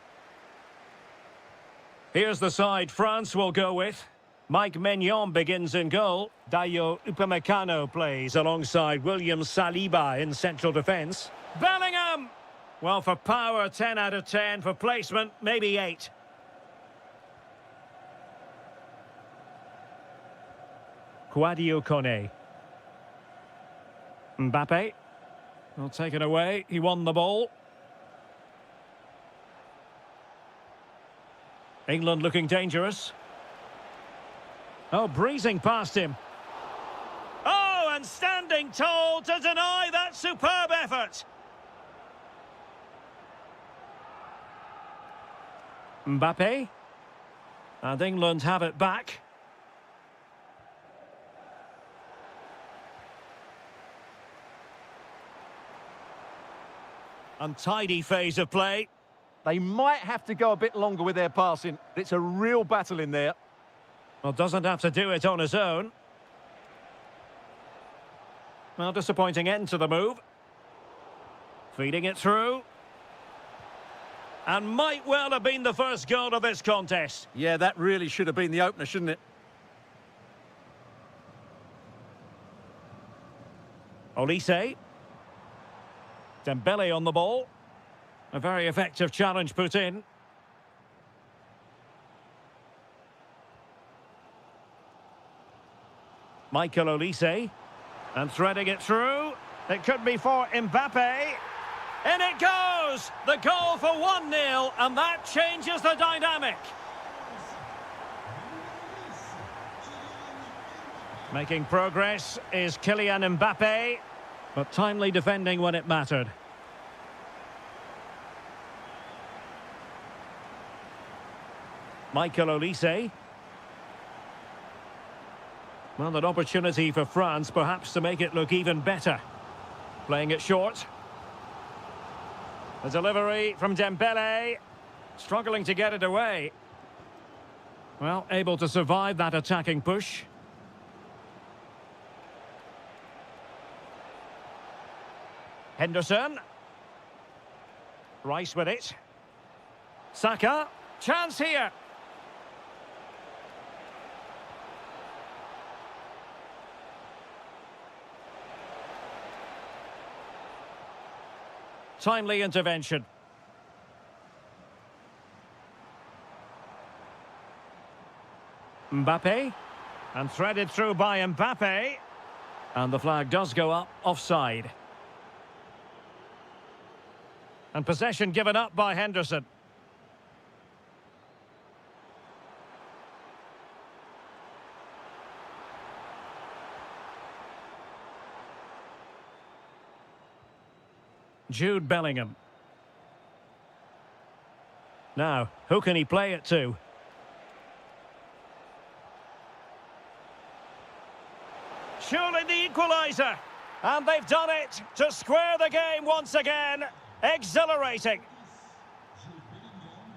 Here's the side France will go with. Mike Maignan begins in goal. Dayo Upamecano plays alongside William Saliba in central defence. Bellingham! Well, for power, 10 out of 10. For placement, maybe 8. Kouadio Kone. Mbappe. Well, taken away. He won the ball. England looking dangerous. Oh, breezing past him. Oh, and standing tall to deny that superb effort. Mbappe. And England have it back. Untidy phase of play. They might have to go a bit longer with their passing. It's a real battle in there. Well, doesn't have to do it on his own. Well, disappointing end to the move. Feeding it through. And might well have been the first goal of this contest. Yeah, that really should have been the opener, shouldn't it? Olise. Dembele on the ball. A very effective challenge put in. Michael Olise. And threading it through. It could be for Mbappe. In it goes! The goal for 1-0, and that changes the dynamic. Making progress is Kylian Mbappe, but timely defending when it mattered. Michael Olise. Well, an opportunity for France, perhaps, to make it look even better. Playing it short. The delivery from Dembele. Struggling to get it away. Well, able to survive that attacking push. Henderson. Rice with it. Saka. Chance here. Timely intervention. Mbappe. And threaded through by Mbappe. And the flag does go up, offside. And possession given up by Henderson. Jude Bellingham. Now, who can he play it to? Surely the equaliser. And they've done it to square the game once again. Exhilarating.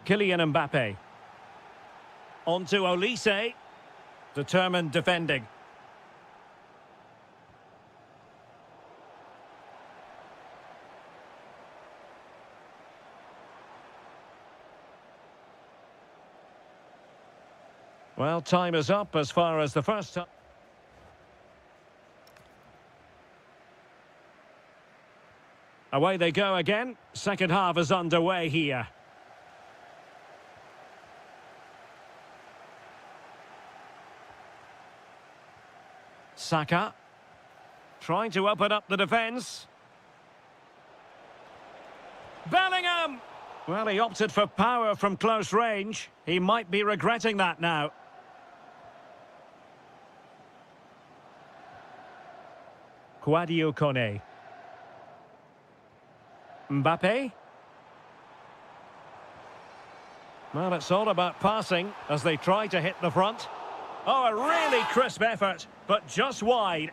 Kylian Mbappe. On to Olise. Determined defending. Well, time is up as far as the first time. Away they go again. Second half is underway here. Saka. Trying to open up the defence. Bellingham! Well, he opted for power from close range. He might be regretting that now. Quadio Kone. Mbappe. Well, it's all about passing as they try to hit the front. Oh, a really crisp effort, but just wide.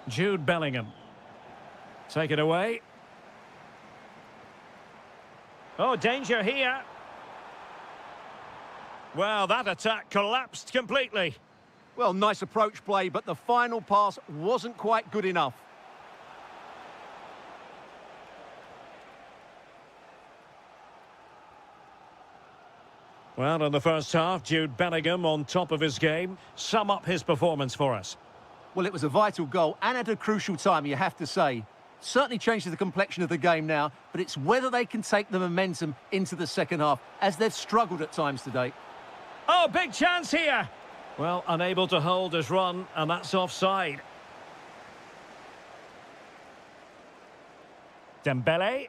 Jude Bellingham. Take it away. Oh, danger here. Well, that attack collapsed completely. Well, nice approach play, but the final pass wasn't quite good enough. Well, in the first half, Jude Bellingham on top of his game. Sum up his performance for us. Well, it was a vital goal and at a crucial time, you have to say. Certainly changes the complexion of the game now, but it's whether they can take the momentum into the second half, as they've struggled at times today. Oh, big chance here. Well, unable to hold his run, and that's offside. Dembele.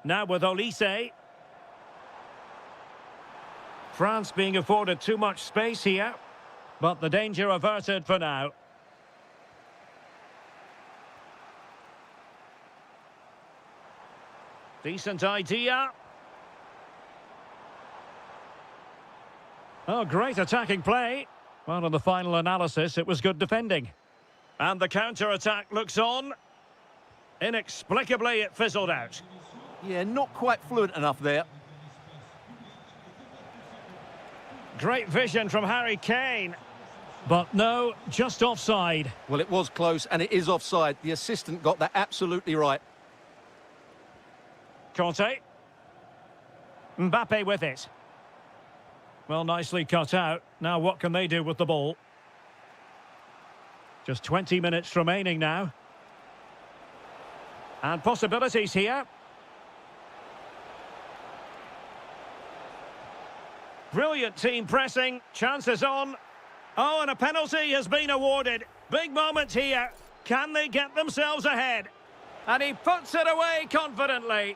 Now with Olise. France being afforded too much space here, but the danger averted for now. Decent idea. Oh, great attacking play. Well, in the final analysis, it was good defending. And the counter-attack looks on. Inexplicably, it fizzled out. Yeah, not quite fluent enough there. Great vision from Harry Kane. But no, just offside. Well, it was close, and it is offside. The assistant got that absolutely right. Conte. Mbappe with it. Well, nicely cut out. Now what can they do with the ball? Just 20 minutes remaining now. And possibilities here. Brilliant team pressing. Chances on. Oh, and a penalty has been awarded. Big moment here. Can they get themselves ahead? And he puts it away confidently.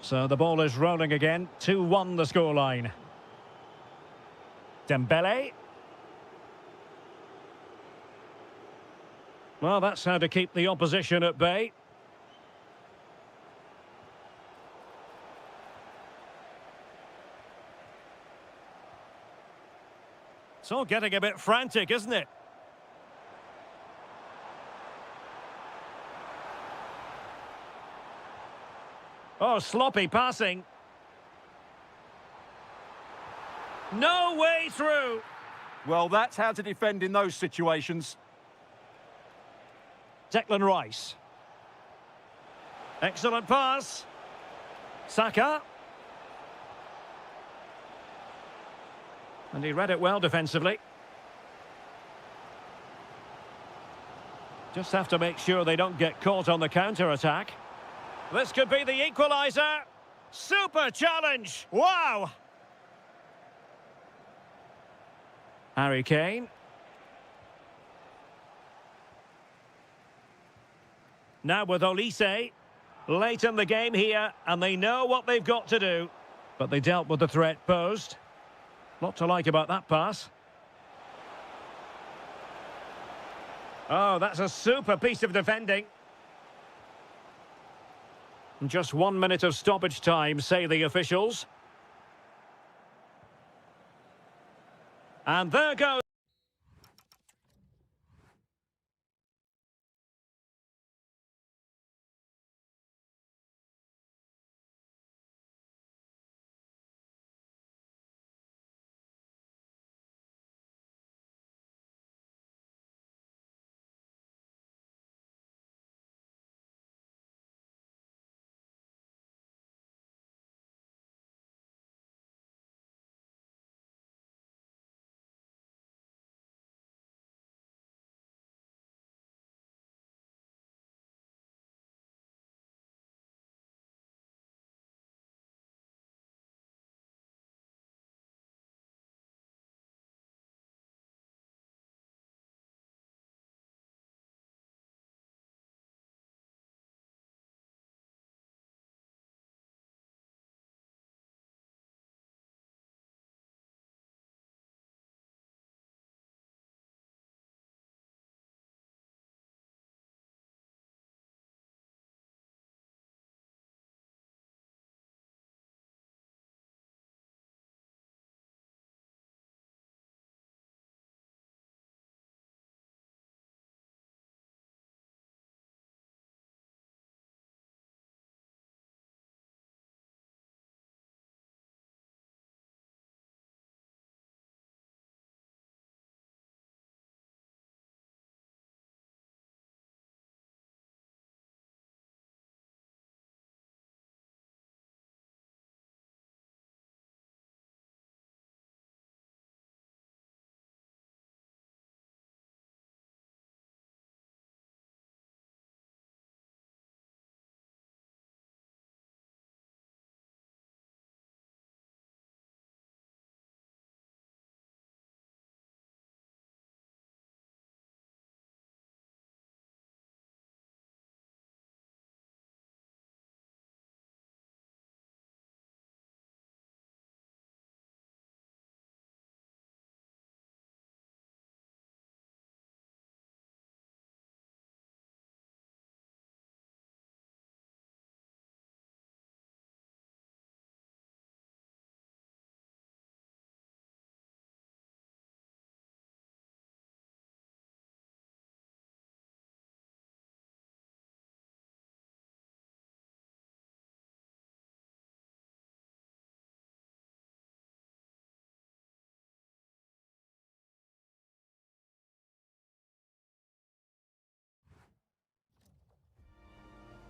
So the ball is rolling again. 2-1 the scoreline. Dembele. Well, that's how to keep the opposition at bay. It's all getting a bit frantic, isn't it? Oh, sloppy passing. No way through. Well, that's how to defend in those situations. Declan Rice. Excellent pass. Saka. And he read it well defensively. Just have to make sure they don't get caught on the counter-attack. This could be the equaliser. Super challenge. Wow. Harry Kane. Now with Olise. Late in the game here, and they know what they've got to do. But they dealt with the threat posed. Lot to like about that pass. Oh, that's a super piece of defending. Just 1 minute of stoppage time, say the officials. And there goes.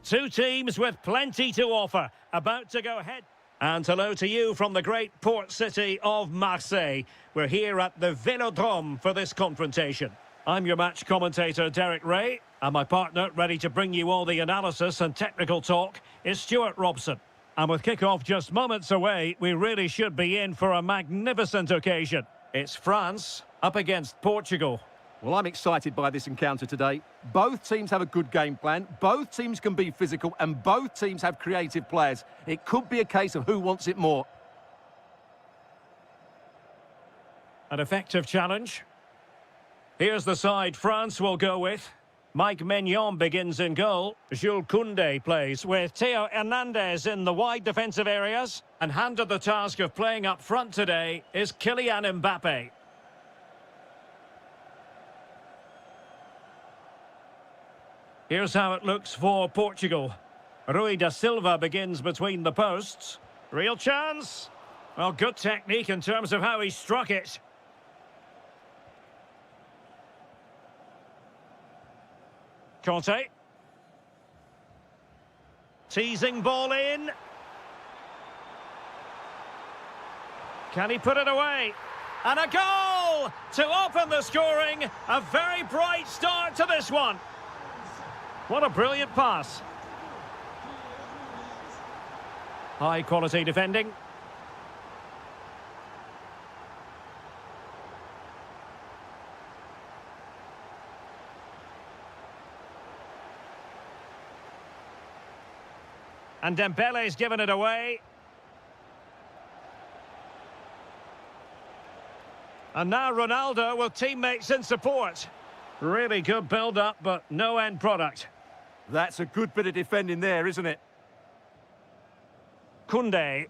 Two teams with plenty to offer, about to go ahead. And hello to you from the great port city of Marseille. We're here at the Vélodrome for this confrontation. I'm your match commentator, Derek Ray, and my partner, ready to bring you all the analysis and technical talk, is Stuart Robson. And with kick-off just moments away, we really should be in for a magnificent occasion. It's France up against Portugal. Well, I'm excited by this encounter today. Both teams have a good game plan, both teams can be physical, and both teams have creative players. It could be a case of who wants it more. An effective challenge. Here's the side France will go with. Mike Maignan begins in goal. Jules Koundé plays with Theo Hernandez in the wide defensive areas. And handed the task of playing up front today is Kylian Mbappe. Here's how it looks for Portugal. Rui da Silva begins between the posts. Real chance. Well, good technique in terms of how he struck it. Conte. Teasing ball in. Can he put it away? And a goal to open the scoring. A very bright start to this one. What a brilliant pass. High quality defending. And Dembele's given it away. And now Ronaldo with teammates in support. Really good build-up, but no end product. That's a good bit of defending there, isn't it? Koundé.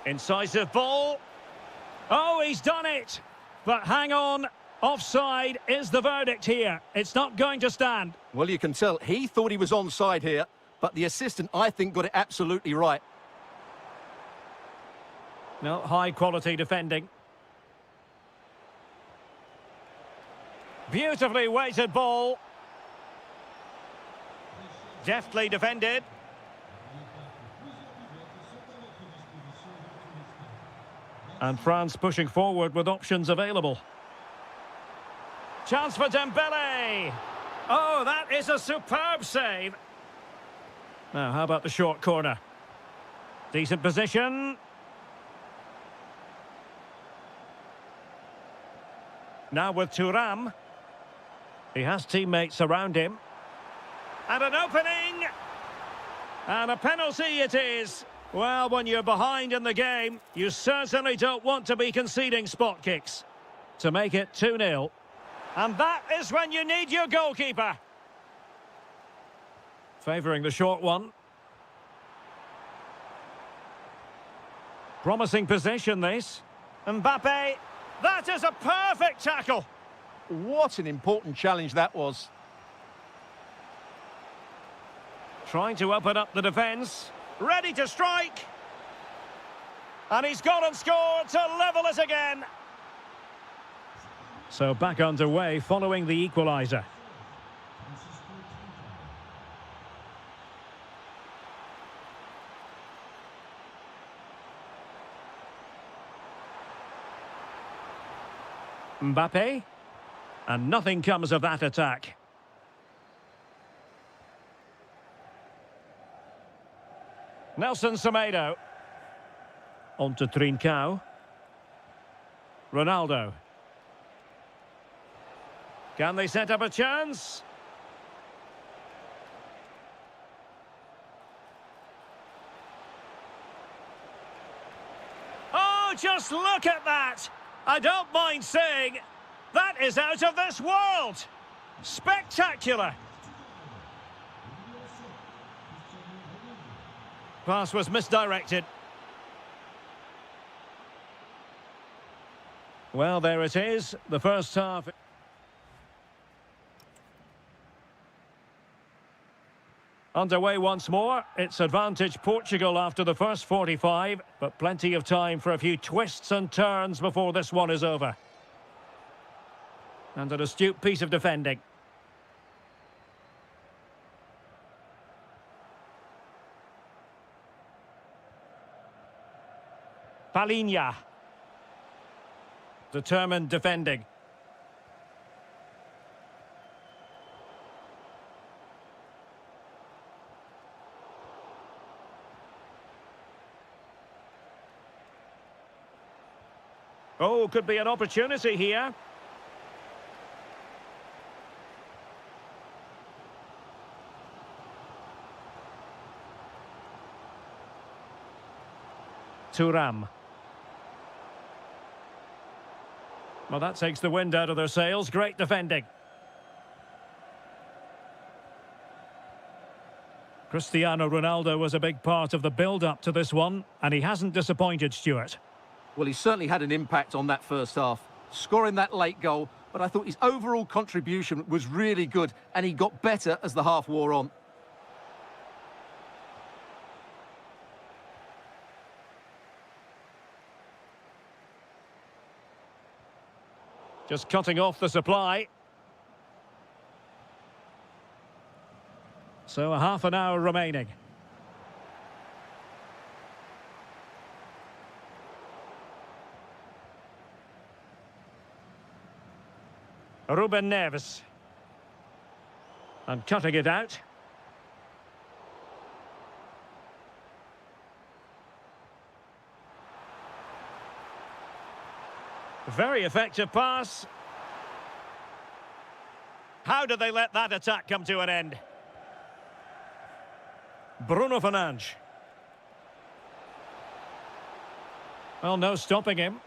Incisive ball. Oh, he's done it! But hang on. Offside is the verdict here. It's not going to stand. Well, you can tell he thought he was onside here, but the assistant, I think, got it absolutely right. No, high-quality defending. Beautifully weighted ball. Deftly defended. And France pushing forward with options available. Chance for Dembele. Oh, that is a superb save. Now, how about the short corner? Decent position. Now with Thuram. He has teammates around him. And an opening. And a penalty it is. Well, when you're behind in the game, you certainly don't want to be conceding spot kicks. To make it 2-0. And that is when you need your goalkeeper. Favouring the short one. Promising position, this. Mbappe. That is a perfect tackle. What an important challenge that was. Trying to open up the defence. Ready to strike. And he's gone and scored to level it again. So back underway following the equaliser. Mbappe. And nothing comes of that attack. Nelson Semedo. On to Trincao. Ronaldo. Can they set up a chance? Oh, just look at that! I don't mind saying, that is out of this world! Spectacular! Pass was misdirected. Well, there it is, the first half. Underway once more. It's advantage Portugal after the first 45, but plenty of time for a few twists and turns before this one is over. And an astute piece of defending. Palinha. Determined defending. Oh, could be an opportunity here. Thuram. Well, that takes the wind out of their sails. Great defending. Cristiano Ronaldo was a big part of the build-up to this one, and he hasn't disappointed, Stuart. Well, he certainly had an impact on that first half, scoring that late goal, but I thought his overall contribution was really good, and he got better as the half wore on. Just cutting off the supply. So a half an hour remaining. Ruben Neves. And cutting it out. Very effective pass. How did they let that attack come to an end? Bruno Fernandes. Well, no stopping him.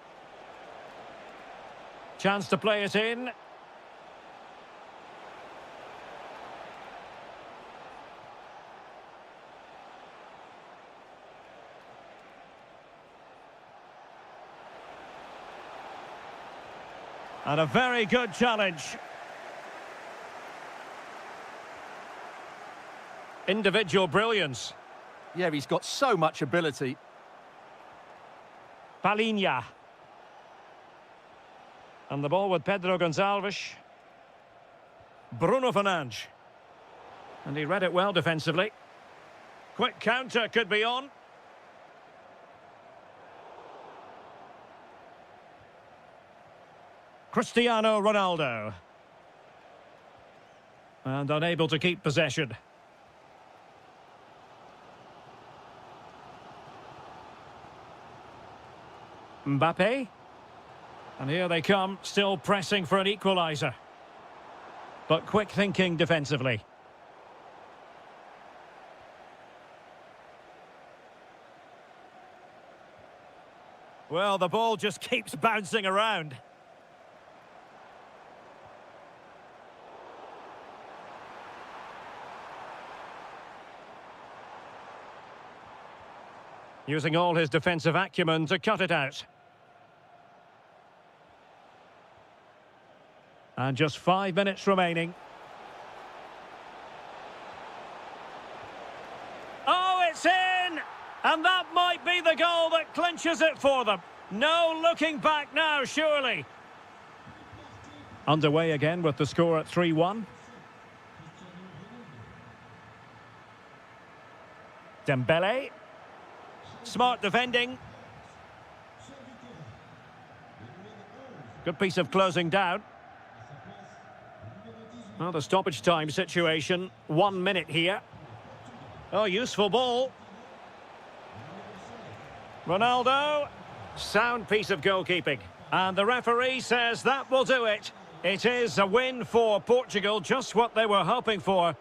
Chance to play it in. And a very good challenge. Individual brilliance. Yeah, he's got so much ability. Palinha. And the ball with Pedro Gonçalves. Bruno Fernandes. And he read it well defensively. Quick counter could be on. Cristiano Ronaldo. And unable to keep possession. Mbappe. And here they come, still pressing for an equaliser. But quick thinking defensively. Well, the ball just keeps bouncing around. Using all his defensive acumen to cut it out. And just 5 minutes remaining. Oh, it's in! And that might be the goal that clinches it for them. No looking back now, surely. Underway again with the score at 3-1. Dembele. Smart defending. Good piece of closing down. Well, the stoppage time situation. 1 minute here. Oh, useful ball. Ronaldo. Sound piece of goalkeeping. And the referee says that will do it. It is a win for Portugal, just what they were hoping for.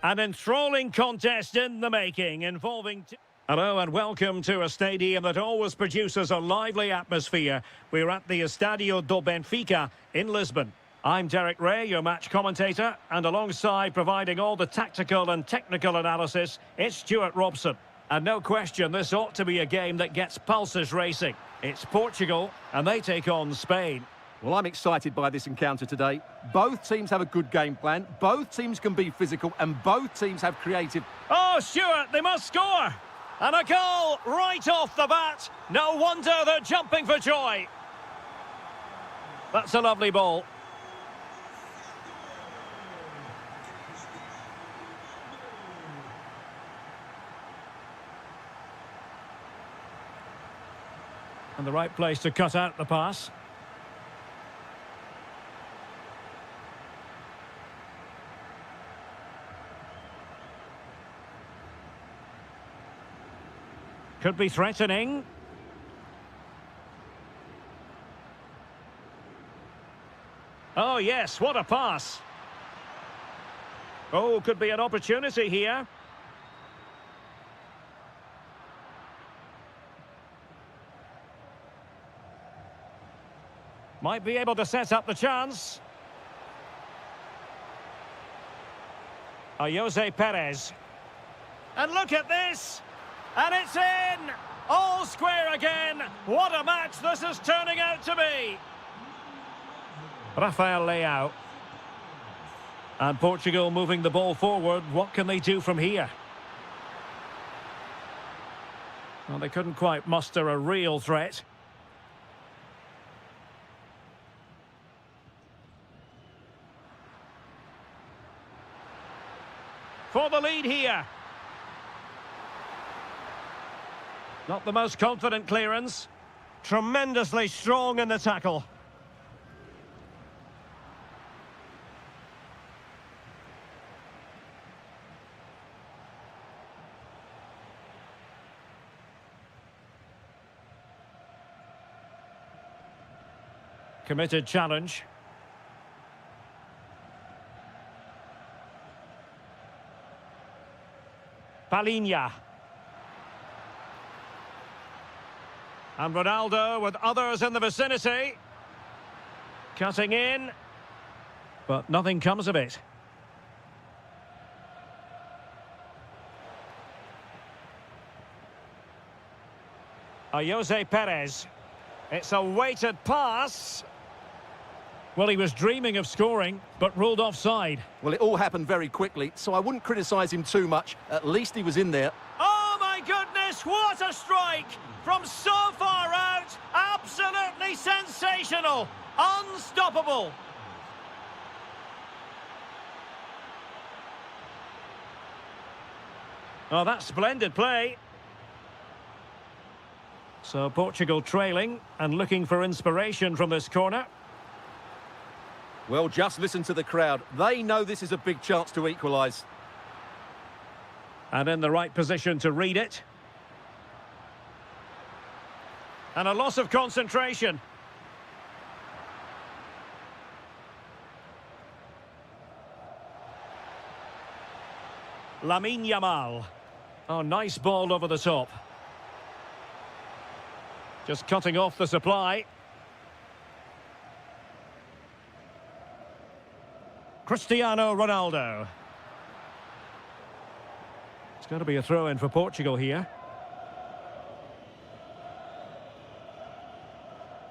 An enthralling contest in the making, involving... Hello and welcome to a stadium that always produces a lively atmosphere. We're at the Estadio do Benfica in Lisbon. I'm Derek Ray, your match commentator, and alongside providing all the tactical and technical analysis, it's Stuart Robson. And no question, this ought to be a game that gets pulses racing. It's Portugal, and they take on Spain. Well, I'm excited by this encounter today. Both teams have a good game plan, both teams can be physical, and both teams have creative... Oh, Stuart, they must score! And a goal right off the bat. No wonder they're jumping for joy. That's a lovely ball. And the right place to cut out the pass. Could be threatening. Oh, yes, what a pass. Oh, could be an opportunity here. Might be able to set up the chance. Jose Perez. And look at this. And it's in! All square again! What a match this is turning out to be! Rafael Leao. And Portugal moving the ball forward. What can they do from here? Well, they couldn't quite muster a real threat. For the lead here. Not the most confident clearance. Tremendously strong in the tackle. Committed challenge. Palinha. And Ronaldo with others in the vicinity. Cutting in. But nothing comes of it. Jose Perez. It's a weighted pass. Well, he was dreaming of scoring, but ruled offside. Well, it all happened very quickly, so I wouldn't criticise him too much. At least he was in there. Oh, my goodness, what a strike! From so far out, absolutely sensational, unstoppable. Oh, that's splendid play. So Portugal trailing and looking for inspiration from this corner. Well, just listen to the crowd. They know this is a big chance to equalise. And in the right position to read it. And a loss of concentration. Lamine Yamal. Oh, nice ball over the top. Just cutting off the supply. Cristiano Ronaldo. It's going to be a throw-in for Portugal here.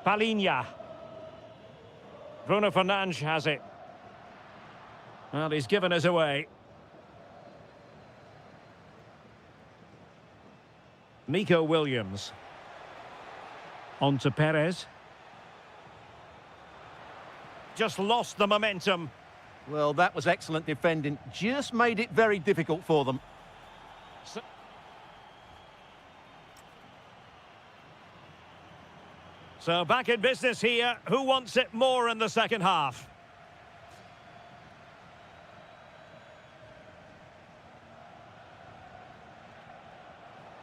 Palinha. Bruno Fernandes has it. Well, he's given us away. Nico Williams. On to Perez. Just lost the momentum. Well, that was excellent defending. Just made it very difficult for them. So back in business here. Who wants it more in the second half?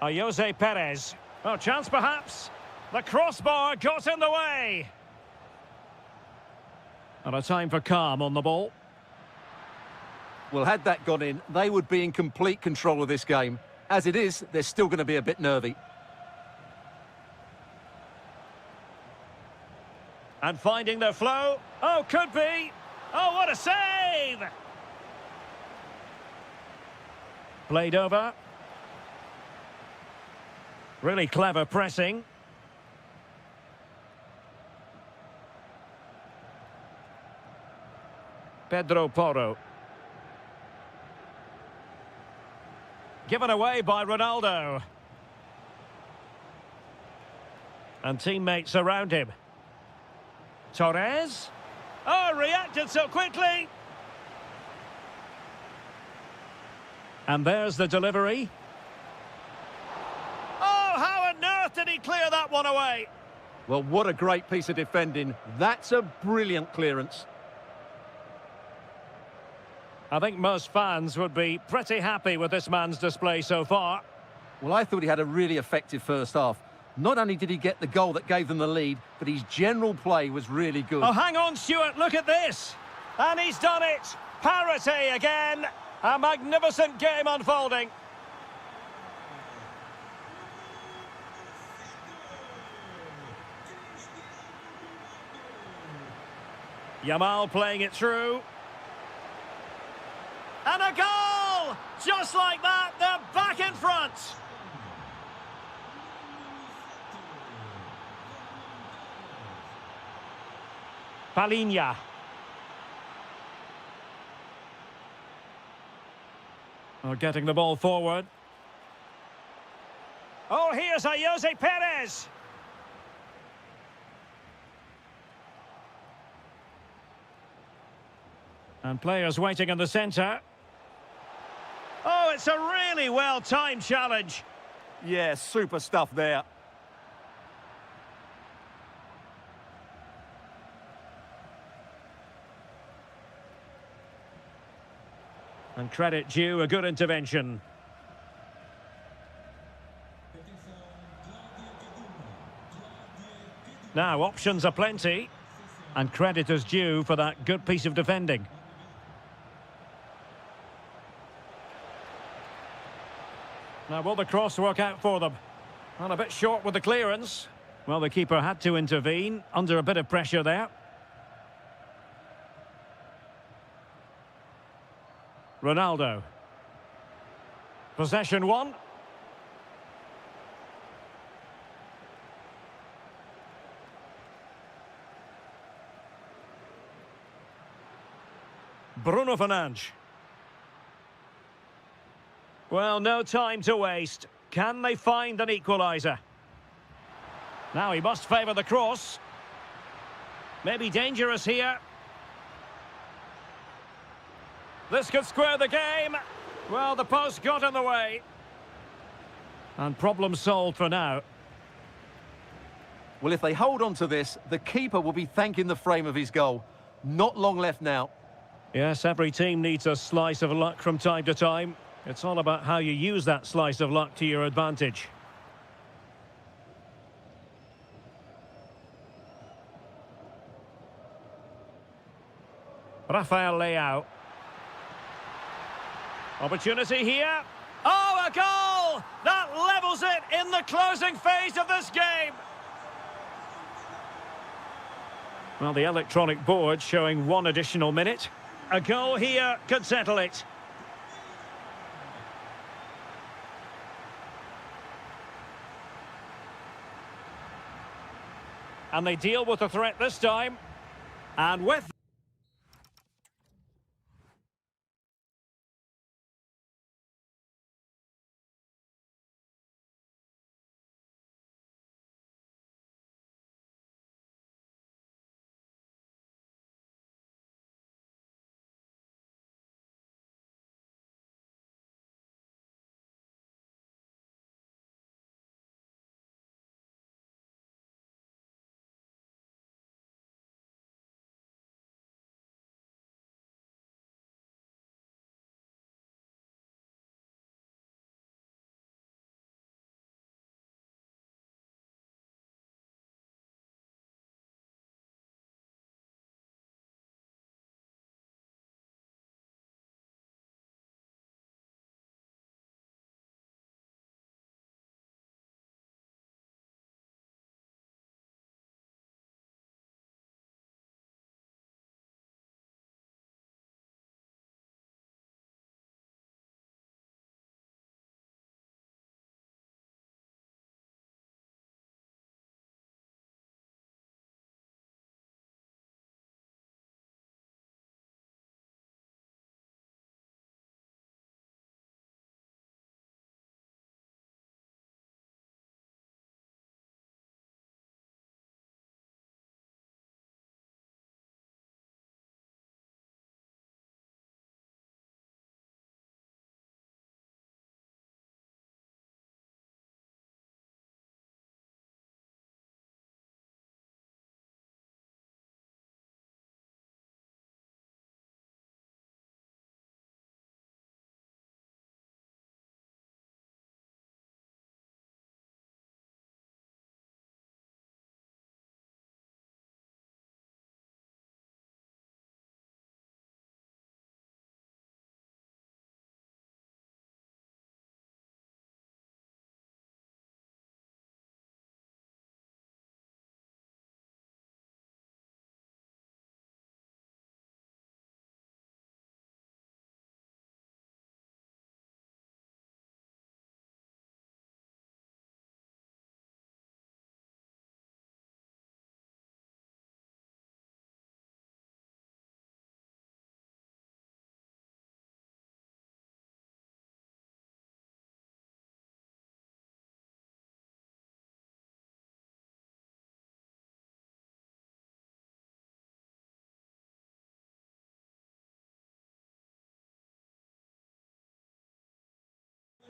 Jose Perez. Oh, chance perhaps. The crossbar got in the way. And a time for calm on the ball. Well, had that gone in, they would be in complete control of this game. As it is, they're still going to be a bit nervy. And finding their flow. Oh, could be. Oh, what a save! Played over. Really clever pressing. Pedro Porto. Given away by Ronaldo. And teammates around him. Torres. Oh, reacted so quickly. And there's the delivery. Oh, how on earth did he clear that one away? Well, what a great piece of defending. That's a brilliant clearance. I think most fans would be pretty happy with this man's display so far. Well, I thought he had a really effective first half. Not only did he get the goal that gave them the lead, but his general play was really good. Oh, hang on, Stuart, look at this. And he's done it. Parity again. A magnificent game unfolding. Yamal playing it through. And a goal! Just like that, they're back in front. Palinha. Oh, getting the ball forward. Oh, here's a Jose Perez. And players waiting in the centre. Oh, it's a really well-timed challenge. Yeah, super stuff there. And credit due, a good intervention. Now, options are plenty. And credit is due for that good piece of defending. Now, will the cross work out for them? Well, a bit short with the clearance. Well, the keeper had to intervene, under a bit of pressure there. Ronaldo. Possession one. Bruno Fernandes. Well, no time to waste. Can they find an equaliser? Now he must favour the cross. Maybe dangerous here. This could square the game. Well, the post got in the way. And problem solved for now. Well, if they hold on to this, the keeper will be thanking the frame of his goal. Not long left now. Yes, every team needs a slice of luck from time to time. It's all about how you use that slice of luck to your advantage. Rafael Leao. Opportunity here. Oh, a goal! That levels it in the closing phase of this game. Well, the electronic board showing one additional minute. A goal here could settle it. And they deal with the threat this time. And with...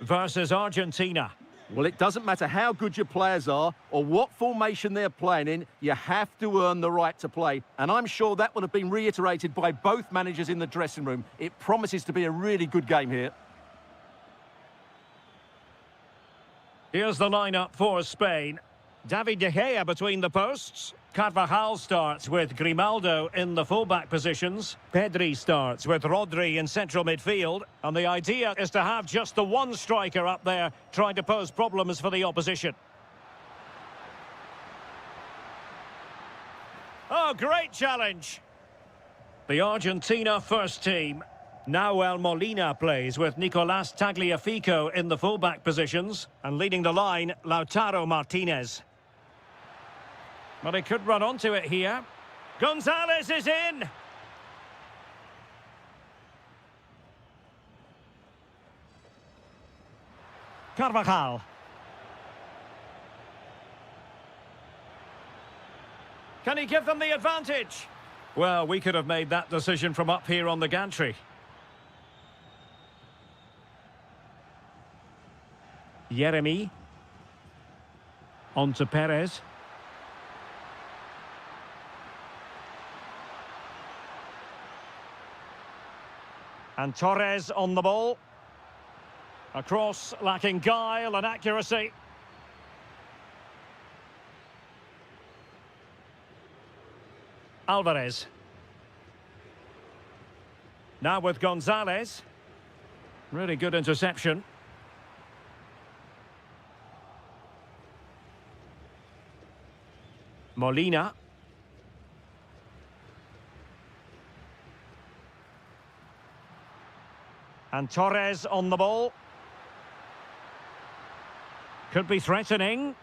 versus Argentina. Well, it doesn't matter how good your players are or what formation they're playing in, you have to earn the right to play. And I'm sure that would have been reiterated by both managers in the dressing room. It promises to be a really good game here. Here's the lineup for Spain. David De Gea between the posts. Carvajal starts with Grimaldo in the fullback positions. Pedri starts with Rodri in central midfield. And the idea is to have just the one striker up there trying to pose problems for the opposition. Oh, great challenge. The Argentina first team. Nahuel Molina plays with Nicolás Tagliafico in the fullback positions. And leading the line, Lautaro Martinez. But he could run onto it here. Gonzalez is in. Carvajal. Can he give them the advantage? Well, we could have made that decision from up here on the gantry. Yeremy. On to Perez. And Torres on the ball. A cross lacking guile and accuracy. Alvarez. Now with Gonzalez. Really good interception. Molina. And Torres on the ball. Could be threatening.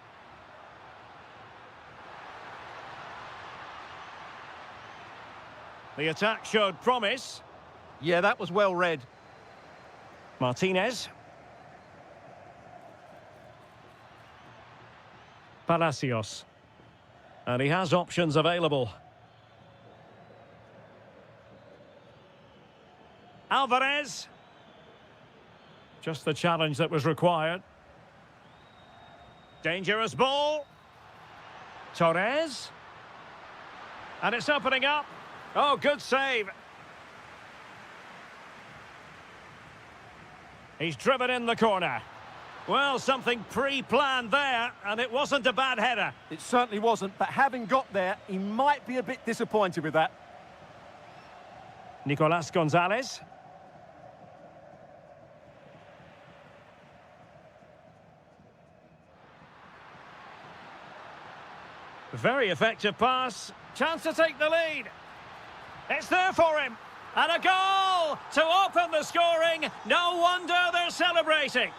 The attack showed promise. Yeah, that was well read. Martinez. Palacios. And he has options available. Alvarez. Just the challenge that was required. Dangerous ball. Torres. And it's opening up. Oh, good save. He's driven in the corner. Well, something pre-planned there, and it wasn't a bad header. It certainly wasn't, but having got there, he might be a bit disappointed with that. Nicolás Gonzalez. Very effective pass. Chance to take the lead. It's there for him. And a goal to open the scoring. No wonder they're celebrating.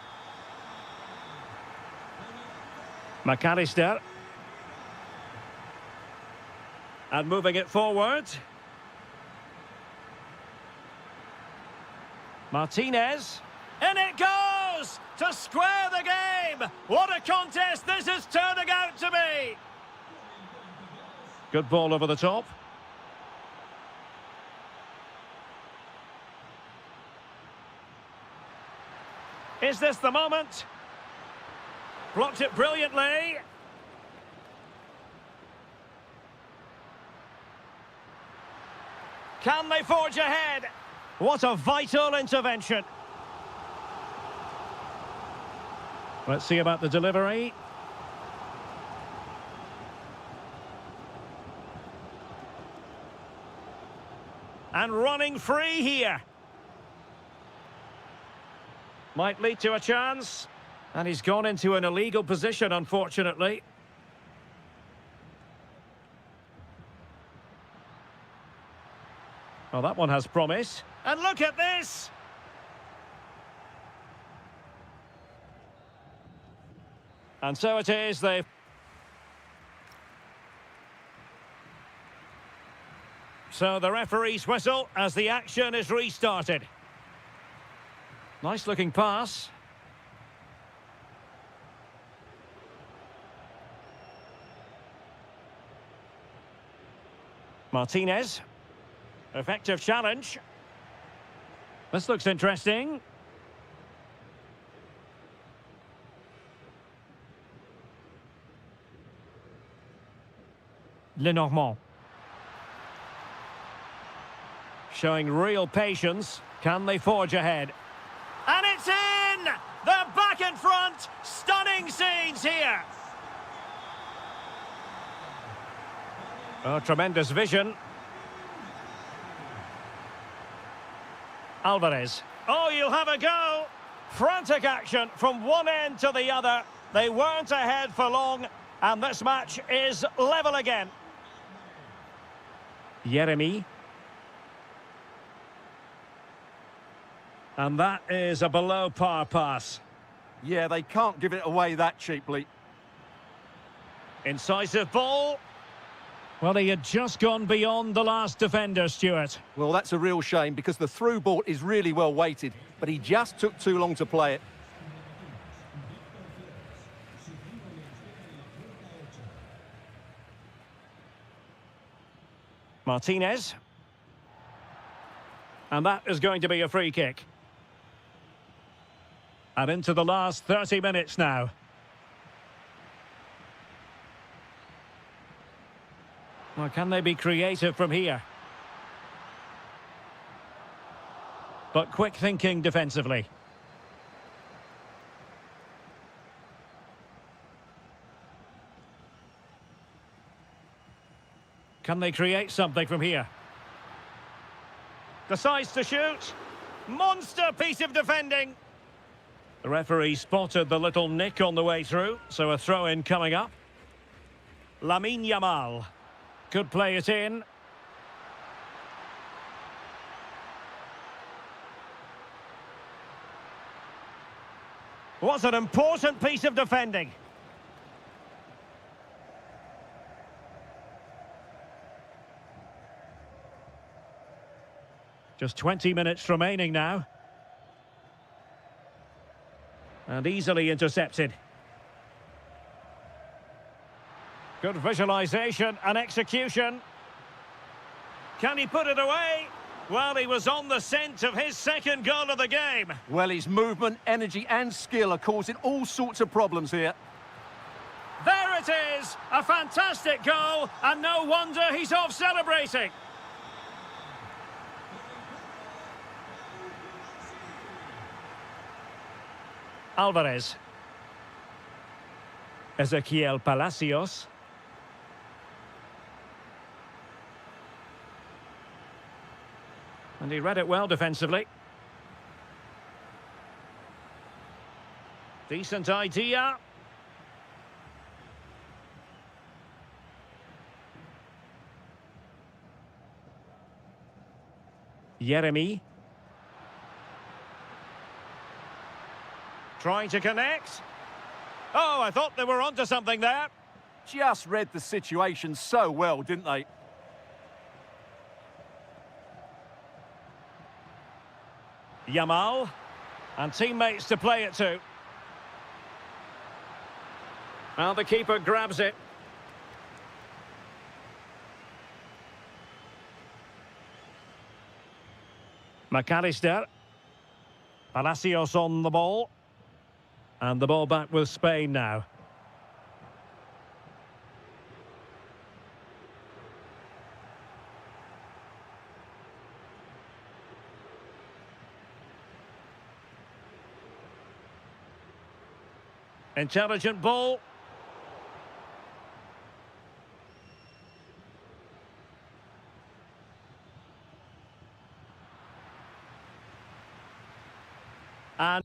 McAllister. And moving it forward. Martinez. In it goes to square the game. What a contest this is turning out to be. Good ball over the top. Is this the moment? Blocked it brilliantly. Can they forge ahead? What a vital intervention. Let's see about the delivery. And running free here. Might lead to a chance. And he's gone into an illegal position, unfortunately. Well, that one has promise. And look at this! And so it is, they've... So the referee's whistle as the action is restarted. Nice looking pass. Martinez. Effective challenge. This looks interesting. Lenormand. Showing real patience. Can they forge ahead? And it's in! They're back in front! Stunning scenes here! Oh, tremendous vision. Alvarez. Oh, you'll have a go! Frantic action from one end to the other. They weren't ahead for long, and this match is level again. Jeremy. And that is a below-par pass. Yeah, they can't give it away that cheaply. Incisive ball. Well, he had just gone beyond the last defender, Stuart. Well, that's a real shame because the through ball is really well weighted, but he just took too long to play it. Martinez. And that is going to be a free kick. And into the last 30 minutes now. Well, can they be creative from here? But quick thinking defensively. Can they create something from here? Decides to shoot. Monster piece of defending. The referee spotted the little nick on the way through, so a throw-in coming up. Lamine Yamal. Could play it in. What an important piece of defending. Just 20 minutes remaining now. And easily intercepted. Good visualization and execution. Can he put it away? Well, he was on the scent of his second goal of the game. Well, his movement, energy and skill are causing all sorts of problems here. There it is! A fantastic goal, and no wonder he's off celebrating. Alvarez. Ezequiel Palacios. And he read it well defensively. Decent idea. Jeremy. Trying to connect. Oh, I thought they were onto something there. Just read the situation so well, didn't they? Yamal. And teammates to play it to. Well, the keeper grabs it. McAllister. Palacios on the ball. And the ball back with Spain now. Intelligent ball. And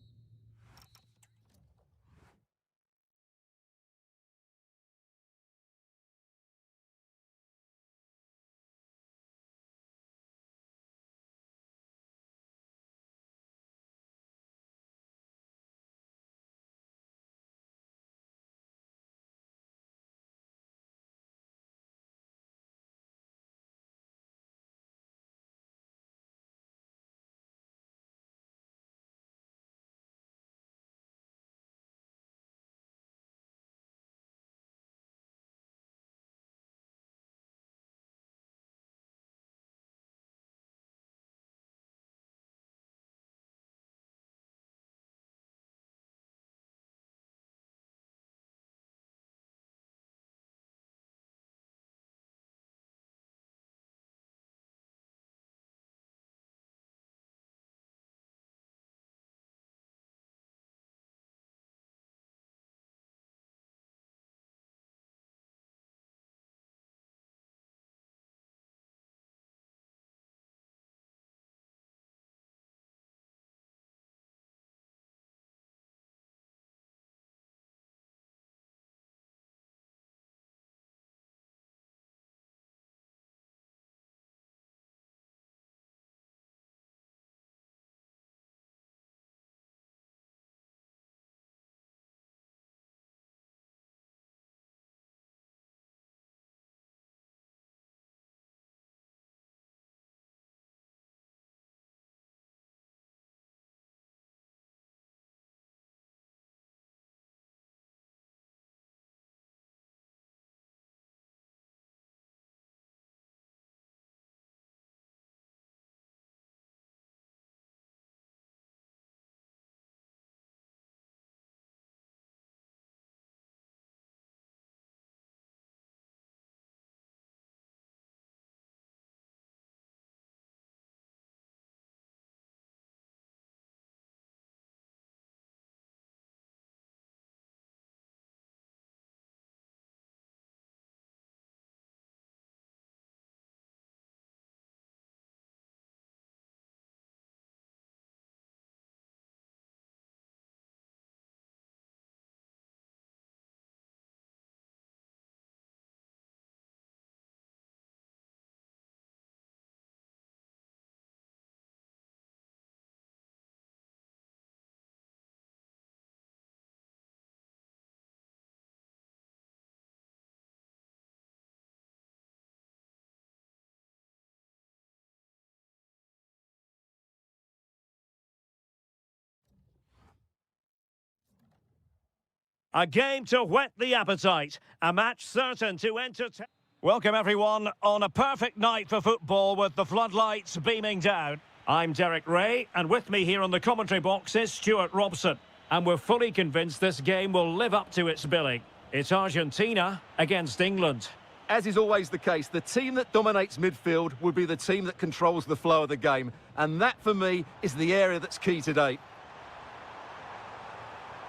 A game to whet the appetite. A match certain to entertain. Welcome everyone on a perfect night for football with the floodlights beaming down. I'm Derek Ray, and with me here on the commentary box is Stuart Robson. And we're fully convinced this game will live up to its billing. It's Argentina against England. As is always the case, the team that dominates midfield will be the team that controls the flow of the game. And that, for me, is the area that's key today.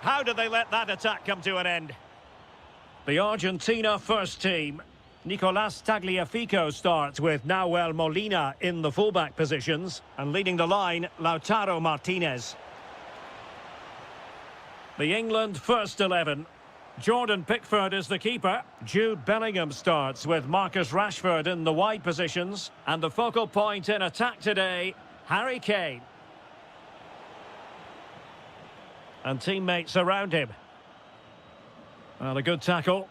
How did they let that attack come to an end? The Argentina first team. Nicolas Tagliafico starts with Nahuel Molina in the fullback positions. And leading the line, Lautaro Martinez. The England first 11. Jordan Pickford is the keeper. Jude Bellingham starts with Marcus Rashford in the wide positions. And the focal point in attack today, Harry Kane. And teammates around him. Well, a good tackle.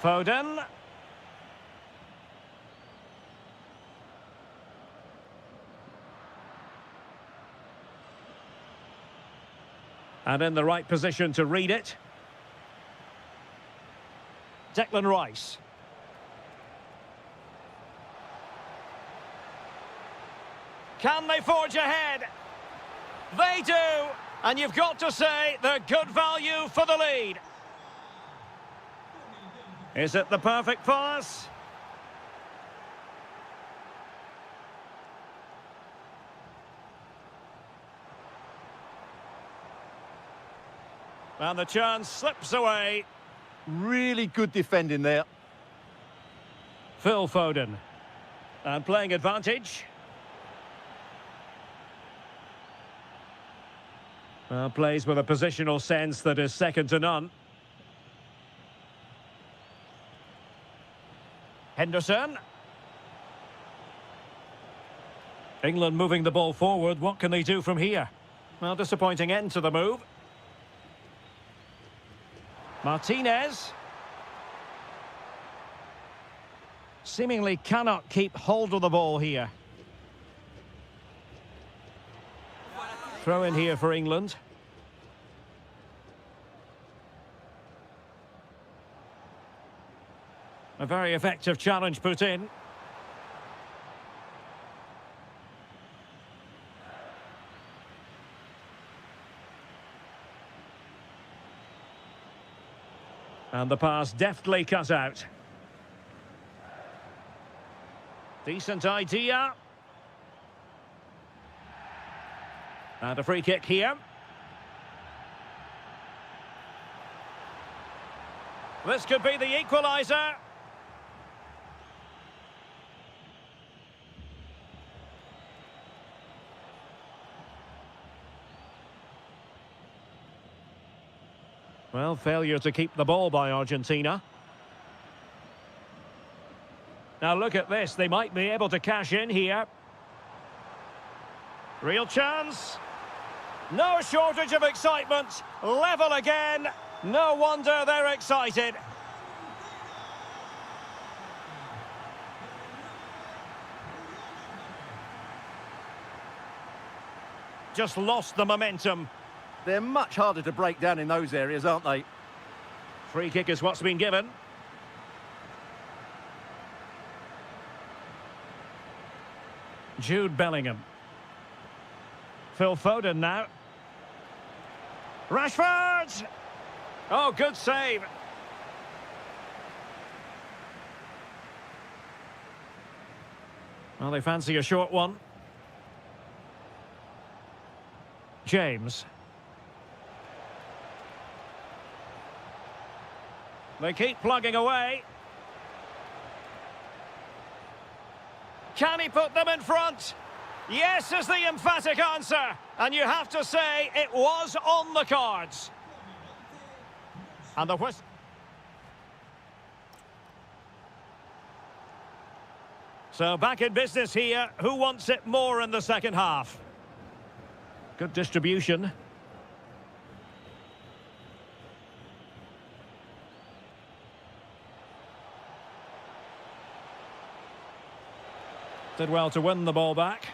Foden. And in the right position to read it. Declan Rice. Can they forge ahead? They do! And you've got to say they're good value for the lead. Is it the perfect pass? And the chance slips away. Really good defending there. Phil Foden. And playing advantage. Plays with a positional sense that is second to none. Henderson. England moving the ball forward. What can they do from here? Well, disappointing end to the move. Martinez. Seemingly cannot keep hold of the ball here. Throw in here for England. A very effective challenge put in. And the pass deftly cut out. Decent idea. And a free kick here. This could be the equaliser. Well, failure to keep the ball by Argentina. Now look at this, they might be able to cash in here. Real chance. No shortage of excitement. Level again. No wonder they're excited. Just lost the momentum. They're much harder to break down in those areas, aren't they? Free kick is what's been given. Jude Bellingham. Phil Foden now. Rashford! Oh, good save. Well, they fancy a short one. James. They keep plugging away. Can he put them in front? Yes is the emphatic answer. And you have to say it was on the cards. And the whistle. So back in business here. Who wants it more in the second half? Good distribution. Did well to win the ball back.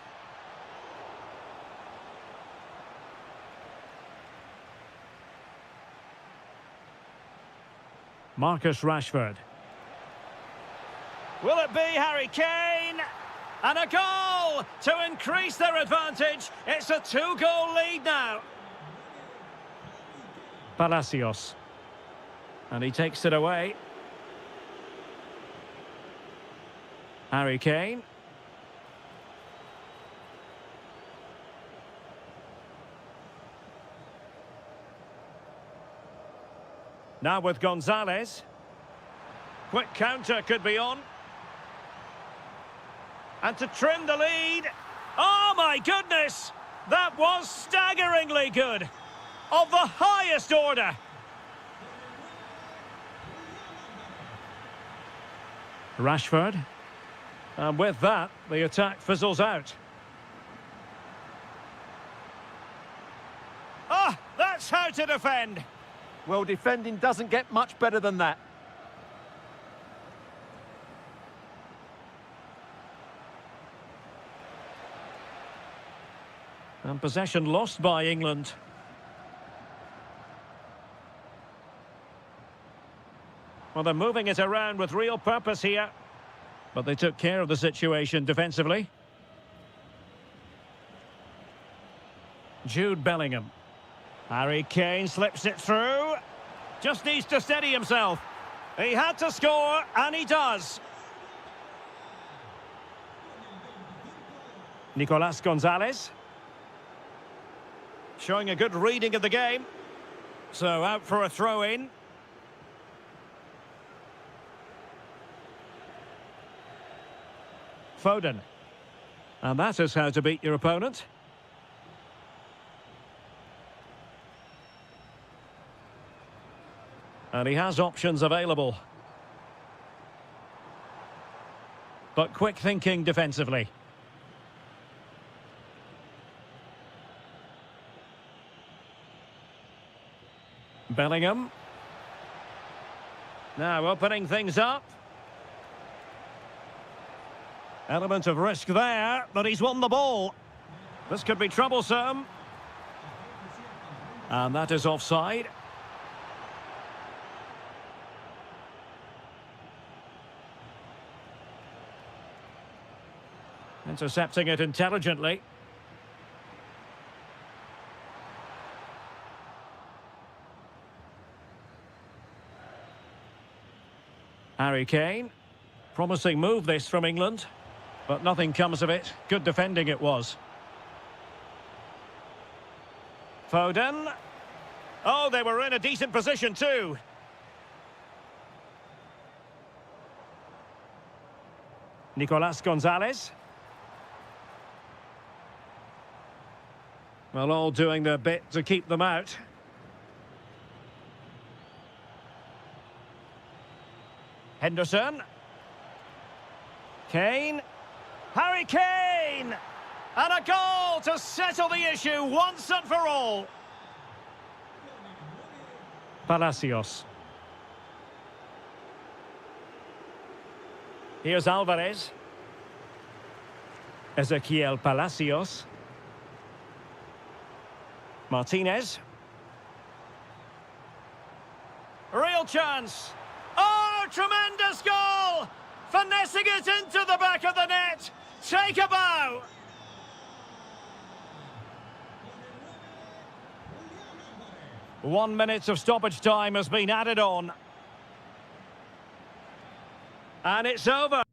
Marcus Rashford. Will it be Harry Kane? And a goal to increase their advantage. It's a 2-goal lead now. Palacios. And he takes it away. Harry Kane. Now with Gonzalez. Quick counter could be on. And to trim the lead. Oh my goodness! That was staggeringly good. Of the highest order. Rashford. And with that, the attack fizzles out. Ah, that's how to defend. Well, defending doesn't get much better than that. And possession lost by England. Well, they're moving it around with real purpose here. But they took care of the situation defensively. Jude Bellingham. Harry Kane slips it through. Just needs to steady himself. He had to score, and he does. Nicolas Gonzalez. Showing a good reading of the game. So out for a throw-in. Foden. And that is how to beat your opponent. And he has options available. But quick thinking defensively. Bellingham. Now opening things up. Element of risk there, but he's won the ball. This could be troublesome. And that is offside. Intercepting it intelligently. Harry Kane. Promising move this from England. But nothing comes of it. Good defending it was. Foden. Oh, they were in a decent position too. Nicolas Gonzalez. Well, all doing their bit to keep them out. Henderson. Kane. Harry Kane! And a goal to settle the issue once and for all. Palacios. Here's Alvarez. Ezequiel Palacios. Martinez. Real chance. Oh, tremendous goal! Finessing it into the back of the net. Take a bow. One minute of stoppage time has been added on. And it's over.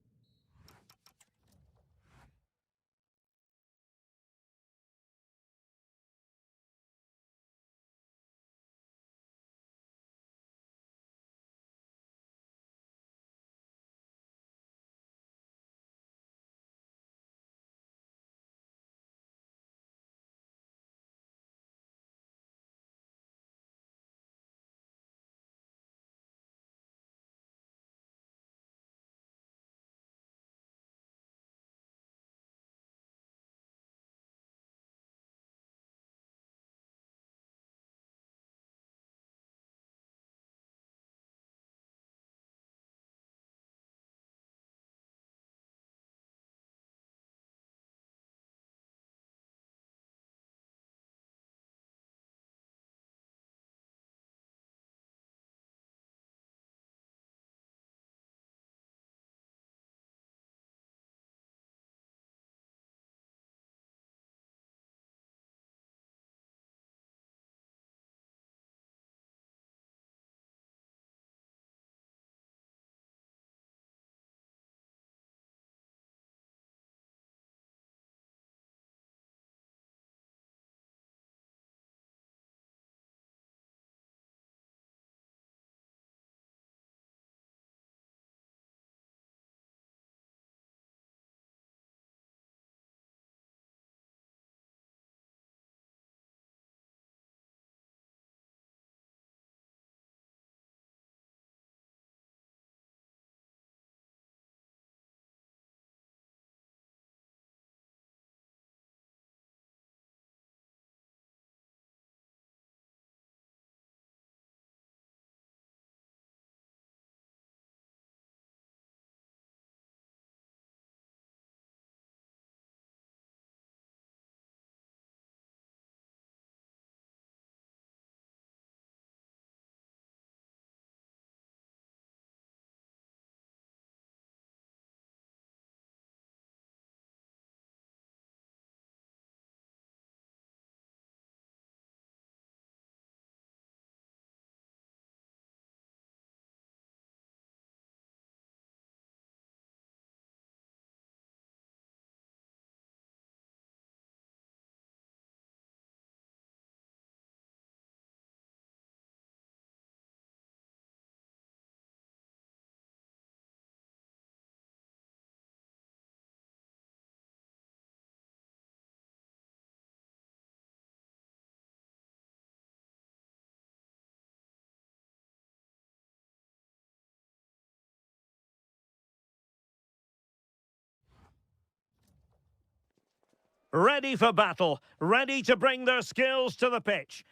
ready for battle, ready to bring their skills to the pitch.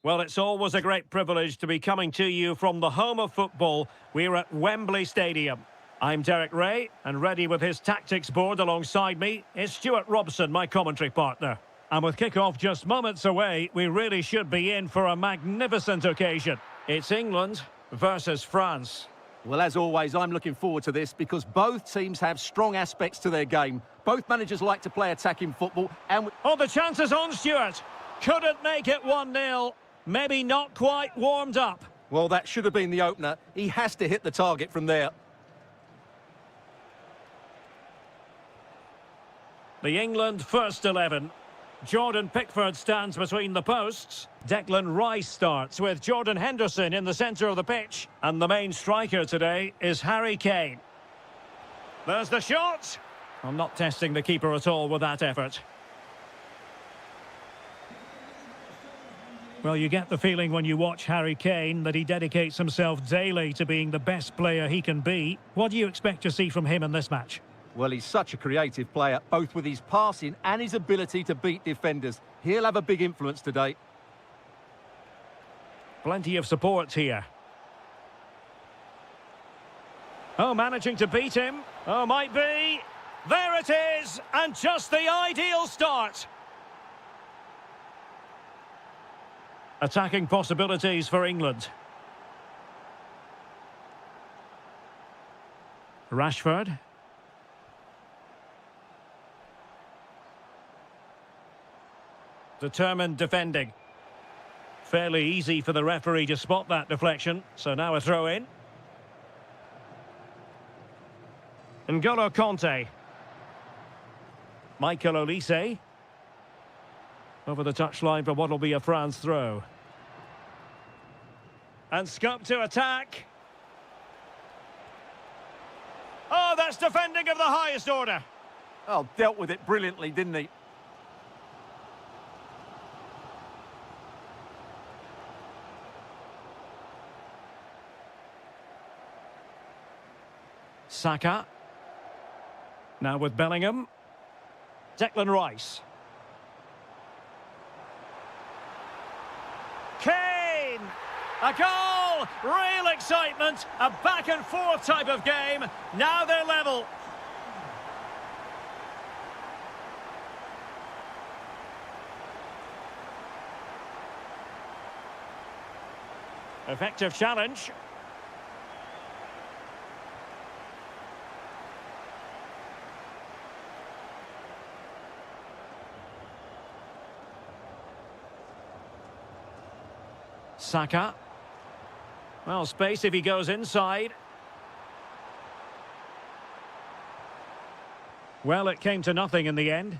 Well, it's always a great privilege to be coming to you from the home of football. We're at Wembley Stadium. I'm Derek Ray, and ready with his tactics board alongside me is Stuart Robson, my commentary partner. And with kick-off just moments away, we really should be in for a magnificent occasion. It's England versus France. Well, as always, I'm looking forward to this because both teams have strong aspects to their game. Both managers like to play attacking football and... Oh, the chance is on, Stuart. Couldn't make it 1-0. Maybe not quite warmed up. Well, that should have been the opener. He has to hit the target from there. The England first 11. Jordan Pickford stands between the posts. Declan Rice starts with Jordan Henderson in the centre of the pitch. And the main striker today is Harry Kane. There's the shot. I'm not testing the keeper at all with that effort. Well, you get the feeling when you watch Harry Kane that he dedicates himself daily to being the best player he can be. What do you expect to see from him in this match? Well, he's such a creative player, both with his passing and his ability to beat defenders. He'll have a big influence today. Plenty of support here. Oh, managing to beat him. Oh, might be. There it is, and just the ideal start. Attacking possibilities for England. Rashford. Determined defending. Fairly easy for the referee to spot that deflection, so now a throw in. N'Golo Kanté. Michael Olise. Over the touchline for what will be a France throw. And scope to attack. Oh, that's defending of the highest order. Oh, dealt with it brilliantly, didn't he? Saka. Now with Bellingham. Declan Rice. Kane! A goal! Real excitement! A back and forth type of game. Now they're level. Effective challenge. Saka. Well, space if he goes inside. Well, it came to nothing in the end.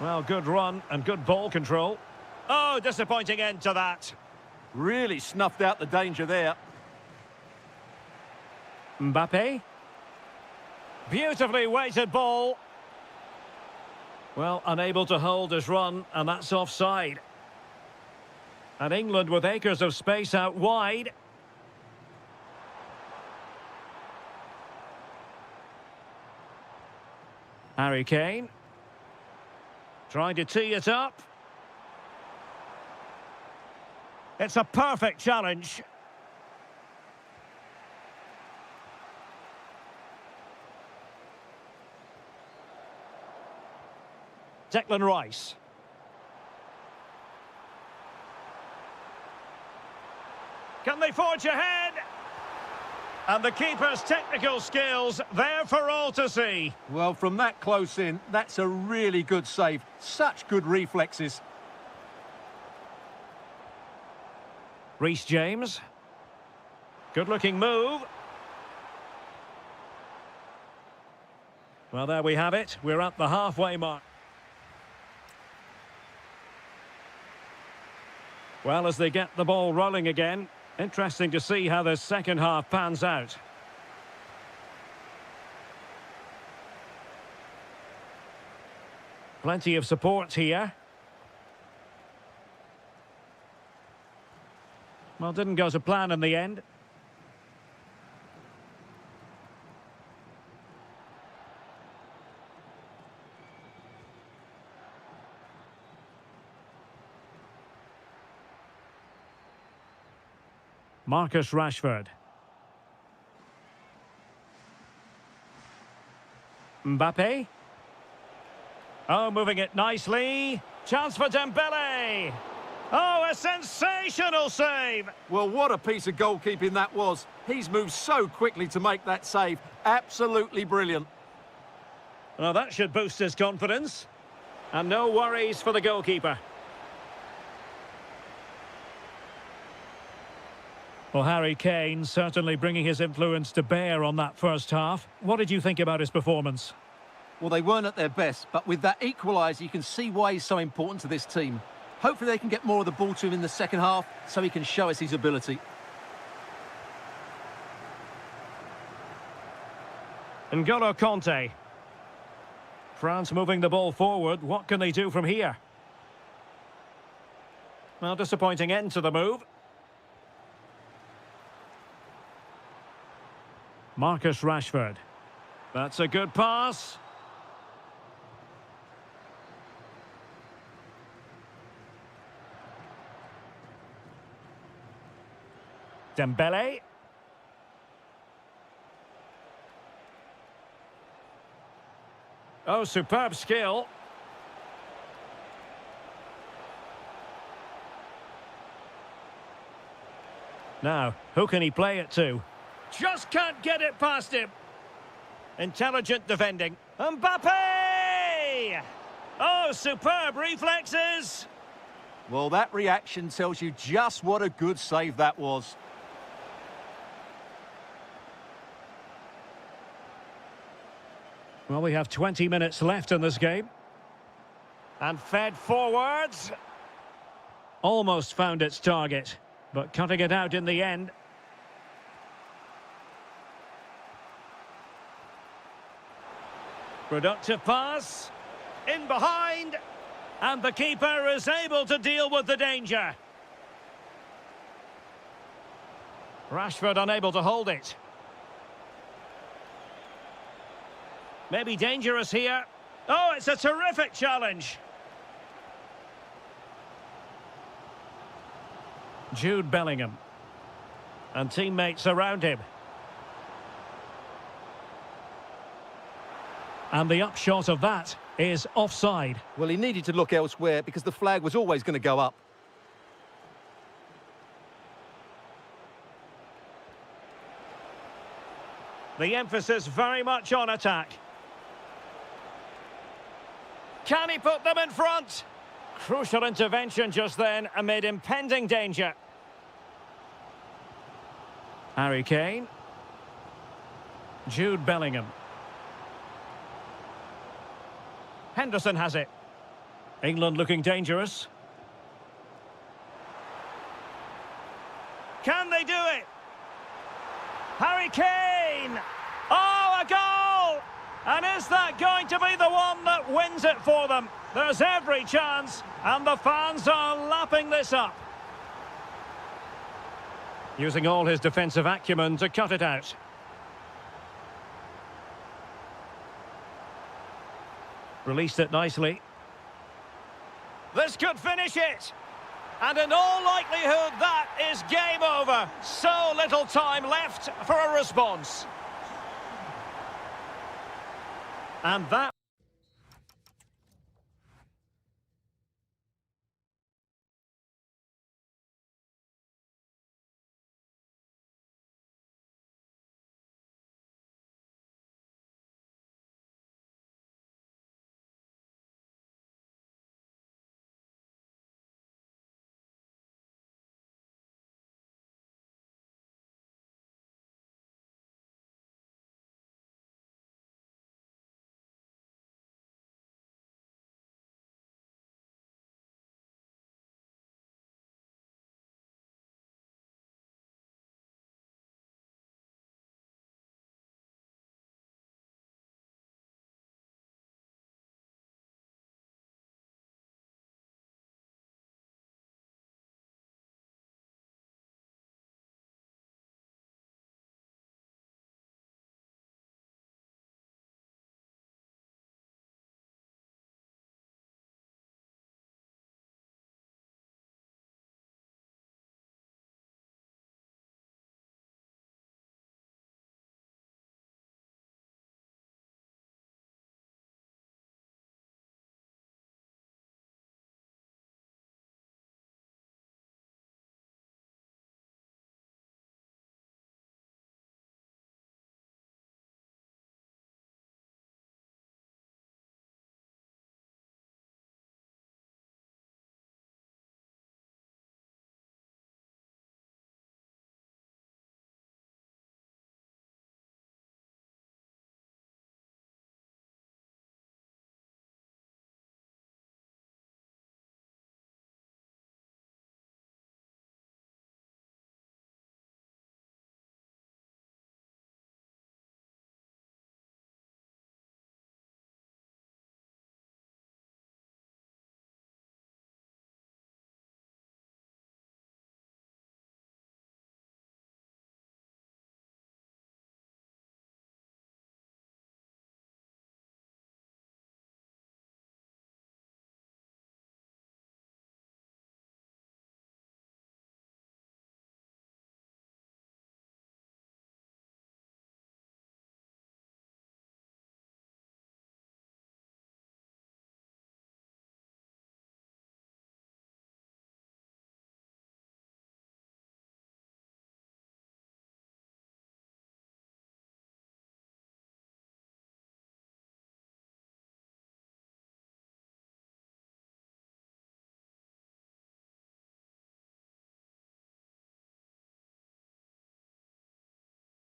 Well, good run and good ball control. Oh, disappointing end to that. Really snuffed out the danger there. Mbappe. Beautifully weighted ball. Well, unable to hold his run, and that's offside. And England with acres of space out wide. Harry Kane. Trying to tee it up. It's a perfect challenge. Declan Rice. Can they forge ahead? And the keeper's technical skills there for all to see. Well, from that close in, that's a really good save. Such good reflexes. Reece James. Good-looking move. Well, there we have it. We're at the halfway mark. Well, as they get the ball rolling again, interesting to see how the second half pans out. Plenty of support here. Well, didn't go to plan in the end. Marcus Rashford. Mbappe. Oh, moving it nicely. Chance for Dembele. Oh, a sensational save. Well, what a piece of goalkeeping that was. He's moved so quickly to make that save. Absolutely brilliant. Well, that should boost his confidence. And no worries for the goalkeeper. Well, Harry Kane certainly bringing his influence to bear on that first half. What did you think about his performance? Well, they weren't at their best, but with that equaliser, you can see why he's so important to this team. Hopefully they can get more of the ball to him in the second half so he can show us his ability. N'Golo Kanté. France moving the ball forward. What can they do from here? Well, disappointing end to the move. Marcus Rashford. That's a good pass. Dembele. Oh, superb skill. Now, who can he play it to? Just can't get it past him. Intelligent defending. Mbappe! Oh, superb reflexes. Well, that reaction tells you just what a good save that was. Well, we have 20 minutes left in this game. And fed forwards. Almost found its target, but cutting it out in the end. Productive pass. In behind. And the keeper is able to deal with the danger. Rashford unable to hold it. Maybe dangerous here. Oh, it's a terrific challenge. Jude Bellingham. And teammates around him. And the upshot of that is offside. Well, he needed to look elsewhere because the flag was always going to go up. The emphasis very much on attack. Can he put them in front? Crucial intervention just then amid impending danger. Harry Kane. Jude Bellingham. Henderson has it. England looking dangerous. Can they do it? Harry Kane! Oh, a goal! And is that going to be the one that wins it for them? There's every chance, and the fans are lapping this up. Using all his defensive acumen to cut it out. Released it nicely. This could finish it. And in all likelihood, that is game over. So little time left for a response. And that...